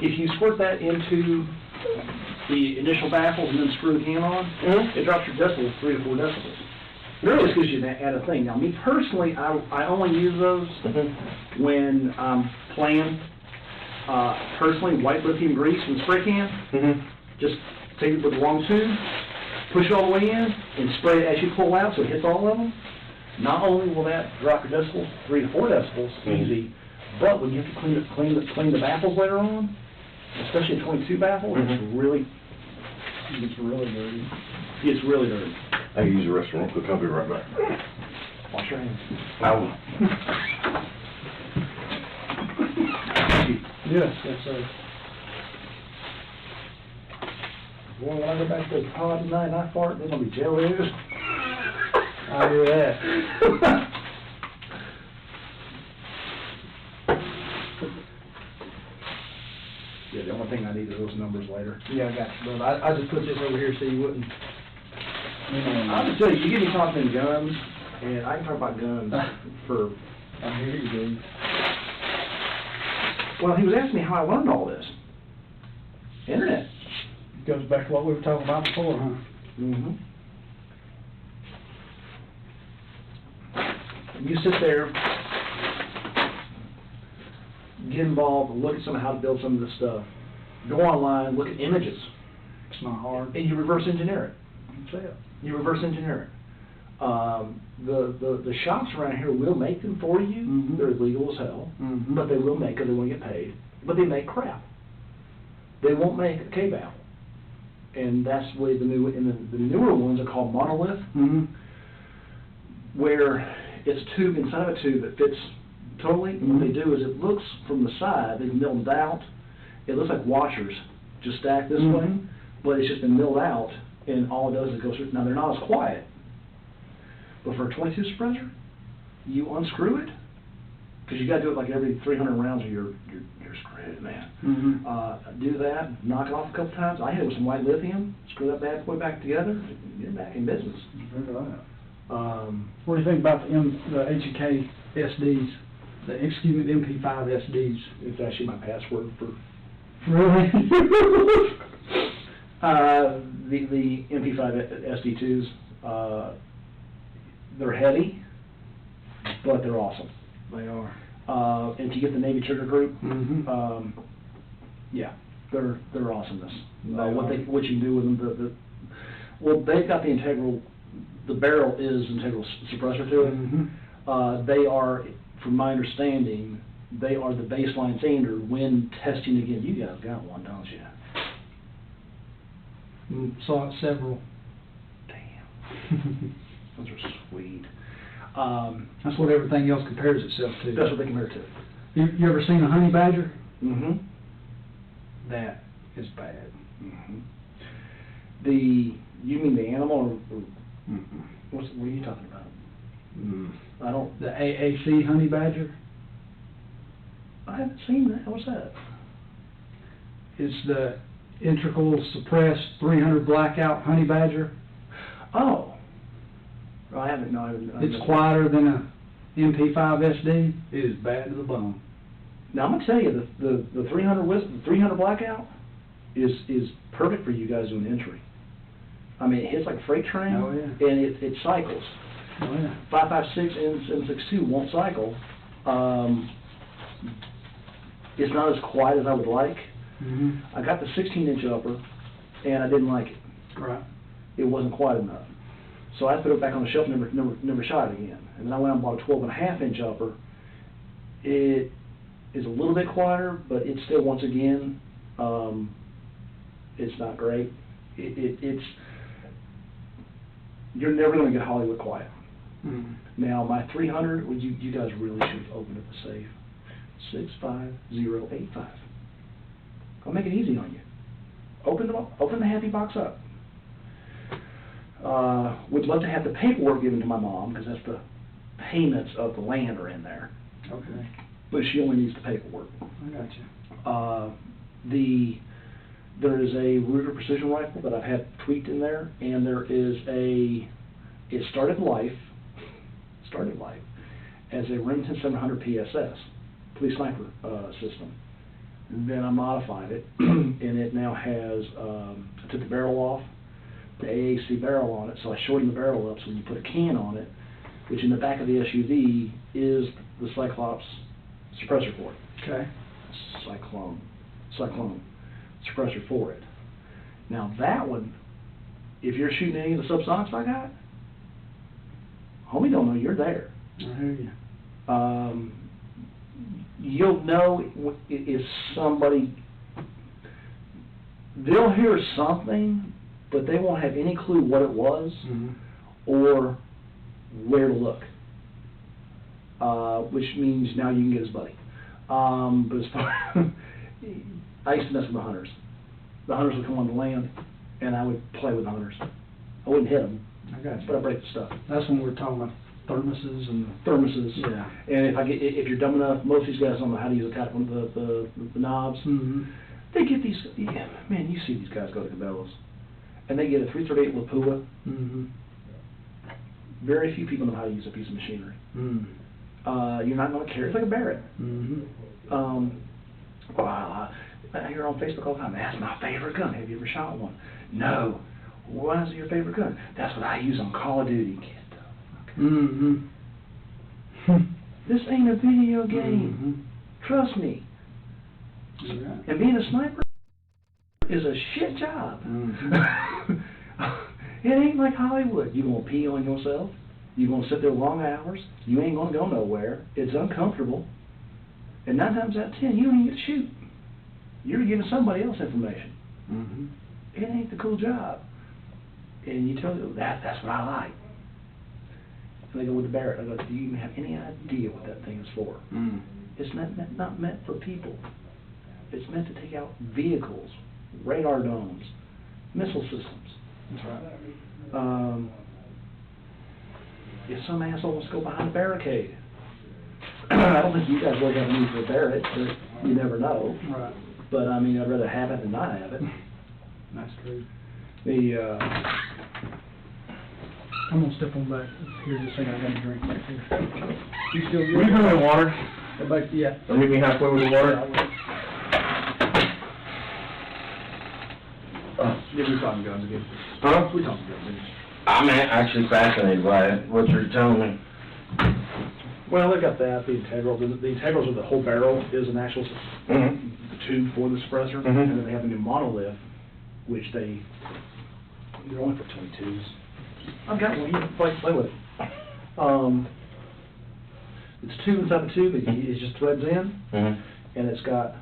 If you squirt that into the initial baffles and then screw the can on, it drops your decibels 3 to 4 decibels. Really, just gives you that added thing. Now, me personally, I only use those when I'm playing. Personally, white lithium grease from the spray can. Just take it with a long tube, push it all the way in, and spray it as you pull out so it hits all of them. Not only will that drop your decibels 3 to 4 decibels, easy, but when you have to clean the baffles later on, especially a 22 baffle, it's really dirty. It's really dirty. I use the restroom real quick. I'll be right back. Wash your hands. I will. Yes, sir. Boy, when I go back to the pod tonight and I fart, they're gonna be jealous. I hear that. Yeah, the only thing I need is those numbers later. Yeah, I got you, brother. I just put this over here so you wouldn't. I'll just tell you, you get me talking guns, and I can talk about guns for. I hear you, dude. Well, he was asking me how I learned all this. Internet. Goes back to what we were talking about before, huh? You sit there, get involved, look at how to build some of this stuff. Go online, look at images. It's not hard. And you reverse engineer it. That's it. You reverse engineer it. The shops around here will make them for you. They're illegal as hell, but they will make it. They want to get paid. But they make crap. They won't make a K-valve. And that's the way the newer ones are called monolith, where it's a tube inside of a tube that fits totally. And what they do is it looks from the side, they've milled out. It looks like washers just stacked this way, but it's just been milled out, and all it does is go through. Now, they're not as quiet, but for a 22 suppressor, you unscrew it, because you got to do it like every 300 rounds or you're screwed, man. Do that, knock it off a couple times. I hit it with some white lithium, screw that bad boy back together, you're back in business. What do you think about the HK SDs, the MP5 SDs? It's actually my password for... Really? The MP5 SD2s, they're heavy, but they're awesome. They are. And if you get the Navy trigger group, yeah, they're awesomeness. What you can do with them, well, they've got the integral, the barrel is integral suppressor to it. They are, from my understanding, they are the baseline standard when testing again. You guys got one, don't you? Saw it several. Damn. Those are sweet. That's what everything else compares itself to. That's what they compare to. You ever seen a honey badger? Mm-hmm. That is bad. Mm-hmm. You mean the animal or what are you talking about? I don't. The AAC honey badger? I haven't seen that. What's that? It's the integral suppressed 300 blackout honey badger. Oh. I haven't. No, I haven't. It's quieter than a MP5 SD. It is bad to the bone. Now I'm gonna tell you the 300 blackout is perfect for you guys doing entry. I mean, it hits like a freight train. Oh, yeah. And it cycles. Oh, yeah. 556 and 62 won't cycle. It's not as quiet as I would like. Mm-hmm. I got the 16-inch upper, and I didn't like it. Right. It wasn't quiet enough. So I put it back on the shelf, never shot it again. And then I went out and bought a 12.5-inch upper. It is a little bit quieter, but it's still, once again, it's not great. It's you're never going to get Hollywood quiet. Mm-hmm. Now my 300, you guys really should open up the safe. 65085. I'll make it easy on you. Open the happy box up. Would love to have the paperwork given to my mom, because that's the payments of the land are in there. Okay. But she only needs the paperwork. I got you. There is a Ruger precision rifle that I've had tweaked in there, and there is it started life as a Remington 700 PSS, police sniper system. Then I modified it, and it now has, I took the barrel off, the AAC barrel on it, so I shortened the barrel up so when you put a can on it, which in the back of the SUV is the Cyclops suppressor for it. Okay. Cyclone suppressor for it. Now that one, if you're shooting any of the subsonics I got, homie don't know you're there. I hear you. You'll know if somebody, they'll hear something, but they won't have any clue what it was or where to look. Which means now you can get his buddy. But as far I used to mess with the hunters. The hunters would come on the land, and I would play with the hunters. I wouldn't hit them, I got you. but I break the stuff. That's when we're talking about thermoses and... Thermoses. Yeah. And if you're dumb enough, most of these guys don't know how to use the knobs. Mm-hmm. They get these, man, you see these guys go to Cabela's, and they get a 338 Lapua. Mm-hmm. Very few people know how to use a piece of machinery. Mm-hmm. You're not going to carry it. It's like a Barrett. Mm-hmm. Well, I hear on Facebook all the time, that's my favorite gun. Have you ever shot one? No. Why is it your favorite gun? That's what I use on Call of Duty. Get the fuck out. Mm-hmm. This ain't a video game. Mm-hmm. Trust me. Yeah. And being a sniper is a shit job. Mm-hmm. It ain't like Hollywood. You're going to pee on yourself. You're going to sit there long hours. You ain't going to go nowhere. It's uncomfortable. And 9 times out of 10, you don't even get to shoot. You're giving somebody else information. Mm-hmm. It ain't the cool job. And you tell them, that's what I like. And they go with the Barrett. I go, do you even have any idea what that thing is for? Mm. It's not meant for people. It's meant to take out vehicles, radar domes, missile systems. That's right. If some asshole wants to go behind a barricade, I don't think you guys really have a need for a Barrett, but you never know. Right. But I mean, I'd rather have it than not have it. That's true. I'm gonna step on back here just a second. I got a drink back here. You still good? Will you bring me water? Yeah. Or meet me halfway with the water? Yeah, we talking guns again. Huh? We talking guns again. I'm actually fascinated by it, what you're telling me. Well, they've got that, the integral. The integrals of the whole barrel is an actual Mm-hmm. the tube for the suppressor, Mhm. and then they have a new monolith, which they're only for 22s. I've got one. You can play with it. it's a tube inside the tube, it just threads in, Mhm. and it's got,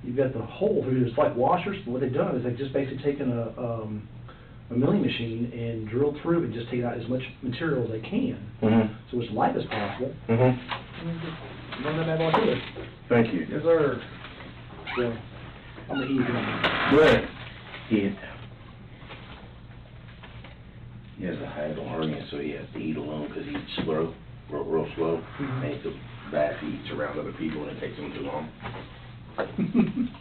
you've got the hole through, it's like washers, but what they've done is they've just basically taken a milling machine and drilled through and just taken out as much material as they can, Mhm. so as light as possible, Mhm. and just run that bad boy through it. Thank you. Yes, sir. So, I'm gonna eat it. Good. He has a hiatal hernia, so he has to eat alone because he eats slow, real slow. Mhm. And he feels bad if he eats around other people and it takes him too long.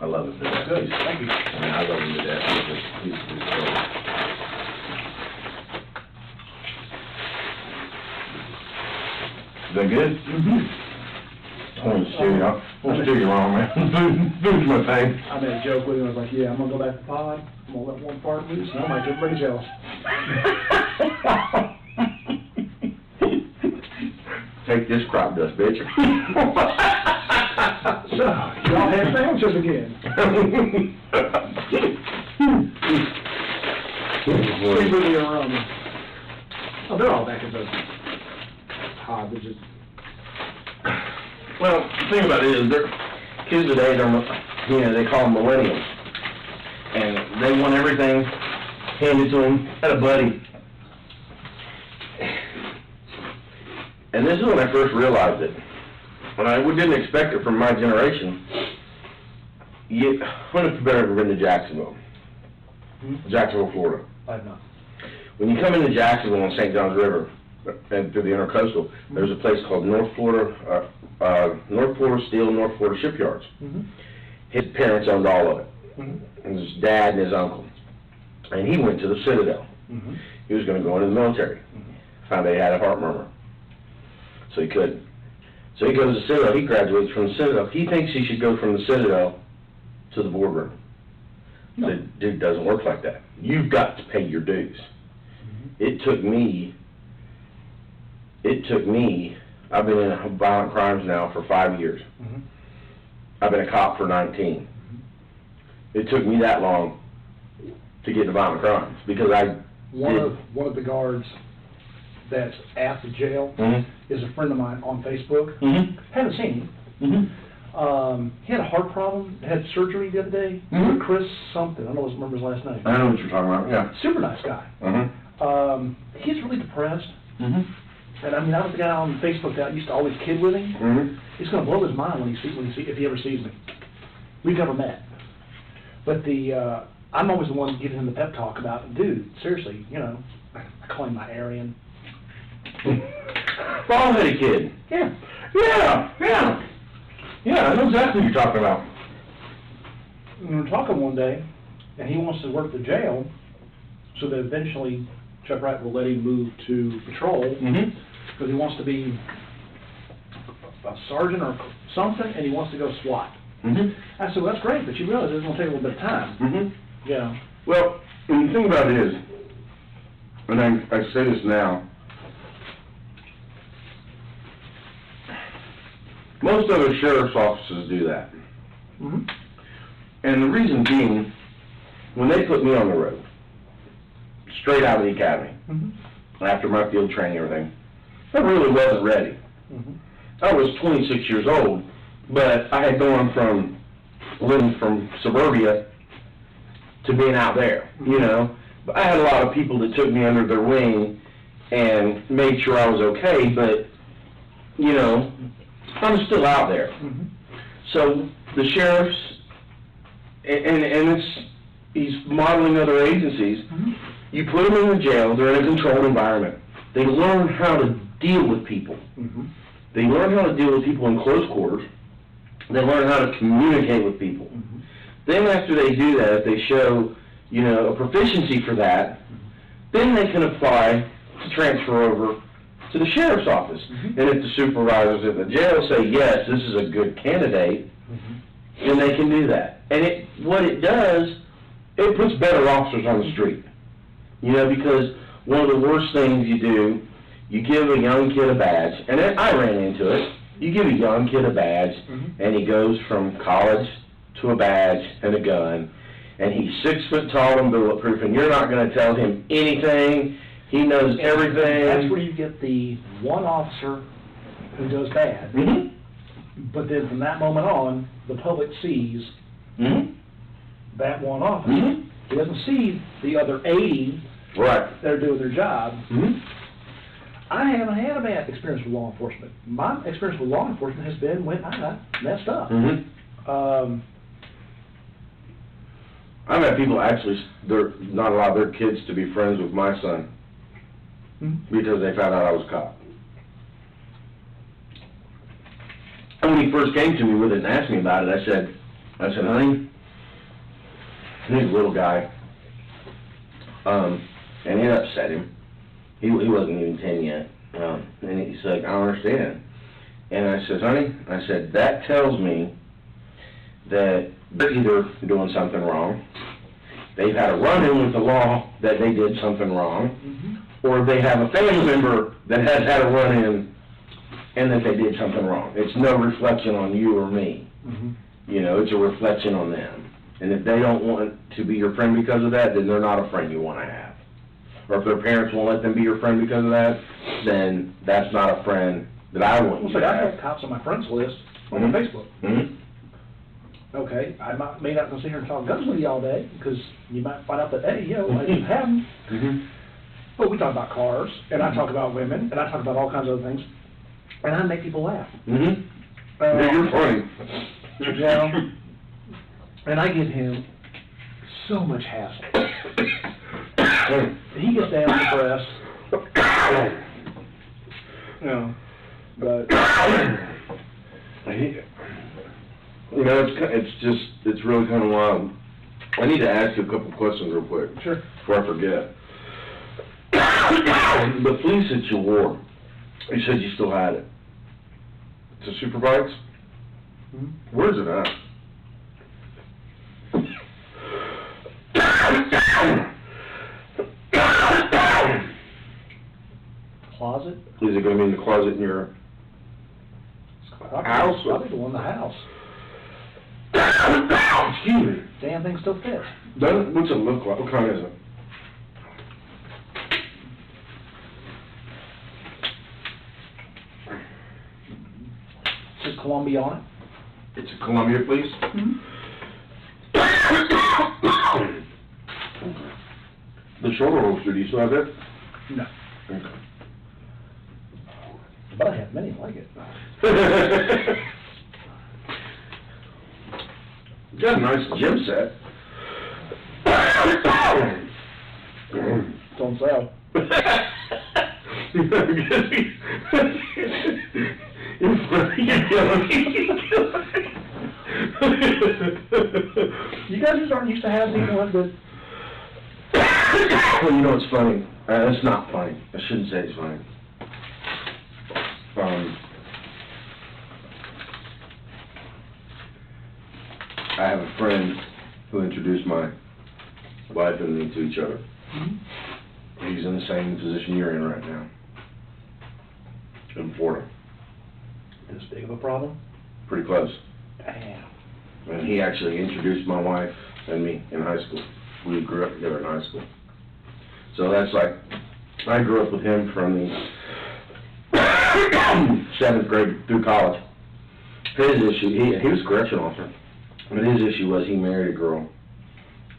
I love him to death. Good, thank you. I mean, I love him to death. He's great. Is that good? Mm-hmm. I want to steer you, I want to steer you wrong, man. Food's my thing. I made a joke with him, I was like, yeah, I'm gonna go back to the pod, I'm gonna let one fart loose, and I'll make everybody jealous. Take this crop dust, bitch. So, y'all had sandwiches again. Pretty really around. Oh, they're all back at the pod, they're just, Well, the thing about it is, kids today, they call them millennials. And they want everything handed to them at a buddy. And this is when I first realized it. When I didn't expect it from my generation. When have you ever been to Jacksonville? Jacksonville, Florida. I've not. When you come into Jacksonville on St. Johns River and through the Intercoastal, there's a place called North Florida Steel, North Florida Shipyards. Mm-hmm. His parents owned all of it. Mm-hmm. And his dad and his uncle. And he went to the Citadel. Mm-hmm. He was going to go into the military. Found out he had a heart murmur. So he couldn't. So he goes to the Citadel. He graduates from the Citadel. He thinks he should go from the Citadel to the boardroom. No. The dude doesn't work like that. You've got to pay your dues. It took me, I've been in violent crimes now for 5 years. Mm-hmm. I've been a cop for 19. It took me that long to get to violent crimes because One of the guards that's at the jail is a friend of mine on Facebook. Mm-hmm. Haven't seen him. Mm-hmm. He had a heart problem, had surgery the other day. Mhm. Chris something, I don't remember his last name. I know what you're talking about, yeah. Super nice guy. Mm-hmm. He's really depressed. Mm-hmm. And I mean, I was the guy on Facebook that used to always kid with him. Mm-hmm. It's going to blow his mind if he ever sees me. We've never met. But I'm always the one giving him the pep talk about, dude, seriously, I call him my Aryan. Bald-headed kid. Yeah. Yeah, I know exactly what you're talking about. We were talking one day, and he wants to work the jail, so that eventually Chuck Wright will let him move to patrol, because he wants to be a sergeant or something, and he wants to go SWAT. I said, well, that's great, but you realize it's going to take a little bit of time. Yeah. Well, the thing about it is, and I say this now, most other sheriff's offices do that. And the reason being, when they put me on the road, straight out of the academy, after my field training and everything, I really wasn't ready. I was 26 years old, but I had gone from living from suburbia to being out there, But I had a lot of people that took me under their wing and made sure I was okay, but, I'm still out there. So the sheriffs, and he's modeling other agencies, you put them in the jail, they're in a controlled environment. They learn how to deal with people. They learn how to deal with people in close quarters. They learn how to communicate with people. Then after they do that, if they show, a proficiency for that, then they can apply to transfer over to the sheriff's office. And if the supervisors in the jail say, yes, this is a good candidate, then they can do that. And what it does, it puts better officers on the street. Because one of the worst things you do, you give a young kid a badge, and I ran into it. You give a young kid a badge, and he goes from college to a badge and a gun, and he's 6 foot tall and bulletproof, and you're not gonna tell him anything, he knows everything. That's where you get the one officer who does bad. Mm-hmm. But then from that moment on, the public sees Mm-hmm. that one officer. Mm-hmm. He doesn't see the other 80 Right. that are doing their job. Mm-hmm. I haven't had a bad experience with law enforcement. My experience with law enforcement has been when I got messed up. Mm-hmm. I've had people actually, they're not allow their kids to be friends with my son because they found out I was a cop. And when he first came to me with it and asked me about it, I said, honey, he's a little guy, and it upset him. He wasn't even 10 yet, and he's like, I don't understand. And I said, honey, that tells me that they're either doing something wrong, they've had a run-in with the law that they did something wrong, or they have a family member that has had a run-in and that they did something wrong. It's no reflection on you or me. You know, it's a reflection on them. And if they don't want to be your friend because of that, then they're not a friend you want to have. Or if their parents won't let them be your friend because of that, then that's not a friend that I want you Well, to I have. have cops on my friends list on Facebook. Okay, I may not go sit here and talk guns with you all day, because you might find out that, hey, I didn't have them. But we talk about cars, and I talk about women, and I talk about all kinds of other things, and I make people laugh. Yeah, you're funny. You know, and I give him so much hassle. He gets down on the press. You know, but you know, it's really kind of wild. I need to ask you a couple questions real quick. Sure. Before I forget. The fleece that you wore, you said you still had it. It's a Superbikes? Where's it at? closet. Is it going to be in the closet in your house? Probably the one in the house. Excuse me. Damn thing still fits. What's it look like? What kind is it? It says Columbia on it. It's a Columbia, please. The shoulder holster, do you still have that? No. Okay. But I have many like it. You got a nice gym set. Don't sell. You guys just aren't used to having one that... Well, you know what's funny? It's not funny. I shouldn't say it's funny. I have a friend who introduced my wife and me to each other. He's in the same position you're in right now, in Florida. This big of a problem? Pretty close. Damn. And he actually introduced my wife and me in high school. We grew up together in high school. So that's like, I grew up with him from the 7th grade through college. His issue, he was a correction officer, but his issue was he married a girl,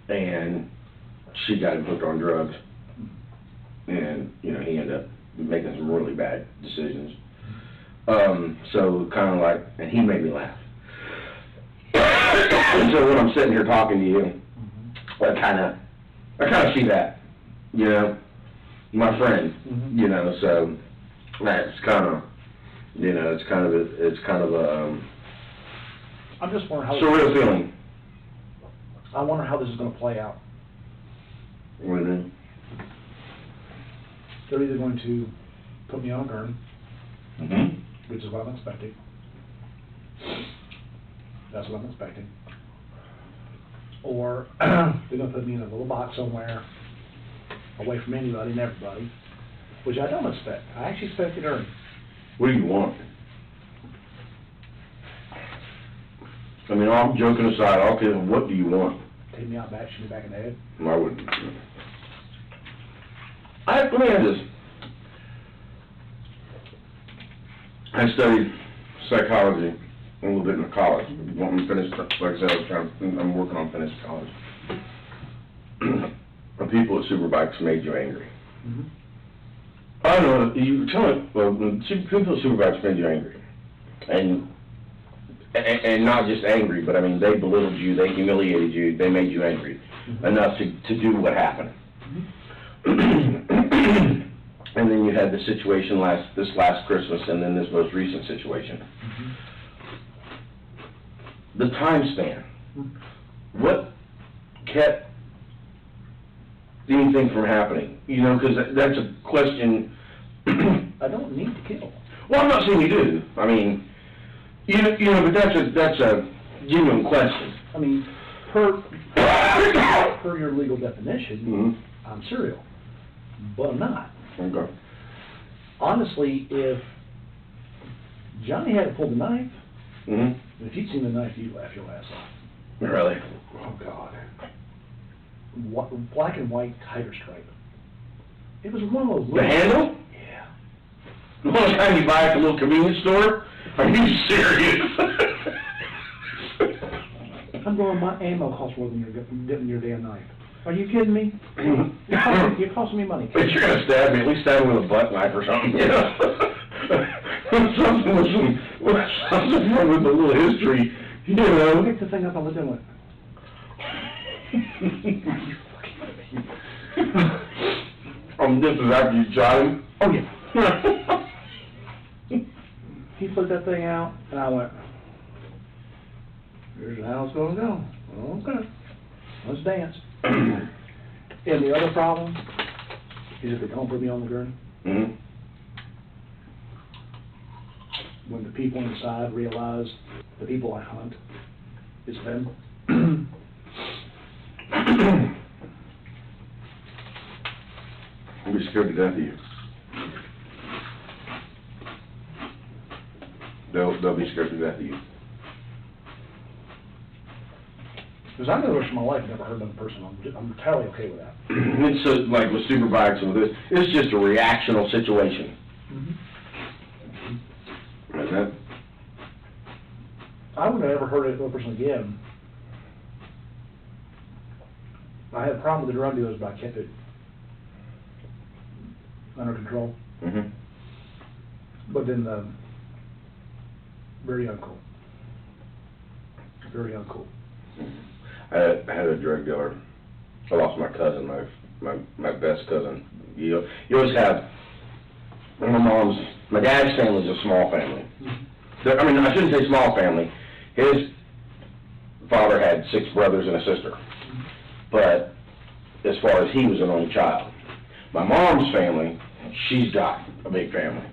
and she got him hooked on drugs. And, you know, he ended up making some really bad decisions. So kind of like, and he made me laugh. So when I'm sitting here talking to you, I kind of see that, you know, my friend, you know, so that's kind of, you know, it's kind of a I'm just wondering how... surreal feeling. I wonder how this is going to play out. What do you mean? They're either going to put me on a gurney, which is what I'm expecting. That's what I'm expecting. Or they're going to put me in a little box somewhere, away from anybody and everybody, which I don't expect. I actually expect the gurney. What do you want? I mean, all joking aside, okay, what do you want? take me out back, shoot me back in the head. I wouldn't. Let me add this. I studied psychology a little bit in college. Want me to finish, like I said, I'm working on finishing college. The people at Superbikes made you angry. Mm-hmm. I don't know, you tell me, well, people at Superbikes made you angry. And not just angry, but I mean, they belittled you, they humiliated you, they made you angry enough to do what happened. And then you had the situation this last Christmas, and then this most recent situation. The time span. What kept anything from happening? You know, because that's a question. I don't need to kill. Well, I'm not saying you do. I mean, you know, but that's a genuine question. I mean, per your legal definition, I'm serial, but I'm not. Okay. Honestly, if Johnny had to pull the knife, Mm-hmm. if you'd seen the knife, you'd laugh your ass off. Really? Oh, God. Black and white tiger stripe. It was one of those... The handle? Yeah. The one kind you buy at the little convenience store? Are you serious? I'm going, my ammo costs more than your damn knife. Are you kidding me? You're costing me money. If you're gonna stab me, at least stab me with a butt knife or something, you know? Something with a little history, you know? Pick the thing up, I was doing it. This is after you shot him? Oh, yeah. He put that thing out, and I went, here's how it's gonna go. Okay, let's dance. And the other problem is if they don't put me on the gurney, when the people inside realize the people I hunt is them. I'll be scared to death of you. They'll be scared to death of you. Because I know the rest of my life I've never hurt another person. I'm entirely okay with that. It's like with Superbikes and with this, it's just a reactional situation. And that, I wouldn't have ever hurt another person again. I had a problem with the drug dealers, but I kept it under control. But then very uncool. Very uncool. I had a drug dealer. I lost my cousin, my best cousin. You always have, my dad's family's a small family. I mean, I shouldn't say small family. His father had 6 brothers and a sister. But as far as he was an only child. My mom's family, she's got a big family.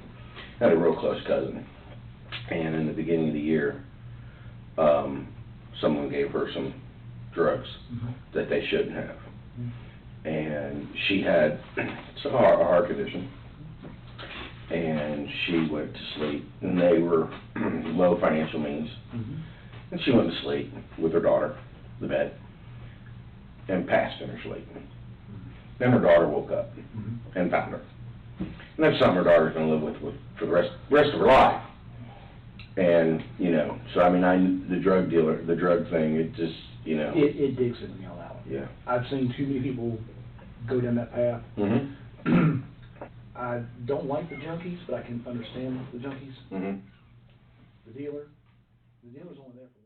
I had a real close cousin. And in the beginning of the year, someone gave her some drugs that they shouldn't have. And she had a heart condition. And she went to sleep. And they were low financial means. And she went to sleep with her daughter, the bed, and passed in her sleep. Then her daughter woke up and found her. And that's something her daughter's going to live with for the rest of her life. And, you know, so I mean, the drug thing, it just, you know. It digs into me on that one. Yeah. I've seen too many people go down that path. I don't like the junkies, but I can understand the junkies. The dealer's only there for